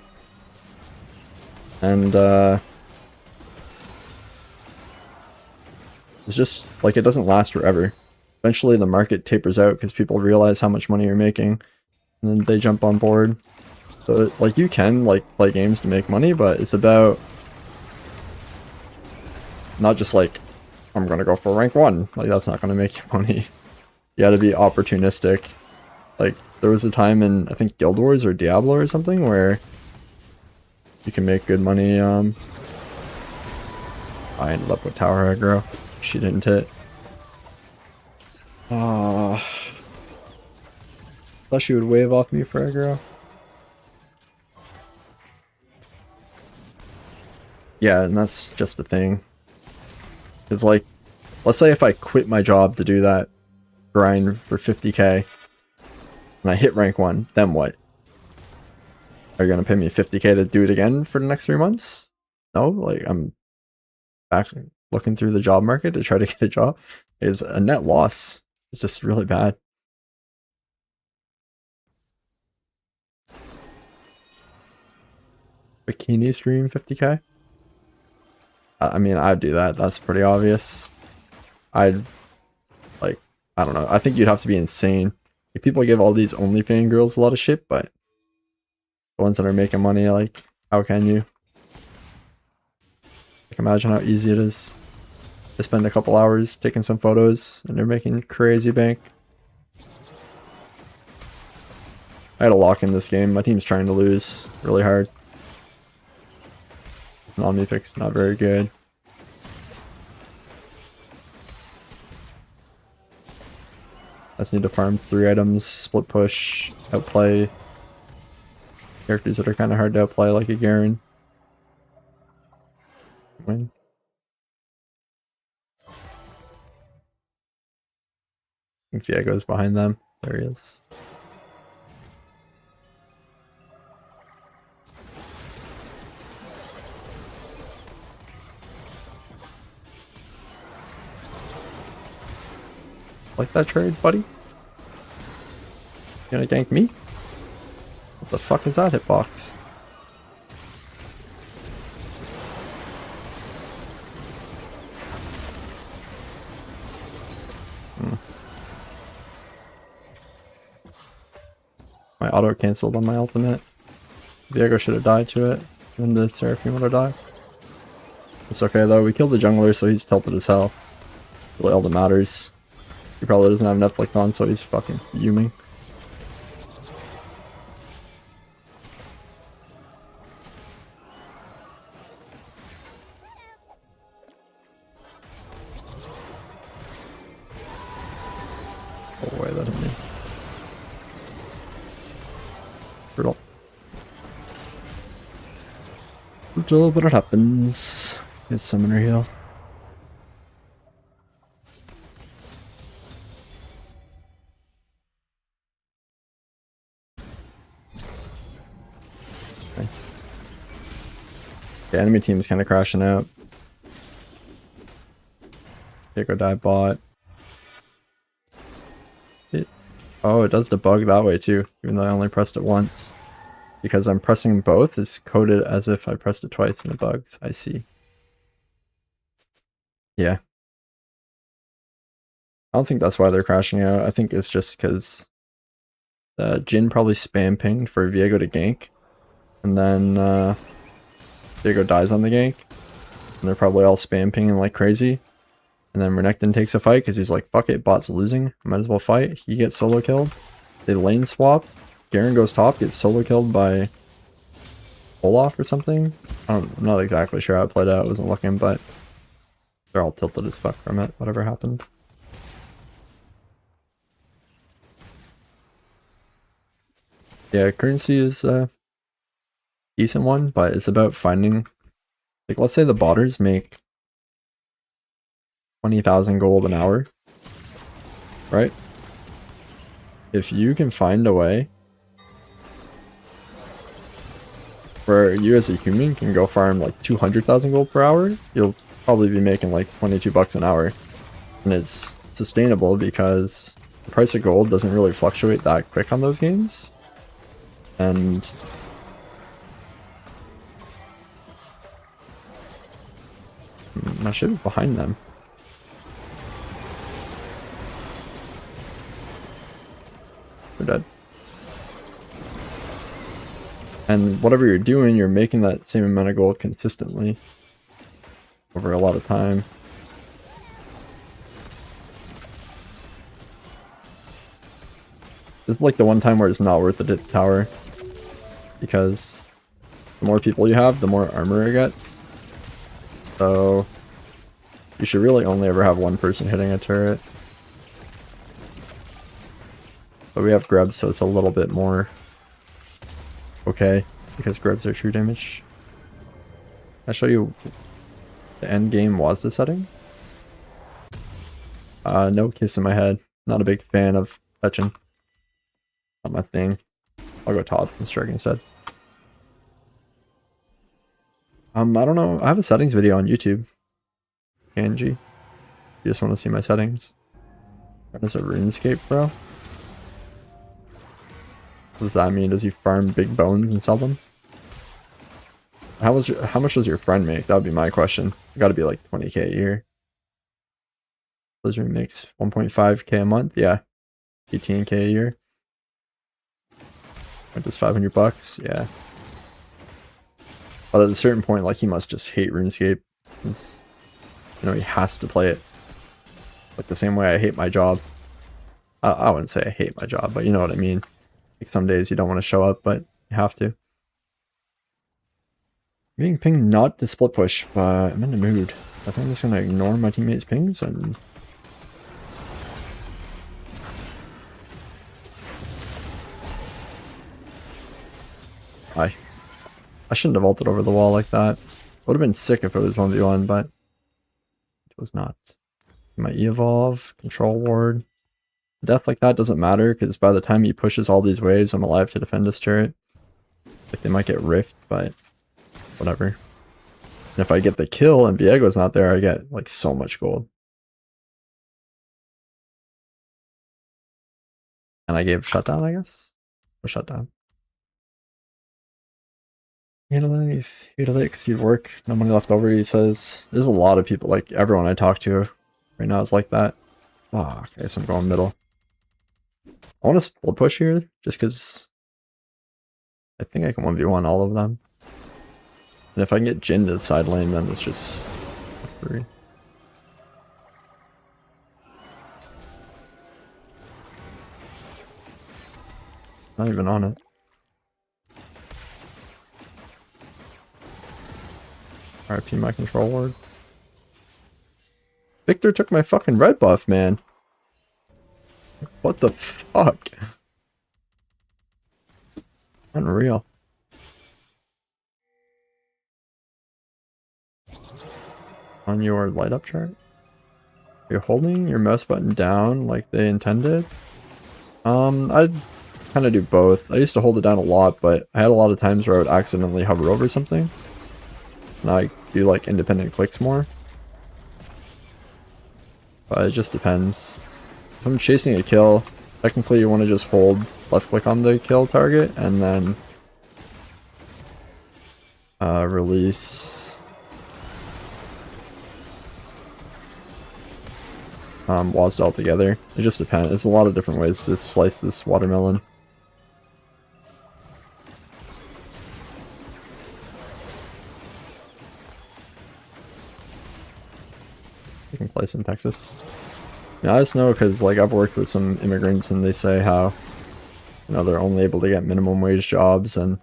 And, it's just, like, it doesn't last forever. Eventually the market tapers out because people realize how much money you're making, and then they jump on board. So, like, you can, like, play games to make money, but it's about not just, like, I'm gonna go for rank 1. Like, that's not gonna make you money. You gotta be opportunistic. Like, there was a time in, I think, Guild Wars or Diablo or something where you can make good money. I ended up with tower aggro. She didn't hit. Thought she would wave off me for aggro. Yeah, and that's just a thing. It's like, let's say if I quit my job to do that grind for 50k and I hit rank 1, then what? Are you gonna pay me 50k to do it again for the next 3 months? No, like, I'm back looking through the job market to try to get a job. It's a net loss. It's just really bad. Bikini stream 50k? I mean, I'd do that. That's pretty obvious. I'd, like, I don't know. I think you'd have to be insane. Like, people give all these OnlyFans girls a lot of shit, but the ones that are making money, like, how can you? Like, imagine how easy it is to spend a couple hours taking some photos and they're making crazy bank. I had a lock in this game. My team's trying to lose really hard. Non-Mythic's not very good. I just need to farm 3 items, split push, outplay characters that are kind of hard to outplay, like a Garen. Win. I think Viego's behind them. There he is. Like that trade, buddy? You gonna gank me? What the fuck is that hitbox? My auto cancelled on my ultimate. Viego should have died to it. And the Seraphim would have died. It's okay though, we killed the jungler, so he's tilted as hell. Really all that matters. He probably doesn't have Netflix on, so he's fucking fuming. Oh wait, that hit me. Brutal. Brutal, but it happens. His summoner heal. Nice. The enemy team's kind of crashing out. Take or die bot. Oh, it does debug that way too, even though I only pressed it once. Because I'm pressing both, it's coded as if I pressed it twice and it bugs. I see. Yeah. I don't think that's why they're crashing out. I think it's just because Jin probably spam pinged for Viego to gank. And then Viego dies on the gank. And they're probably all spam pinging like crazy. And then Renekton takes a fight because he's like, fuck it, bot's losing. Might as well fight. He gets solo killed. They lane swap. Garen goes top, gets solo killed by Olaf or something. I'm not exactly sure how it played out. I wasn't looking, but they're all tilted as fuck from it, whatever happened. Yeah, currency is a decent one, but it's about finding, like, let's say the botters make 20,000 gold an hour, right? If you can find a way where you as a human can go farm like 200,000 gold per hour, you'll probably be making like 22 bucks an hour. And it's sustainable because the price of gold doesn't really fluctuate that quick on those games. And I should be behind them. They're dead. And whatever you're doing, you're making that same amount of gold consistently over a lot of time. This is like the one time where it's not worth it to hit the tower, because the more people you have, the more armor it gets. So you should really only ever have one person hitting a turret. But we have grubs, so it's a little bit more okay, because grubs are true damage. I'll show you the end game WASD setting. No kiss in my head. Not a big fan of touching. Not my thing. I'll go top and strike instead. I don't know. I have a settings video on YouTube. Angie. You just want to see my settings. That is a RuneScape, bro. What does that mean? Does he farm big bones and sell them? How much does your friend make? That would be my question. Got to be like 20k a year. Blizzard makes 1.5k a month. Yeah, 18k a year. What does 500 bucks? Yeah. But at a certain point, like, he must just hate RuneScape. It's, you know, he has to play it. Like the same way I hate my job. I wouldn't say I hate my job, but you know what I mean. Like some days you don't want to show up, but you have to. Being pinged not to split push, but I'm in the mood. I think I'm just gonna ignore my teammates' pings and... I shouldn't have vaulted over the wall like that. Would have been sick if it was 1v1, but it was not. My E-evolve, control ward. Death like that doesn't matter, because by the time he pushes all these waves, I'm alive to defend this turret. Like, they might get rift, but whatever. And if I get the kill and Viego's not there, I get, like, so much gold. And I gave shutdown, I guess? Or shutdown. You to leave. You to leave because you'd work. No money left over, he says. There's a lot of people, like, everyone I talk to right now is like that. Oh, okay, so I'm going middle. I want to split push here, just because I think I can 1v1 all of them. And if I can get Jin to the side lane, then it's just free. Not even on it. RIP my control ward. Victor took my fucking red buff, man. What the fuck? Unreal. On your light up chart? You're holding your mouse button down like they intended? I'd kind of do both. I used to hold it down a lot, but I had a lot of times where I would accidentally hover over something. And I do like independent clicks more. But it just depends. If I'm chasing a kill, technically you want to just hold left click on the kill target and then release WASD altogether. It just depends. There's a lot of different ways to slice this watermelon. Taking place in Texas. Yeah, I just know because like I've worked with some immigrants and they say how, you know, they're only able to get minimum wage jobs and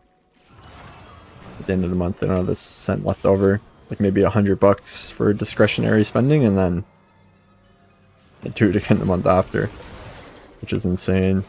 at the end of the month they don't have this cent left over, like maybe $100 for discretionary spending and then a 2 to get the month after, which is insane.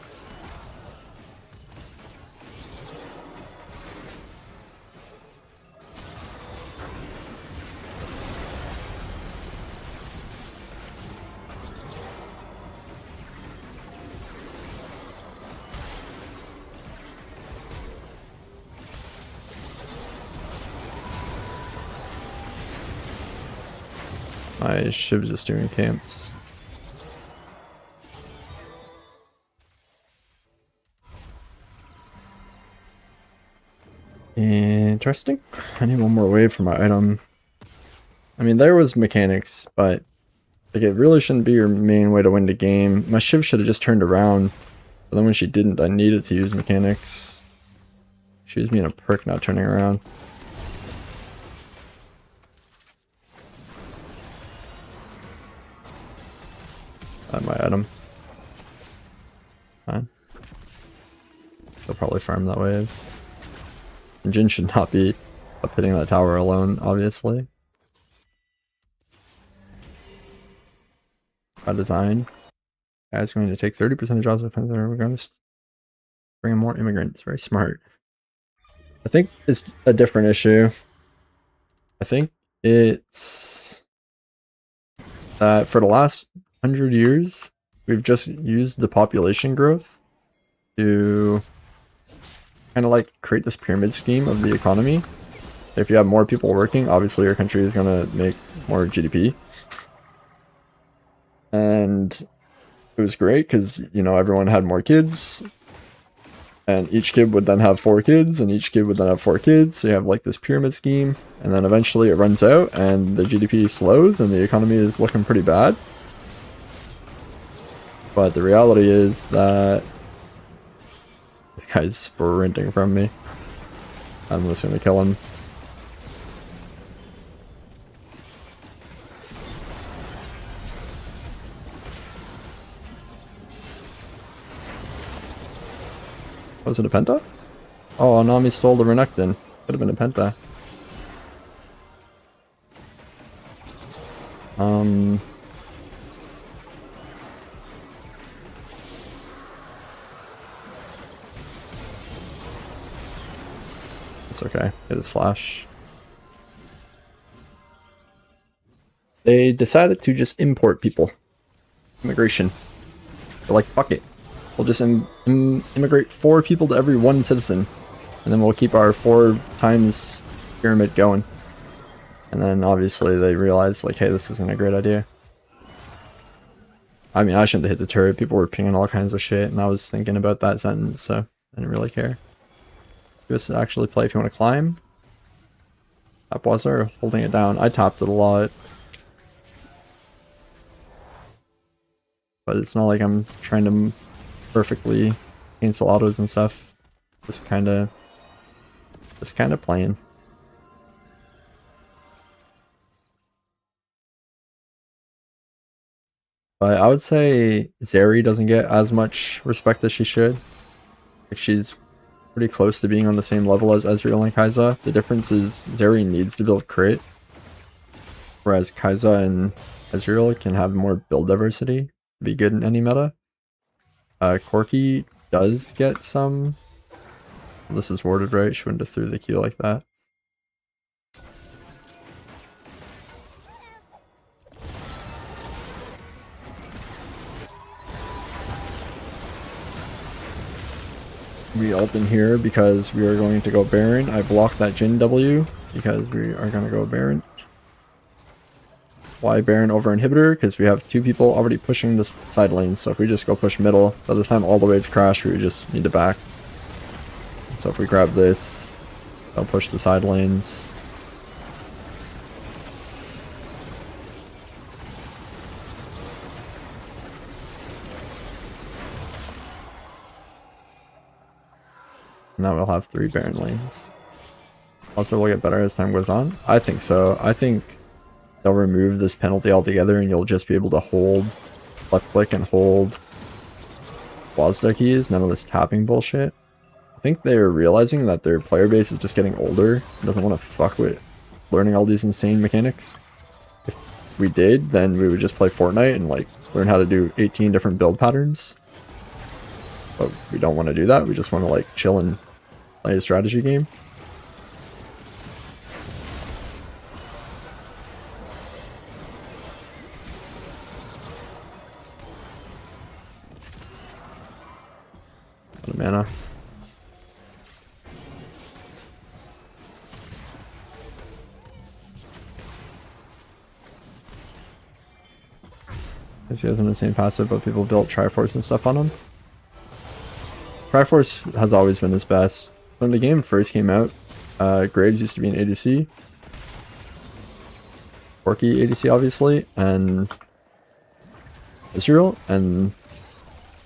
My ship's just doing camps. Interesting. I need one more wave for my item. I mean, there was mechanics, but like it really shouldn't be your main way to win the game. My Shiv should have just turned around, but then when she didn't, I needed to use mechanics. She was being a prick not turning around. My item. Fine. She'll probably farm that wave. And Jin should not be up hitting that tower alone, obviously. By design. Guy's going to take 30% of jobs. We're going to bring in more immigrants. Very smart. I think it's a different issue. I think it's that for the last 100 years, we've just used the population growth to kind of like create this pyramid scheme of the economy. If you have more people working, obviously your country is going to make more GDP. And it was great because, you know, everyone had more kids. And each kid would then have 4 kids, and each kid would then have 4 kids. So you have like this pyramid scheme, and then eventually it runs out, and the GDP slows, and the economy is looking pretty bad. But the reality is that this guy's sprinting from me. I'm just gonna kill him. Was it a penta? Oh, Nami stole the Renekton. Could have been a penta. It's okay. It is flash. They decided to just import people. Immigration. They're like, fuck it. We'll just immigrate 4 people to every 1 citizen. And then we'll keep our 4 times pyramid going. And then obviously they realized, like, hey, this isn't a great idea. I mean, I shouldn't have hit the turret. People were pinging all kinds of shit, and I was thinking about that sentence, so I didn't really care. Just actually play if you want to climb. Top was there, holding it down. I topped it a lot. But it's not like I'm trying to perfectly cancel autos and stuff. Just kind of playing. But I would say Zeri doesn't get as much respect as she should. Like, she's pretty close to being on the same level as Ezreal and Kai'Sa. The difference is Zeri needs to build crit, whereas Kai'Sa and Ezreal can have more build diversity to be good in any meta. Corki does get some... This is warded, right? She wouldn't have threw the Q like that. We ult in here because we are going to go Baron. I blocked that Jhin W because we are going to go Baron. Why Baron over Inhibitor? Because we have 2 people already pushing the side lanes. So if we just go push middle, by the time all the waves crash, we would just need to back. So if we grab this, I'll push the side lanes. Now we'll have 3 Baron lanes. Also, we'll get better as time goes on. I think so. I think they'll remove this penalty altogether and you'll just be able to hold left click and hold WASD keys. None of this tapping bullshit. I think they're realizing that their player base is just getting older. Doesn't want to fuck with learning all these insane mechanics. If we did, then we would just play Fortnite and like learn how to do 18 different build patterns. But we don't want to do that. We just want to like chill and play a strategy game. Out of mana. Guess he has an insane passive, but people built Triforce and stuff on him. Triforce has always been his best. When the game first came out, Graves used to be an ADC. Corki ADC, obviously, and Israel, and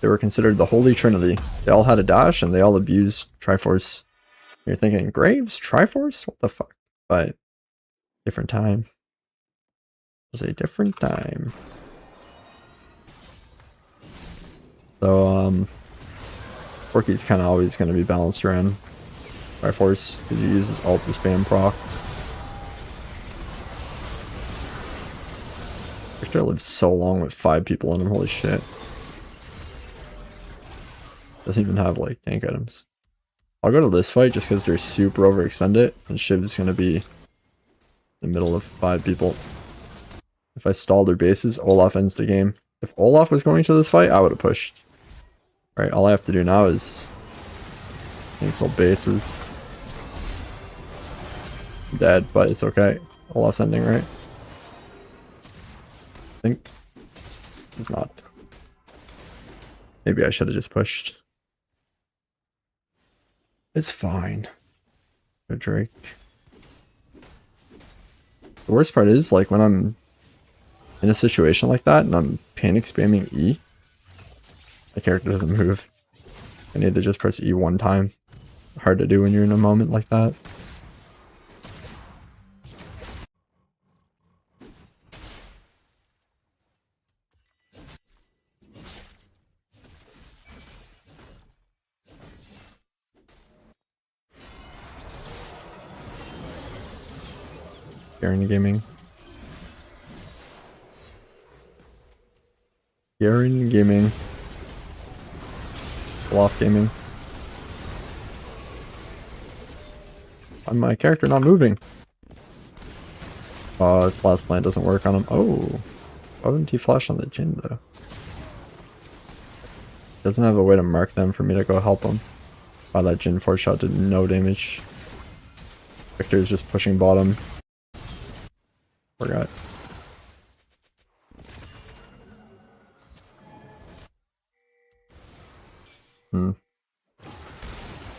they were considered the Holy Trinity. They all had a dash, and they all abused Triforce. You're thinking, Graves? Triforce? What the fuck? But, different time. It was a different time. So, Corki's kind of always going to be balanced around Triforce, because he uses ult to spam procs. Victor lived so long with 5 people on him, holy shit. Doesn't even have, like, tank items. I'll go to this fight just because they're super overextended, and Shiv's going to be in the middle of 5 people. If I stall their bases, Olaf ends the game. If Olaf was going to this fight, I would have pushed. Right, all I have to do now is cancel bases. I'm dead, but it's okay. Olaf's ending, right? I think it's not. Maybe I should have just pushed. It's fine. Go Drake. The worst part is, like, when I'm in a situation like that and I'm panic spamming E, my character doesn't move. I need to just press E 1 time. Hard to do when you're in a moment like that. Scaring gaming. Garen Gaming. Loft Gaming. Why my character not moving? Blast Plant doesn't work on him. Oh. Why wouldn't he flash on the Jhin though? Doesn't have a way to mark them for me to go help him. Wow, that Jhin force shot did no damage. Victor's just pushing bottom. Forgot.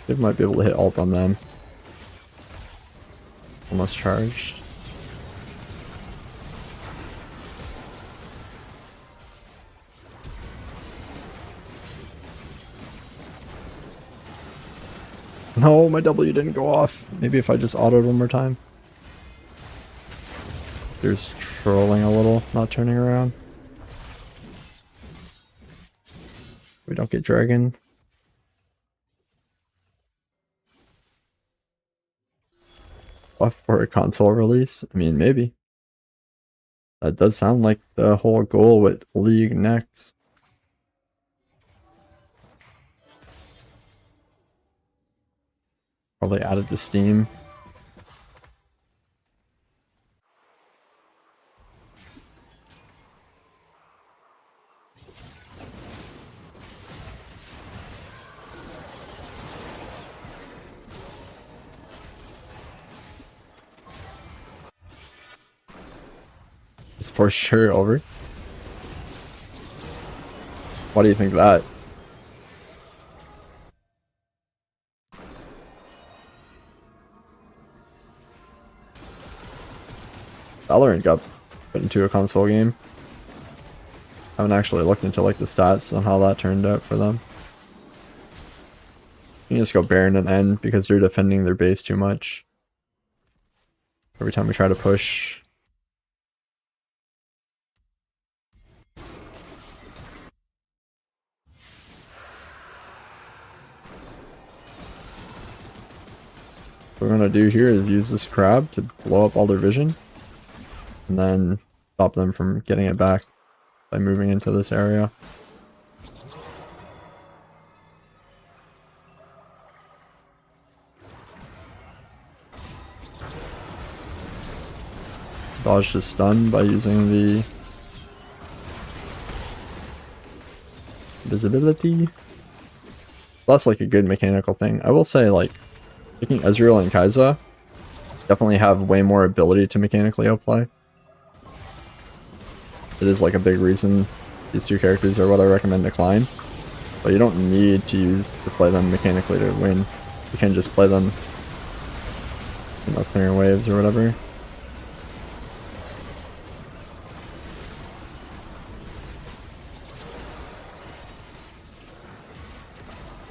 They might be able to hit ult on them. Almost charged. No, my W didn't go off. Maybe if I just autoed one more time. There's trolling a little, not turning around. We don't get dragon. Buff for a console release? I mean, maybe. That does sound like the whole goal with League next. Probably added to Steam. It's for sure over. Why do you think that? Valorant got put into a console game. I haven't actually looked into like the stats on how that turned out for them. You can just go Baron and end because they're defending their base too much. Every time we try to push. What we're gonna do here is use this crab to blow up all their vision. And then stop them from getting it back by moving into this area. Dodge to stun by using the visibility. That's like a good mechanical thing. I will say, like, picking Ezreal and Kai'Sa definitely have way more ability to mechanically outplay. It is like a big reason these two characters are what I recommend decline. But you don't need to play them mechanically to win. You can just play them, you know, clearing waves or whatever.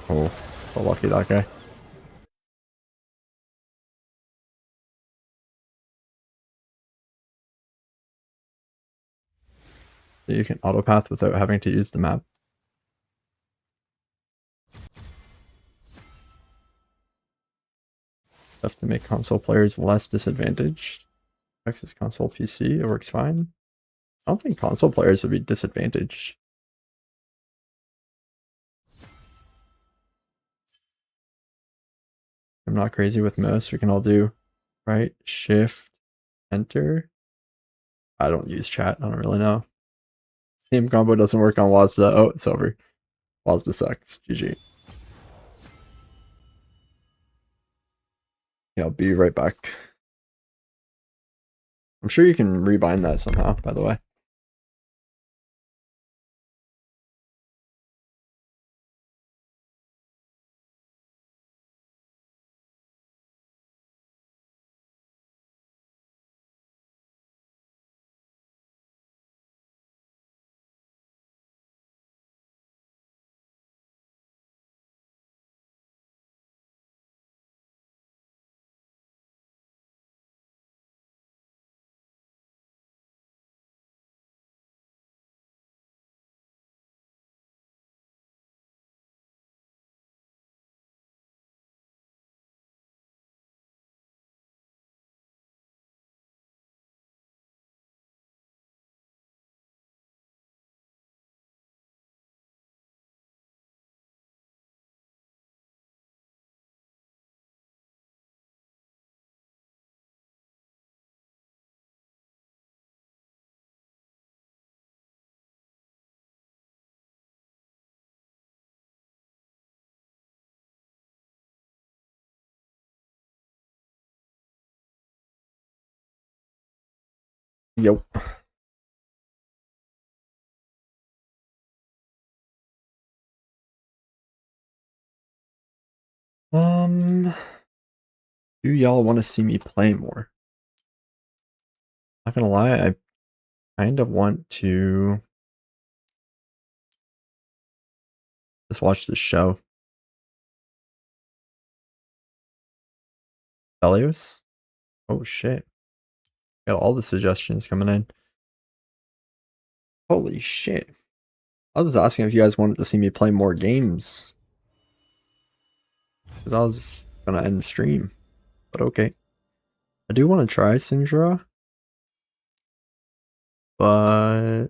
Oh, so lucky that guy. So you can autopath without having to use the map. Have to make console players less disadvantaged. Texas console PC, it works fine. I don't think console players would be disadvantaged. I'm not crazy with mouse. We can all do right shift enter. I don't use chat. I don't really know. Team combo doesn't work on WASD. Oh, it's over. WASD sucks. GG. Yeah, I'll be right back. I'm sure you can rebind that somehow, by the way. Yep. Do y'all want to see me play more? Not gonna lie, I kind of want to just watch the show. Belios? Oh shit. Got all the suggestions coming in. Holy shit. I was just asking if you guys wanted to see me play more games. Because I was gonna end the stream. But okay. I do want to try Syndra. But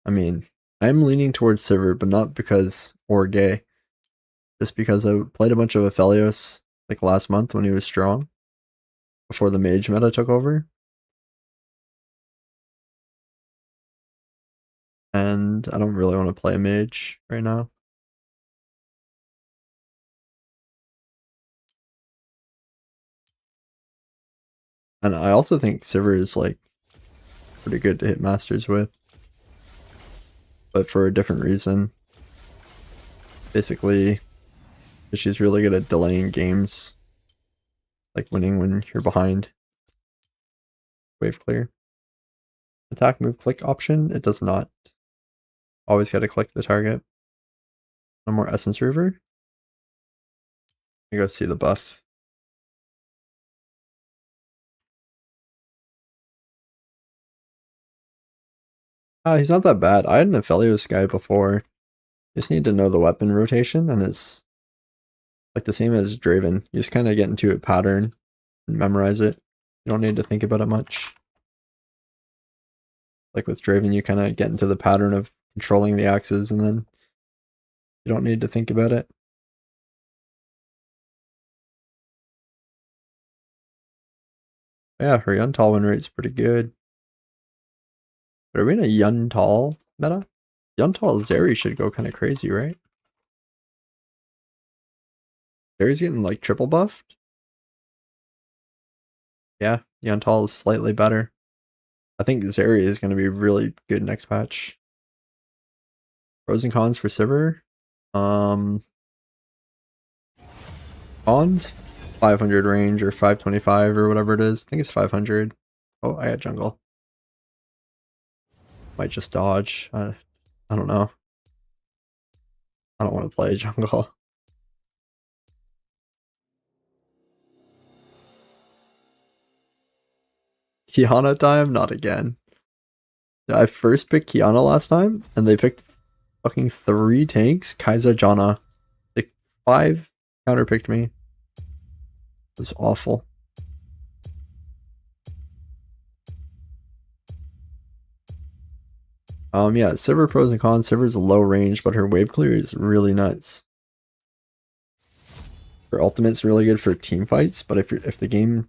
I mean, I'm leaning towards Sivir, but not because or gay. Just because I played a bunch of Aphelios like last month when he was strong. Before the mage meta took over. And I don't really want to play a mage right now. And I also think Sivir is like pretty good to hit masters with. But for a different reason. Basically, she's really good at delaying games. Like winning when you're behind. Wave clear. Attack move click option, it does not. Always gotta click the target. No more Essence River. I go see the buff. He's not that bad. I had an Aphelios guy before. Just need to know the weapon rotation, and it's like the same as Draven. You just kind of get into a pattern and memorize it. You don't need to think about it much. Like with Draven, you kind of get into the pattern of controlling the axes, and then you don't need to think about it. Yeah, her Yuntal win rate's pretty good. But are we in a Yuntal meta? Yuntal Zeri should go kind of crazy, right? Zeri's getting like triple buffed. Yeah, Yuntal is slightly better. I think Zeri is going to be really good next patch. Pros and cons for Sivir. Cons 500 range or 525 or whatever it is. I think it's 500. Oh, I got jungle. Might just dodge. I don't know. I don't want to play jungle. Kiana time? Not again. I first picked Kiana last time, and they picked fucking 3 tanks. Kai'Sa, Janna. Like 5 counterpicked me. It was awful. Yeah, Sivir pros and cons. Sivir's low range, but her wave clear is really nuts. Her ultimate's really good for team fights, but if the game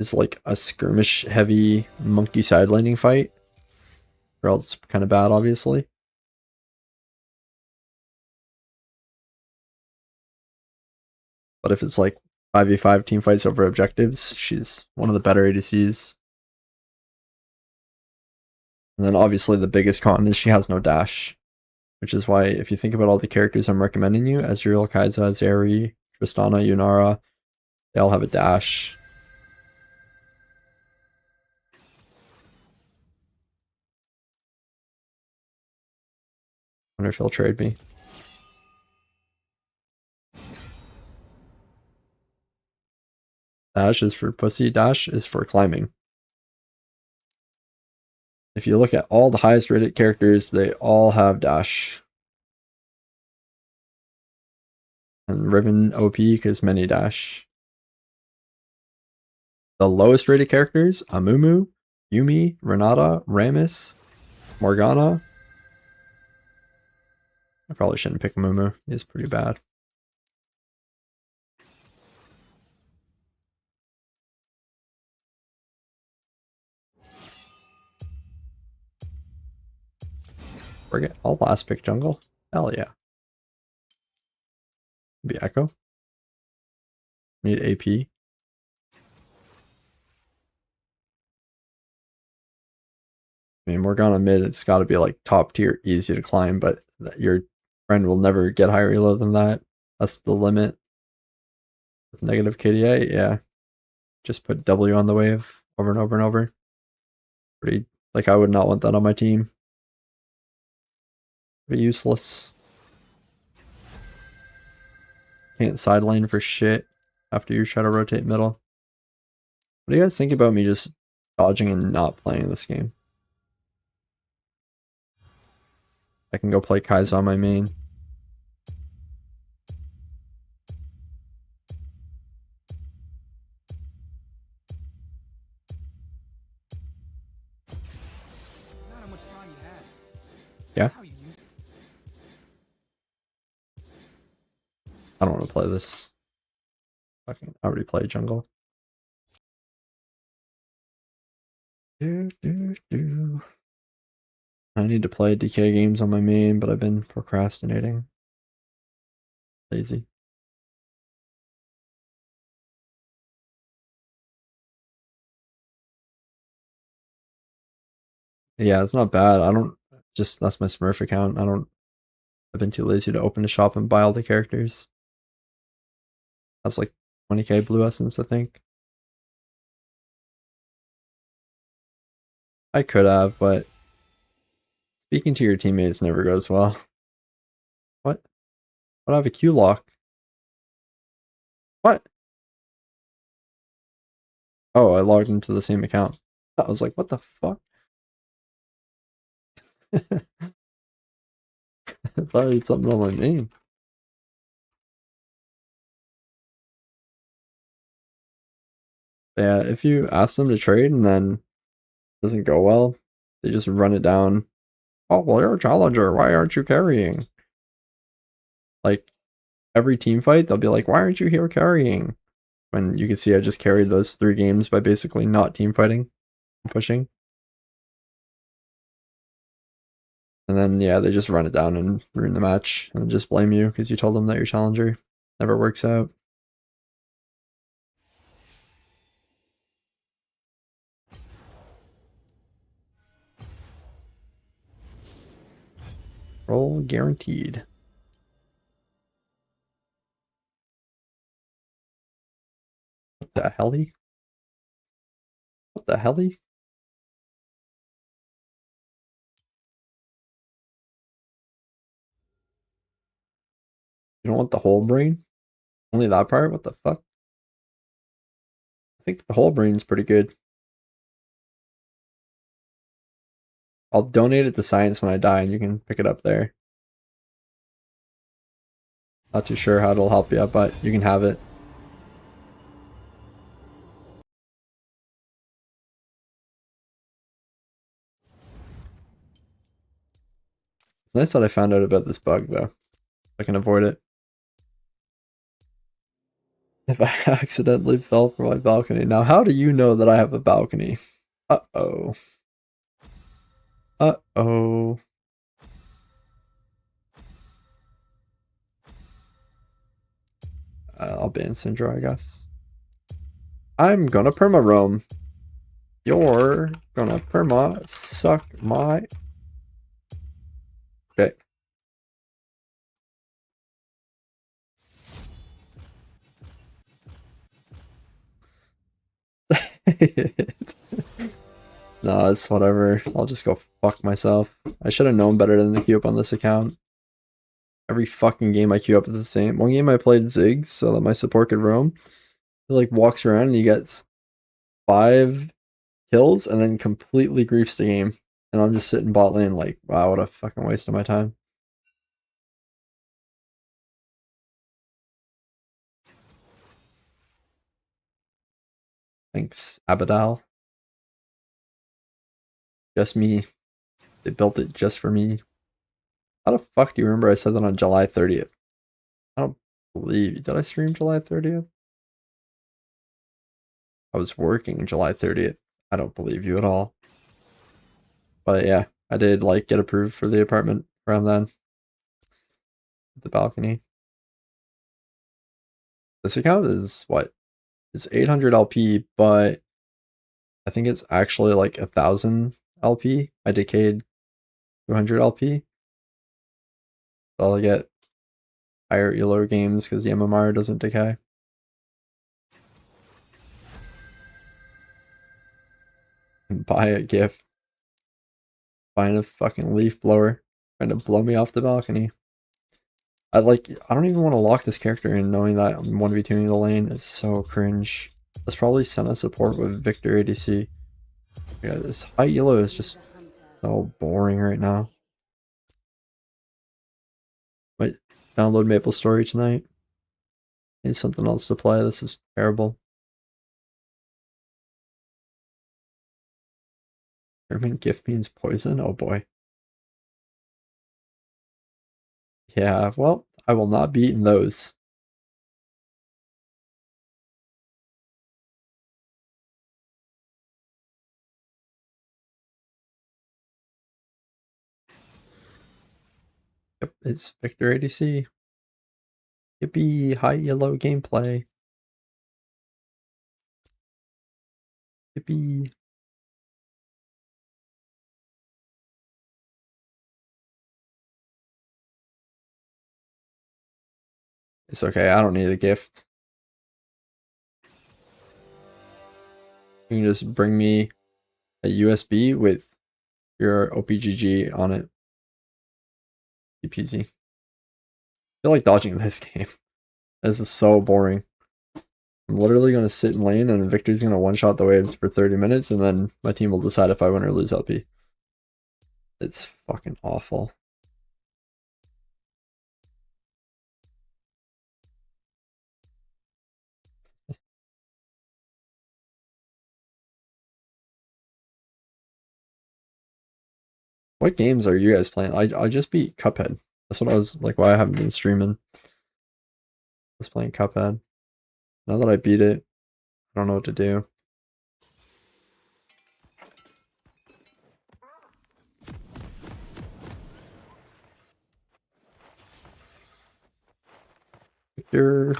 is like a skirmish heavy monkey sidelining fight, or else kind of bad, obviously. But if it's like 5v5 team fights over objectives, she's one of the better ADCs. And then obviously the biggest con is she has no dash, which is why if you think about all the characters I'm recommending you, Ezreal, Kai'Sa, Zeri, Tristana, Yunara, they all have a dash. I wonder if he'll trade me. Dash is for pussy, dash is for climbing. If you look at all the highest rated characters, they all have dash. And Riven OP because many dash. The lowest rated characters, Amumu, Yumi, Renata, Rammus, Morgana. I probably shouldn't pick Amumu. He's pretty bad. Forget. I'll last pick jungle. Hell yeah. Be Echo. Need AP. I mean, Morgana mid, it's got to be like top tier, easy to climb, but your friend will never get higher elo than that. That's the limit. With negative KDA, yeah. Just put W on the wave over and over and over. Pretty, like, I would not want that on my team. Pretty useless. Can't side lane for shit after you try to rotate middle. What do you guys think about me just dodging and not playing this game? I can go play Kai'Sa on my main. Yeah. I don't want to play this. Fucking I already played jungle. I need to play DK games on my main, but I've been procrastinating. Lazy. Yeah, it's not bad. I don't just that's my Smurf account. I've been too lazy to open a shop and buy all the characters. That's like 20k blue essence, I think. I could have, but speaking to your teammates never goes well. What? What, I have a Q lock? What? Oh, I logged into the same account. I was like, what the fuck? I thought I had something on my main. Yeah, if you ask them to trade and then it doesn't go well, they just run it down. Oh, well, you're a challenger. Why aren't you carrying? Like, every team fight, they'll be like, why aren't you here carrying? When you can see I just carried those 3 games by basically not team fighting and pushing. And then, yeah, they just run it down and ruin the match and just blame you because you told them that you're challenger. Never works out. Roll guaranteed. What the helly? What the helly? You don't want the whole brain? Only that part? What the fuck? I think the whole brain's pretty good. I'll donate it to science when I die and you can pick it up there. Not too sure how it'll help you, but you can have it. It's nice that I found out about this bug, though. I can avoid it. If I accidentally fell from my balcony. Now, how do you know that I have a balcony? Uh-oh. Uh-oh. I'll ban Syndra, I guess. I'm gonna perma roam. You're gonna perma suck my... Okay. No, it's whatever. I'll just go fuck myself. I should have known better than to queue up on this account. Every fucking game I queue up is the same. One game I played Ziggs so that my support could roam. He like walks around and he gets 5 kills and then completely griefs the game. And I'm just sitting bot lane like, wow, what a fucking waste of my time. Thanks, Abadal. Just me. They built it just for me. How the fuck do you remember I said that on July 30th? I don't believe you. Did I stream July 30th? I was working July 30th. I don't believe you at all. But yeah, I did like get approved for the apartment around then. The balcony. This account is what? It's 800 LP, but I think it's actually like 1000 LP. I decayed 200 LP. So I'll get higher elo games because the MMR doesn't decay. And buy a gift. Buying a fucking leaf blower. Trying to blow me off the balcony. I don't even want to lock this character in knowing that I'm 1v2ing the lane is so cringe. Let's probably send a support with Victor ADC. Yeah, this high elo is just so boring right now. Might download Maple Story tonight. Need something else to play. This is terrible. German gift means poison? Oh boy. Yeah, well, I will not be eating those. Yep, it's Victor ADC. Yippee, high yellow gameplay. Yippee. It's okay, I don't need a gift. You can just bring me a USB with your OPGG on it. Easy. I feel like dodging this game. This is so boring. I'm literally going to sit in lane and Victor's going to one-shot the waves for 30 minutes and then my team will decide if I win or lose LP. It's fucking awful. What games are you guys playing? I just beat Cuphead. That's what I was like, why I haven't been streaming. I was playing Cuphead. Now that I beat it, I don't know what to do. Victor.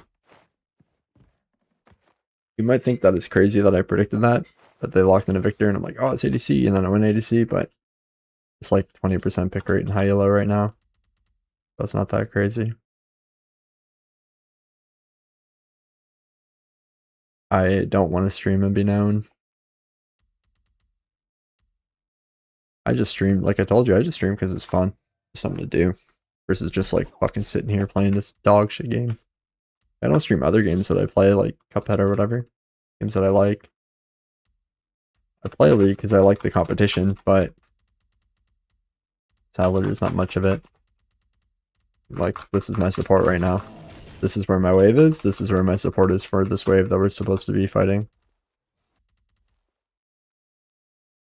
You might think that it's crazy that I predicted that they locked in a Victor and I'm like, oh, it's ADC, and then I win ADC, but it's like 20% pick rate in high yellow right now. So it's not that crazy. I don't want to stream and be known. I just stream, like I told you, I just stream because it's fun. It's something to do. Versus just like fucking sitting here playing this dog shit game. I don't stream other games that I play, like Cuphead or whatever. Games that I like. I play League because I like the competition, but sadly there's not much of it. Like, this is my support right now. This is where my wave is. This is where my support is for this wave that we're supposed to be fighting.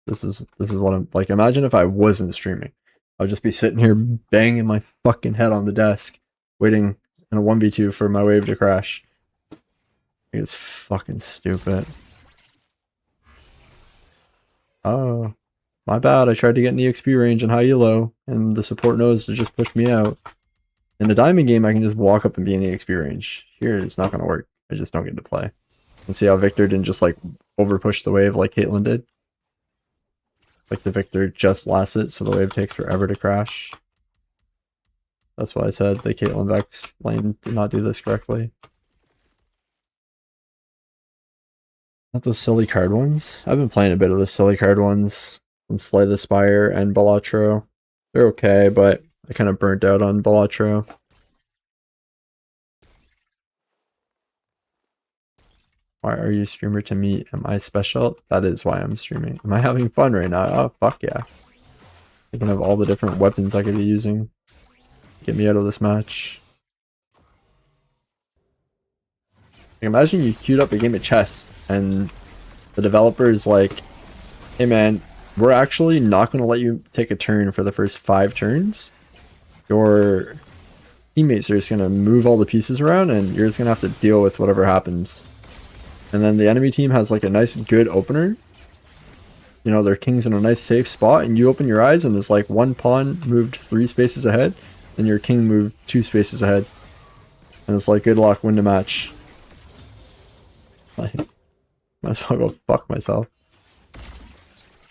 This is what I'm like. Imagine if I wasn't streaming. I'd just be sitting here banging my fucking head on the desk, waiting in a 1v2 for my wave to crash. It's fucking stupid. Oh, my bad. I tried to get in the XP range in high elo, and the support knows to just push me out. In the diamond game, I can just walk up and be in the XP range. Here, it's not going to work. I just don't get to play. And see how Victor didn't just like over push the wave like Caitlyn did? Like the Victor just lasts it, so the wave takes forever to crash. That's why I said the Caitlyn Vex lane did not do this correctly. Not those silly card ones. I've been playing a bit of the silly card ones from Slay the Spire and Balatro. They're okay, but I kind of burnt out on Balatro. Why are you streamer to me? Am I special? That is why I'm streaming. Am I having fun right now? Oh, fuck yeah. Thinking of all the different weapons I could be using. Get me out of this match. Like, imagine you queued up a game of chess and the developer is like, hey man, we're actually not going to let you take a turn for the first 5 turns. Your teammates are just going to move all the pieces around and you're just going to have to deal with whatever happens. And then the enemy team has like a nice good opener. You know, their king's in a nice safe spot and you open your eyes and there's like one pawn moved 3 spaces ahead and your king moved 2 spaces ahead. And it's like, good luck, win the match. Like, might as well go fuck myself.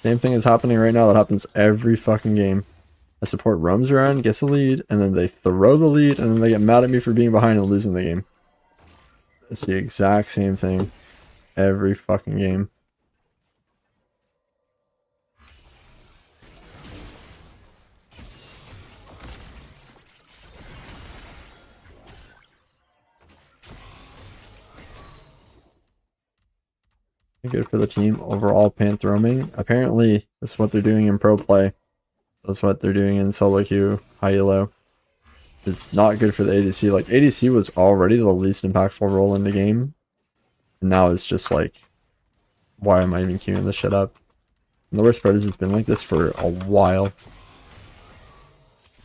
Same thing is happening right now that happens every fucking game. I support roams around, gets a lead, and then they throw the lead, and then they get mad at me for being behind and losing the game. It's the exact same thing every fucking game. Good for the team. Overall, Panth roaming. Apparently, that's what they're doing in pro play. That's what they're doing in solo queue, high elo. It's not good for the ADC. Like, ADC was already the least impactful role in the game. And now it's just like, why am I even queuing this shit up? And the worst part is it's been like this for a while.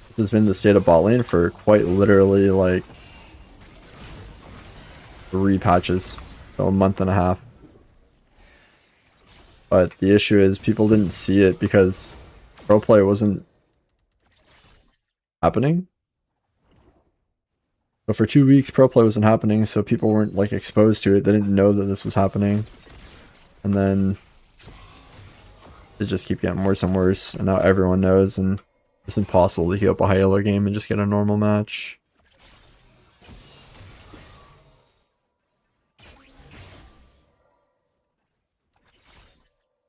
This has been the state of bot lane for quite literally like 3 patches. So a month and a half. But the issue is people didn't see it because pro play wasn't happening. But for 2 weeks, pro play wasn't happening, so people weren't like exposed to it. They didn't know that this was happening. And then it just keep getting worse and worse. And now everyone knows, and it's impossible to heal up a high elo game and just get a normal match.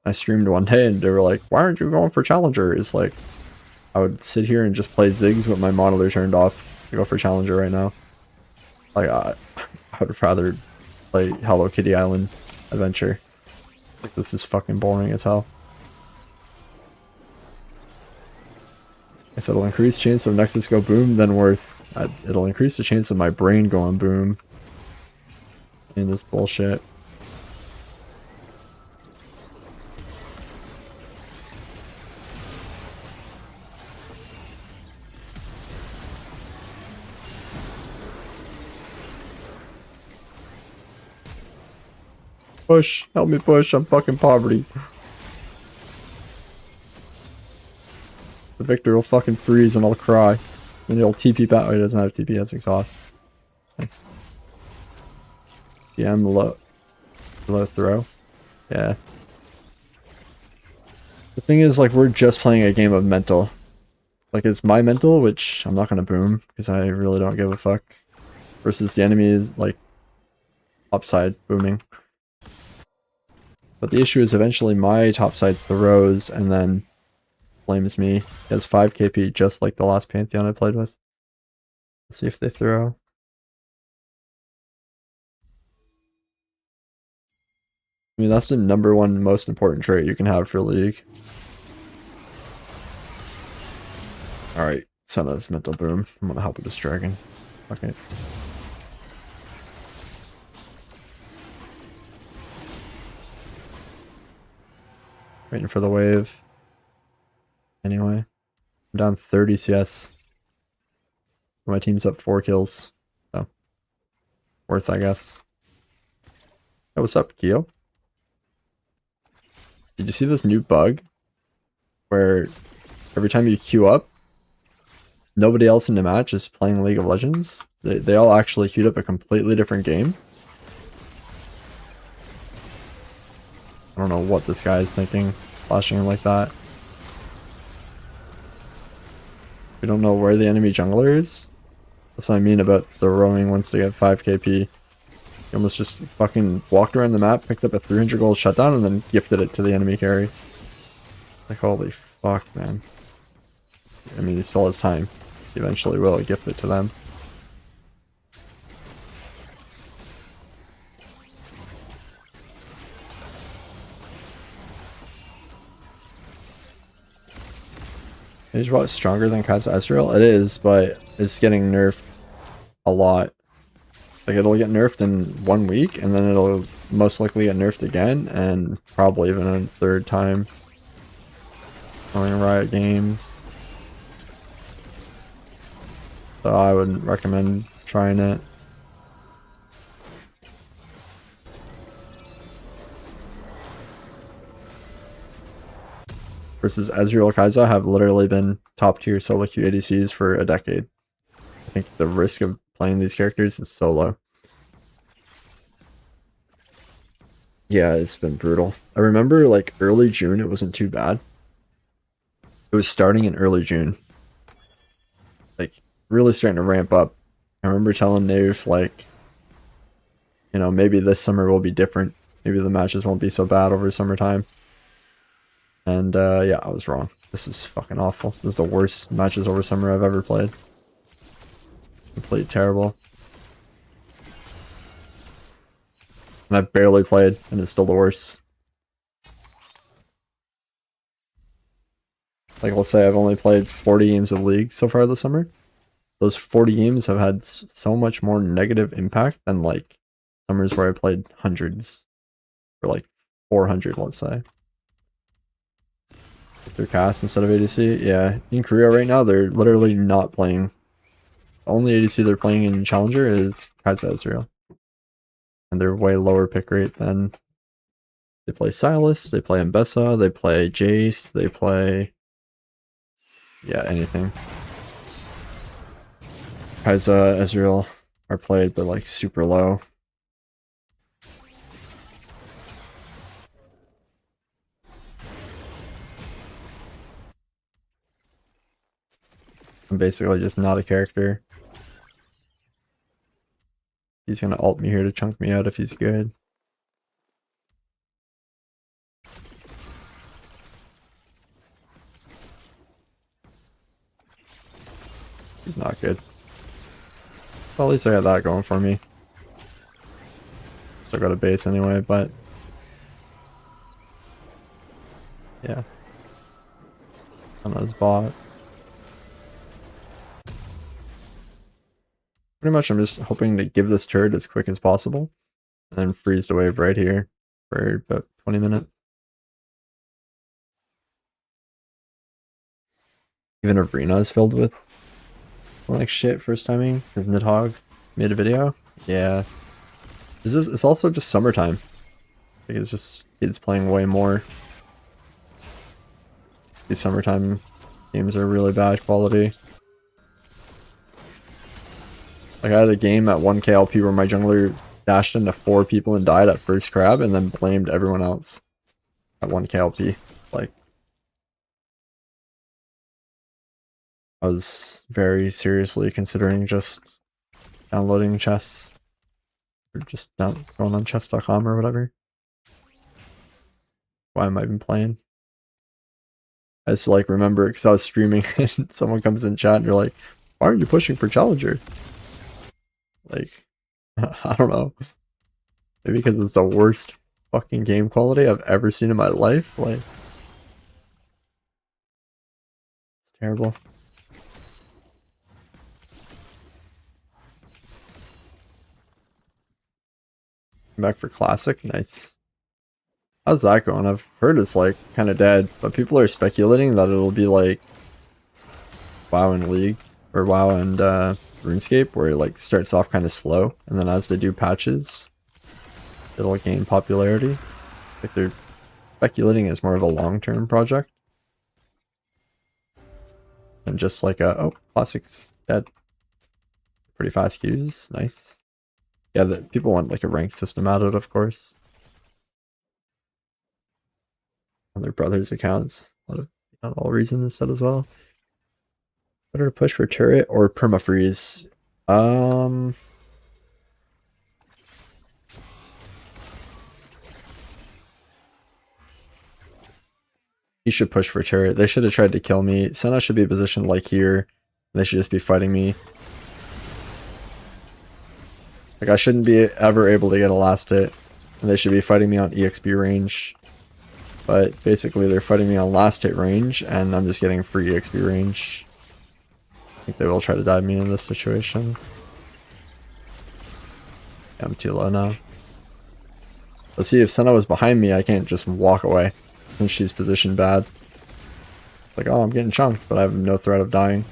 I streamed one day and they were like, why aren't you going for Challenger? It's like, I would sit here and just play Ziggs with my monitor turned off to go for Challenger right now. Like, I would rather play Hello Kitty Island Adventure. Like, this is fucking boring as hell. If it'll increase chance of Nexus go boom, then worth. It'll increase the chance of my brain going boom. In this bullshit. Push, help me push, I'm fucking poverty. The Victor will fucking freeze and I'll cry. And he'll TP back. Oh, he doesn't have TP, he has exhaust. Nice. Yeah, I'm low throw. Yeah. The thing is, like, we're just playing a game of mental. Like, it's my mental, which I'm not gonna boom, because I really don't give a fuck. Versus the enemy is, like, topside booming. But the issue is eventually my topside throws and then flames me. He has 5 KP just like the last Pantheon I played with. Let's see if they throw. I mean, that's the #1 most important trait you can have for League. Alright, Senna's mental boom. I'm gonna help with this dragon. Okay. Waiting for the wave. Anyway, I'm down 30 CS. My team's up 4 kills. So, worth, I guess. Hey, what's up, Kyo? Did you see this new bug? Where every time you queue up, nobody else in the match is playing League of Legends. They all actually queued up a completely different game. I don't know what this guy is thinking, flashing him like that. We don't know where the enemy jungler is. That's what I mean about the roaming once they get 5 KP. He almost just fucking walked around the map, picked up a 300 gold shutdown, and then gifted it to the enemy carry. Like, holy fuck, man. I mean, he still has time. He eventually will gift it to them. Is what stronger than Kai'Sa Ezreal? It is, but it's getting nerfed a lot. Like, it'll get nerfed in 1 week, and then it'll most likely get nerfed again, and probably even a 3rd time. Going Riot Games. So I wouldn't recommend trying it. Versus Ezreal Kai'Sa have literally been top tier solo queue ADCs for a decade. I think the risk of playing these characters is so low. Yeah, it's been brutal. I remember like early June, it wasn't too bad. It was starting in early June, like really starting to ramp up. I remember telling Nave like, you know, maybe this summer will be different. Maybe the matches won't be so bad over summertime. And yeah, I was wrong. This is fucking awful. This is the worst matches over summer I've ever played. I played terrible. And I've barely played, and it's still the worst. Like, let's say I've only played 40 games of League so far this summer. Those 40 games have had so much more negative impact than, like, summers where I played hundreds. Or, like, 400, let's say. They're cast instead of ADC. Yeah, in Korea right now, they're literally not playing. The only ADC they're playing in Challenger is Kai'Sa Ezreal. And they're way lower pick rate than... They play Silas, they play Mbessa, they play Jace, they play... Yeah, anything. Kai'Sa, Ezreal are played, but like super low. I'm basically just not a character. He's gonna ult me here to chunk me out if he's good. He's not good. Well, at least I got that going for me. Still got a base anyway, but... Yeah. On his bot. Pretty much I'm just hoping to give this turret as quick as possible. And then freeze the wave right here for about 20 minutes. Even Arena is filled with like shit first timing because Nidhogg made a video. Yeah. It's also just summertime. Like it's just kids playing way more. These summertime games are really bad quality. Like I had a game at 1k LP where my jungler dashed into 4 people and died at first grab and then blamed everyone else at 1k LP. Like I was very seriously considering just downloading chess or just going on chess.com or whatever. Why am I even playing? I just like remember because I was streaming and someone comes in chat and you're like, why aren't you pushing for Challenger? Like, I don't know. Maybe because it's the worst fucking game quality I've ever seen in my life. Like, it's terrible. Back for Classic, nice. How's that going? I've heard it's like kind of dead, but people are speculating that it'll be like WoW and League or WoW and RuneScape, where it like starts off kind of slow, and then as they do patches, it'll gain popularity. Like they're speculating it's more of a long-term project, and just like a oh, Classic's dead. Pretty fast queues, nice. Yeah, that people want like a ranked system out of it, of course. On their brother's accounts, not all reason instead as well. Better to push for turret or permafreeze? He should push for turret. They should have tried to kill me. Senna should be positioned like here. They should just be fighting me. Like I shouldn't be ever able to get a last hit. And they should be fighting me on EXP range. But basically they're fighting me on last hit range and I'm just getting free EXP range. I think they will try to dive me in this situation. Yeah, I'm too low now. Let's see, if Senna was behind me, I can't just walk away. Since she's positioned bad. Like, oh, I'm getting chunked, but I have no threat of dying.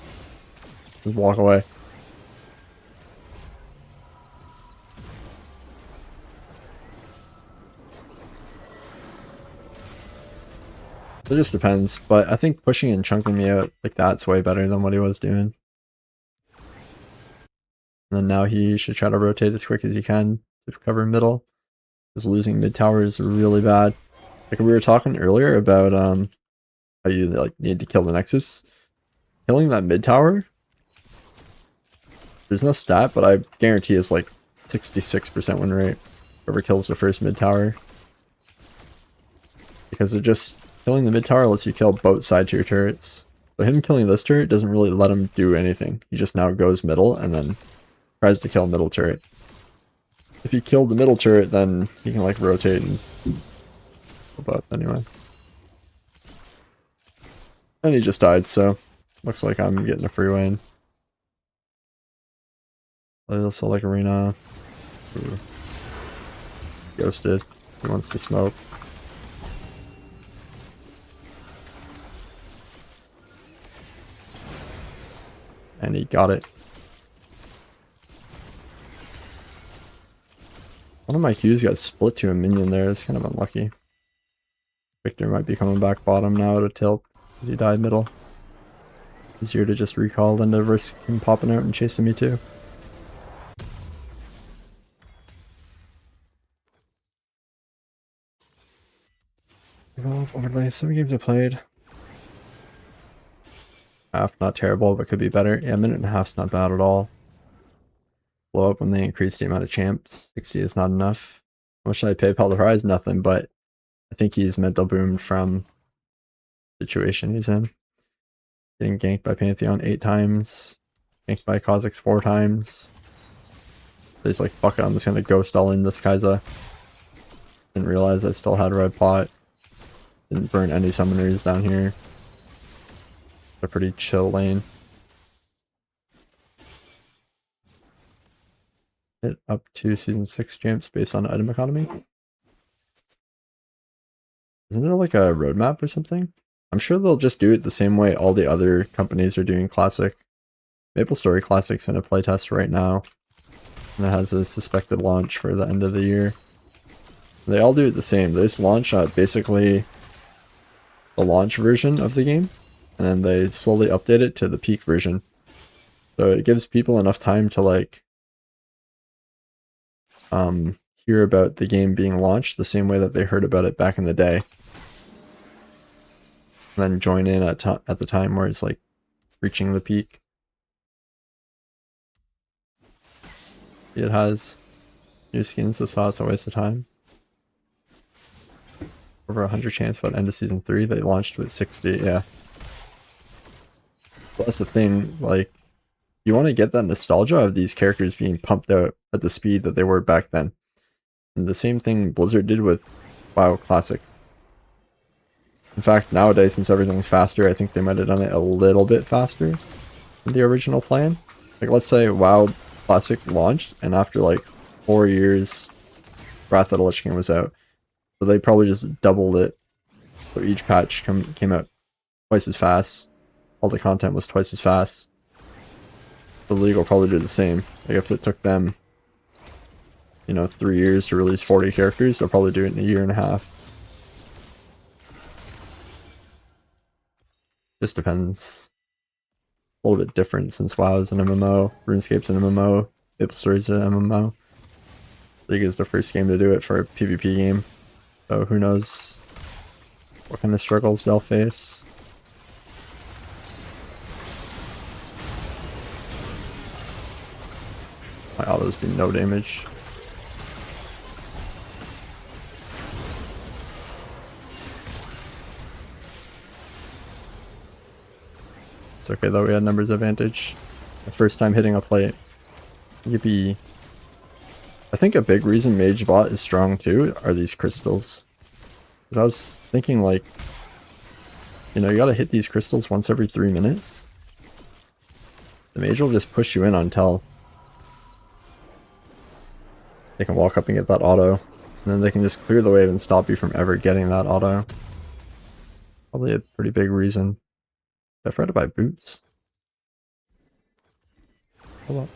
Just walk away. It just depends, but I think pushing and chunking me out like that's way better than what he was doing. And then now he should try to rotate as quick as he can to cover middle. Because losing mid tower is really bad. Like we were talking earlier about how you like need to kill the Nexus. Killing that mid tower, there's no stat, but I guarantee it's like 66% win rate. Whoever kills the first mid tower. Because it just killing the mid tower lets you kill both side tier turrets. So him killing this turret doesn't really let him do anything. He just now goes middle and then tries to kill middle turret. If he killed the middle turret, then he can like rotate and but anyway. And he just died, so looks like I'm getting a free win. Play also like arena. Ooh. Ghosted. He wants to smoke. And he got it. One of my Qs got split to a minion there. It's kind of unlucky. Victor might be coming back bottom now to tilt because he died middle. Easier to just recall than to risk him popping out and chasing me too. Evolve overlay. 7 games I played. Half not terrible, but could be better. Yeah, a minute and a half's not bad at all. Blow up when they increase the amount of champs. 60 is not enough. How much should I pay Paul the Prize? Nothing, but I think he's mental boomed from the situation he's in. Getting ganked by Pantheon 8 times. Ganked by Kha'Zix 4 times. So he's like, fuck it, I'm just gonna ghost all in this Kai'Sa. Didn't realize I still had red pot. Didn't burn any summoners down here. A pretty chill lane. Hit up to season 6 champs based on item economy. Isn't there like a roadmap or something? I'm sure they'll just do it the same way all the other companies are doing Classic. MapleStory Classic's in a playtest right now. And it has a suspected launch for the end of the year. They all do it the same. They just launch basically the launch version of the game. And then they slowly update it to the peak version. So it gives people enough time to like hear about the game being launched the same way that they heard about it back in the day. And then join in at the time where it's like reaching the peak. It has new skins, so it's a waste of time. Over 100 chance by the end of season 3. They launched with 60, yeah. Well, that's the thing, like, you want to get that nostalgia of these characters being pumped out at the speed that they were back then. And the same thing Blizzard did with WoW Classic. In fact, nowadays, since everything's faster, I think they might have done it a little bit faster than the original plan. Like, let's say WoW Classic launched, and after like 4 years, Wrath of the Lich King was out. So they probably just doubled it. So each patch came out twice as fast. All the content was twice as fast. The League will probably do the same. Like if it took them, 3 years to release 40 characters, they'll probably do it in a year and a half. Just depends. A little bit different since WoW is an MMO, RuneScape's an MMO, MapleStory's an MMO. League is the first game to do it for a PvP game. So who knows what kind of struggles they'll face. My autos do no damage. It's okay though, we had numbers advantage. The first time hitting a plate. Yippee. I think a big reason Mage Bot is strong too are these crystals. Because I was thinking like, you gotta hit these crystals once every 3 minutes. The Mage will just push you in until they can walk up and get that auto. And then they can just clear the wave and stop you from ever getting that auto. Probably a pretty big reason. I've tried to buy boots. Hold up.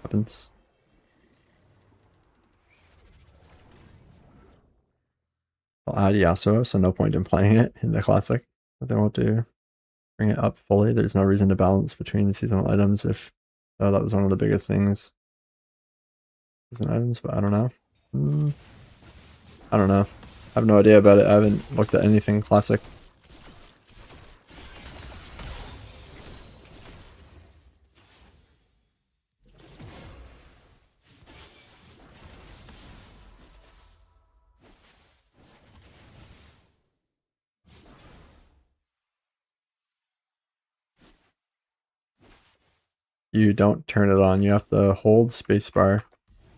Happens. I'll add Yasuo, so no point in playing it in the Classic. But they won't do bring it up fully. There's no reason to balance between the seasonal items if that was one of the biggest things. Season items, but I don't know. I don't know. I have no idea about it. I haven't looked at anything classic. You don't turn it on. You have to hold spacebar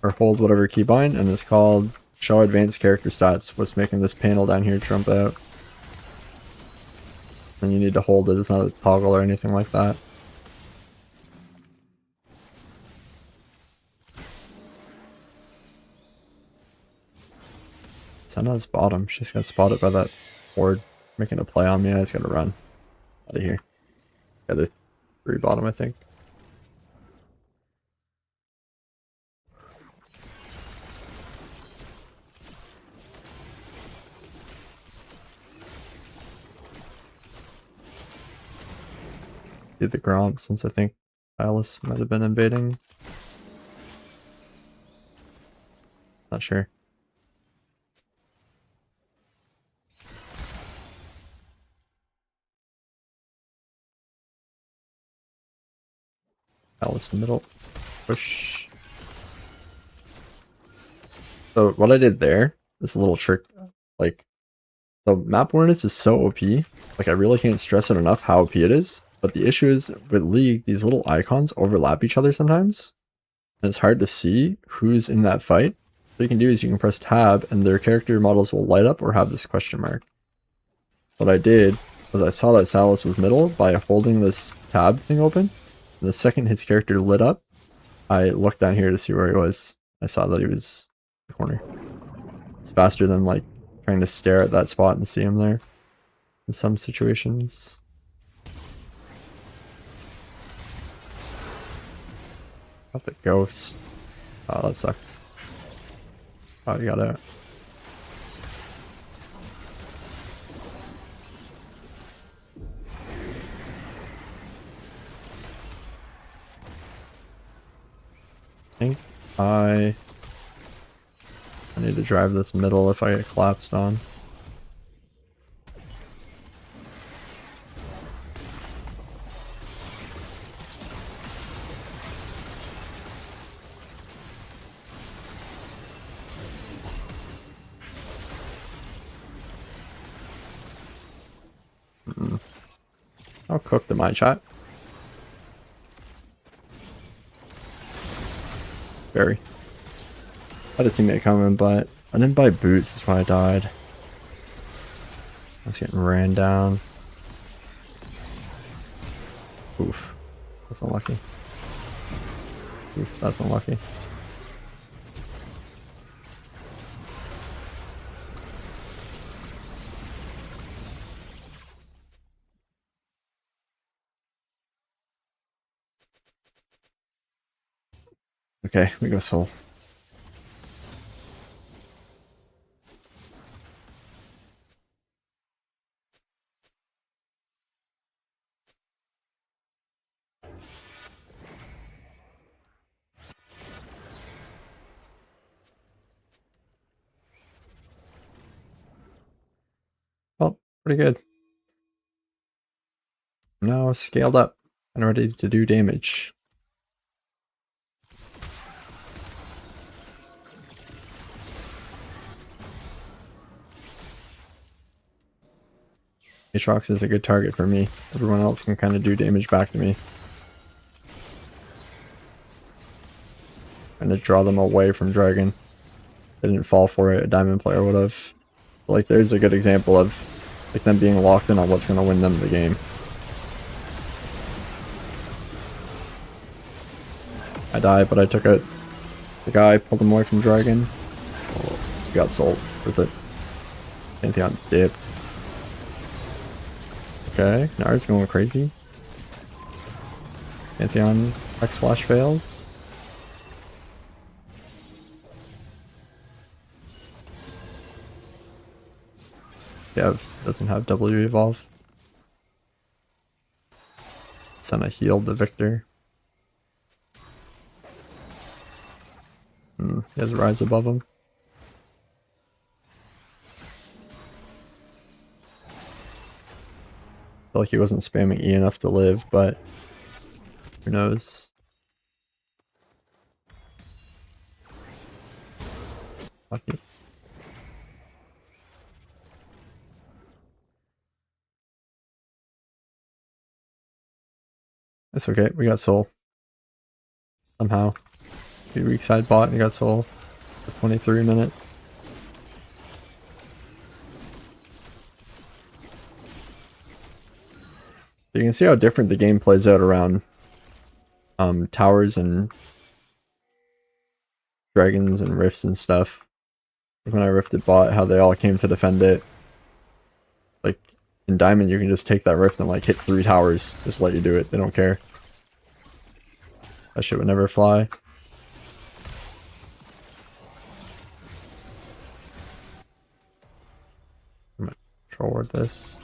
or hold whatever keybind, and it's called Show Advanced Character Stats. What's making this panel down here jump out? And you need to hold it. It's not a toggle or anything like that. Senna's bottom. She's got spotted by that ward making a play on me. I just gotta run out of here. Yeah, the 3 bottom, I think. Do the Gromp since I think Alice might have been invading. Not sure. Alice middle. Push. So what I did there, this little trick, like, the map awareness is so OP. Like, I really can't stress it enough how OP it is. But the issue is, with League, these little icons overlap each other sometimes. And it's hard to see who's in that fight. What you can do is you can press tab and their character models will light up or have this question mark. What I did was I saw that Salas was middle by holding this tab thing open. And the second his character lit up, I looked down here to see where he was. I saw that he was in the corner. It's faster than like trying to stare at that spot and see him there in some situations. Got the ghost. Oh, that sucks. Oh, you got it. I think I need to drive this middle if I get collapsed on. I'll cook the my chat. Very. I had a teammate coming, but I didn't buy boots, that's why I died. I was getting ran down. Oof. That's unlucky. Oof, that's unlucky. Okay, we go soul. Well, pretty good. Now scaled up and ready to do damage. Aatrox is a good target for me. Everyone else can kind of do damage back to me. And to draw them away from Dragon. They didn't fall for it, a Diamond player would have. Like, there's a good example of like them being locked in on what's going to win them the game. I died, but I took it. The guy pulled him away from Dragon. Oh, he got sold with it. Pantheon dipped. Okay, Nara's going crazy. Pantheon X Flash fails. Dev doesn't have W evolve. Senna healed the Victor. He has rides above him. feel like he wasn't spamming E enough to live, but who knows? Lucky. It's okay, we got soul. Somehow. We weak side bot and got soul for 23 minutes. You can see how different the game plays out around towers and dragons and rifts and stuff. Like when I rifted bot, how they all came to defend it. Like in diamond, you can just take that rift and like hit 3 towers, just let you do it. They don't care. That shit would never fly. I'm gonna control ward this.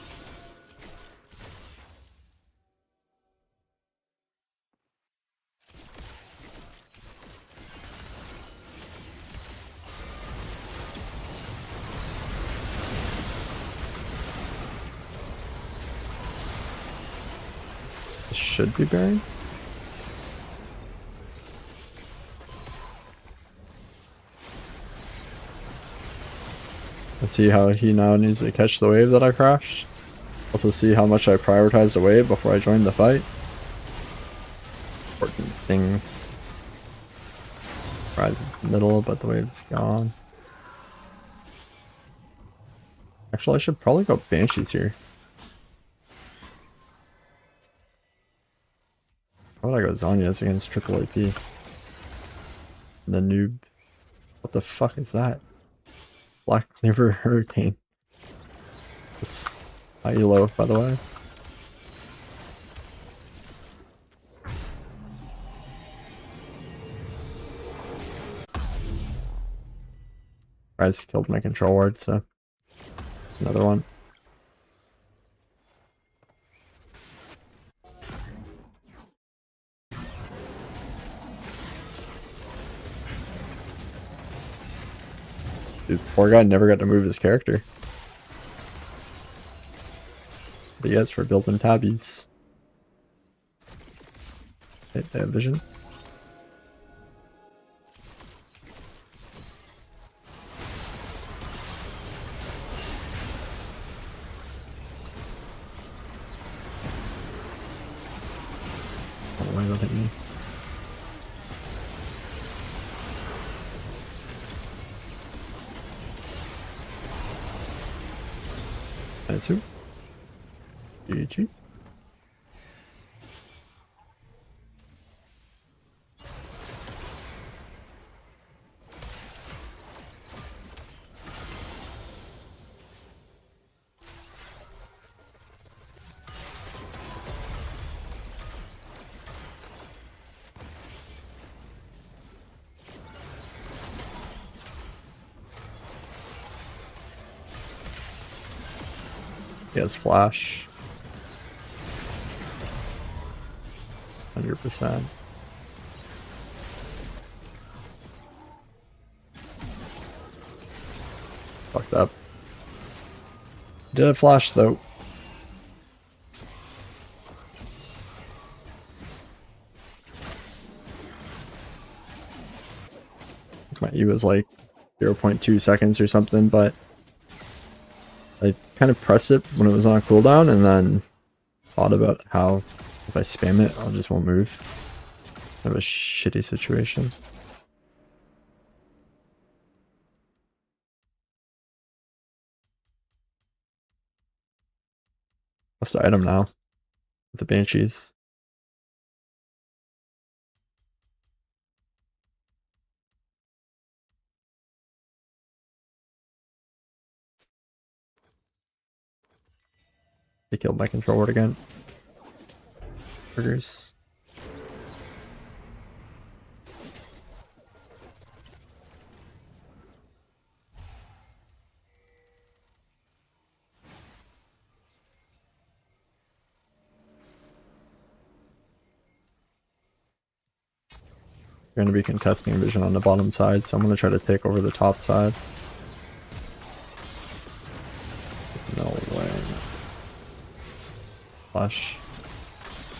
This should be Baron. Let's see how he now needs to catch the wave that I crashed. Also see how much I prioritized the wave before I joined the fight. Important things. Rise in the middle, but the wave's gone. Actually, I should probably go Banshees here. Why would I go Zanya's against triple AP? And the noob. What the fuck is that? Black Cleaver Hurricane. This high elo, by the way. Rise killed my control ward, so another one. Dude, poor guy never got to move his character. But yes, for building tabbies. Okay, they have vision. Oh, why don't hit me? Nice. GG. He has flash. 100%. Fucked up. Did have flash though. My E was like 0.2 seconds or something, but I kind of pressed it when it was on cooldown and then thought about how if I spam it, I just won't move. Kind of a shitty situation. What's the item now? With the Banshees. They killed my control ward again. Triggers. We're going to be contesting vision on the bottom side, so I'm going to try to take over the top side. No way. flash.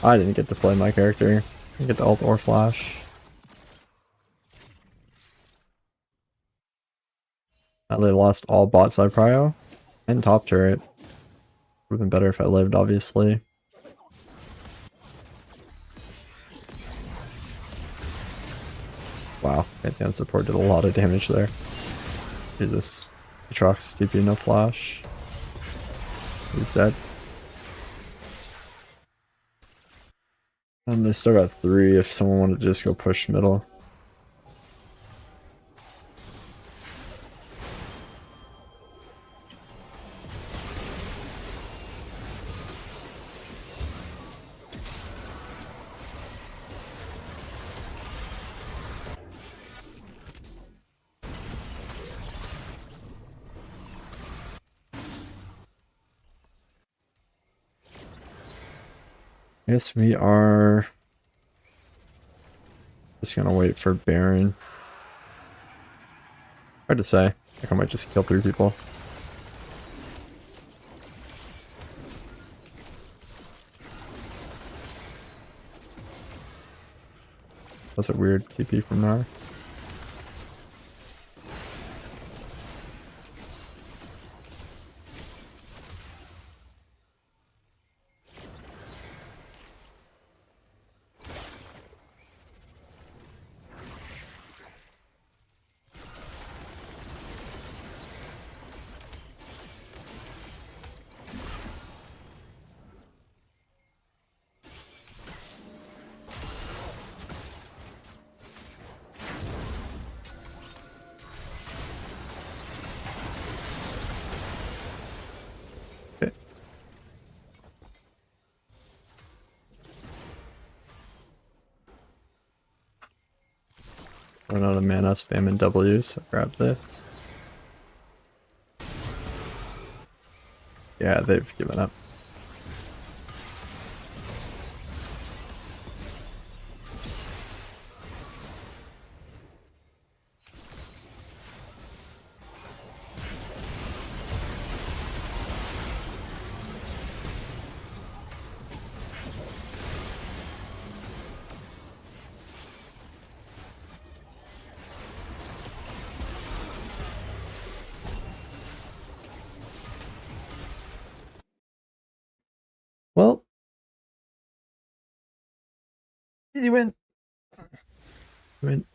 I didn't get to play my character. Didn't get to ult or flash. Now they lost all bot side prio and top turret. Would have been better if I lived, obviously. Wow, Pantheon support did a lot of damage there. Jesus. Aatrox TP, no flash. He's dead. And they still got 3 if someone wanted to just go push middle. I guess we are just gonna wait for Baron. Hard to say. I think I might just kill 3 people. That's a weird TP from there. Okay. Run out of mana, spamming W, so grab this. Yeah, they've given up. Well, you win. You win.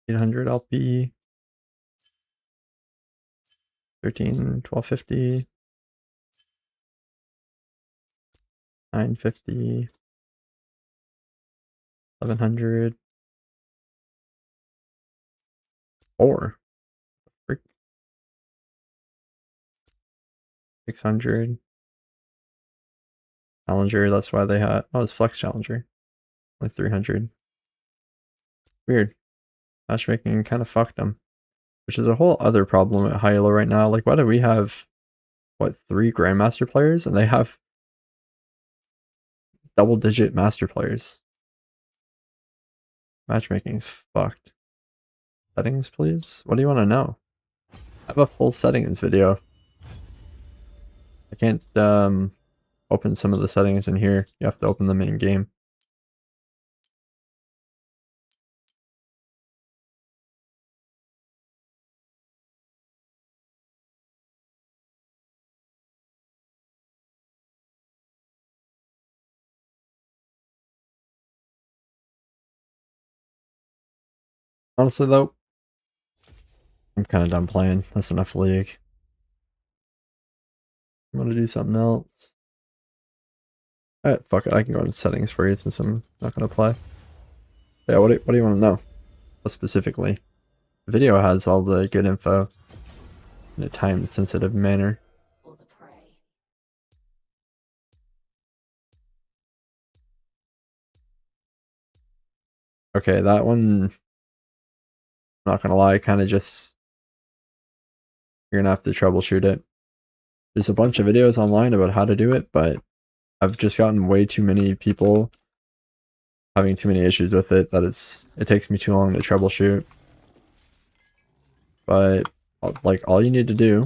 $800 LP. 13, 1250. 950. 1100. 4. Frick. 600. Challenger, that's why they had. Oh, it's Flex Challenger. Only 300. Weird. Matchmaking kind of fucked them. Which is a whole other problem at high elo right now. Like, why do we have, what, 3 Grandmaster players? And they have double-digit Master players. Matchmaking's fucked. Settings, please? What do you want to know? I have a full settings video. I can't open some of the settings in here. You have to open them in game. Honestly though, I'm kind of done playing. That's enough League. I'm gonna do something else. Fuck it, I can go in settings for you since I'm not gonna play. Yeah, what do you want to know? What specifically? The video has all the good info in a time-sensitive manner. Or the prey. Okay, that one, I'm not gonna lie, kind of just, you're gonna have to troubleshoot it. There's a bunch of videos online about how to do it, but I've just gotten way too many people having too many issues with it that it takes me too long to troubleshoot. But like all you need to do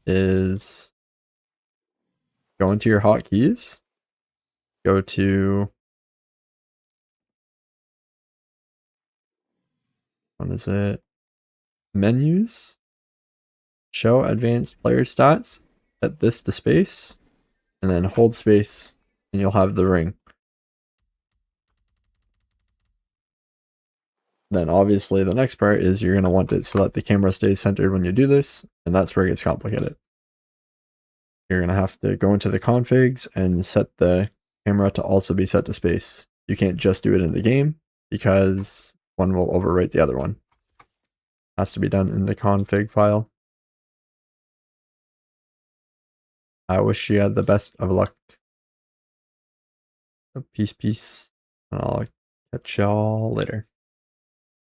is go into your hotkeys, go to what is it? Menus, show advanced player stats, set this to space, and then hold space, and you'll have the ring. Then obviously the next part is you're going to want it so that the camera stays centered when you do this, and that's where it gets complicated. You're going to have to go into the configs and set the camera to also be set to space. You can't just do it in the game because one will overwrite the other one. Has to be done in the config file. I wish you had the best of luck. Peace, peace. And I'll catch y'all later.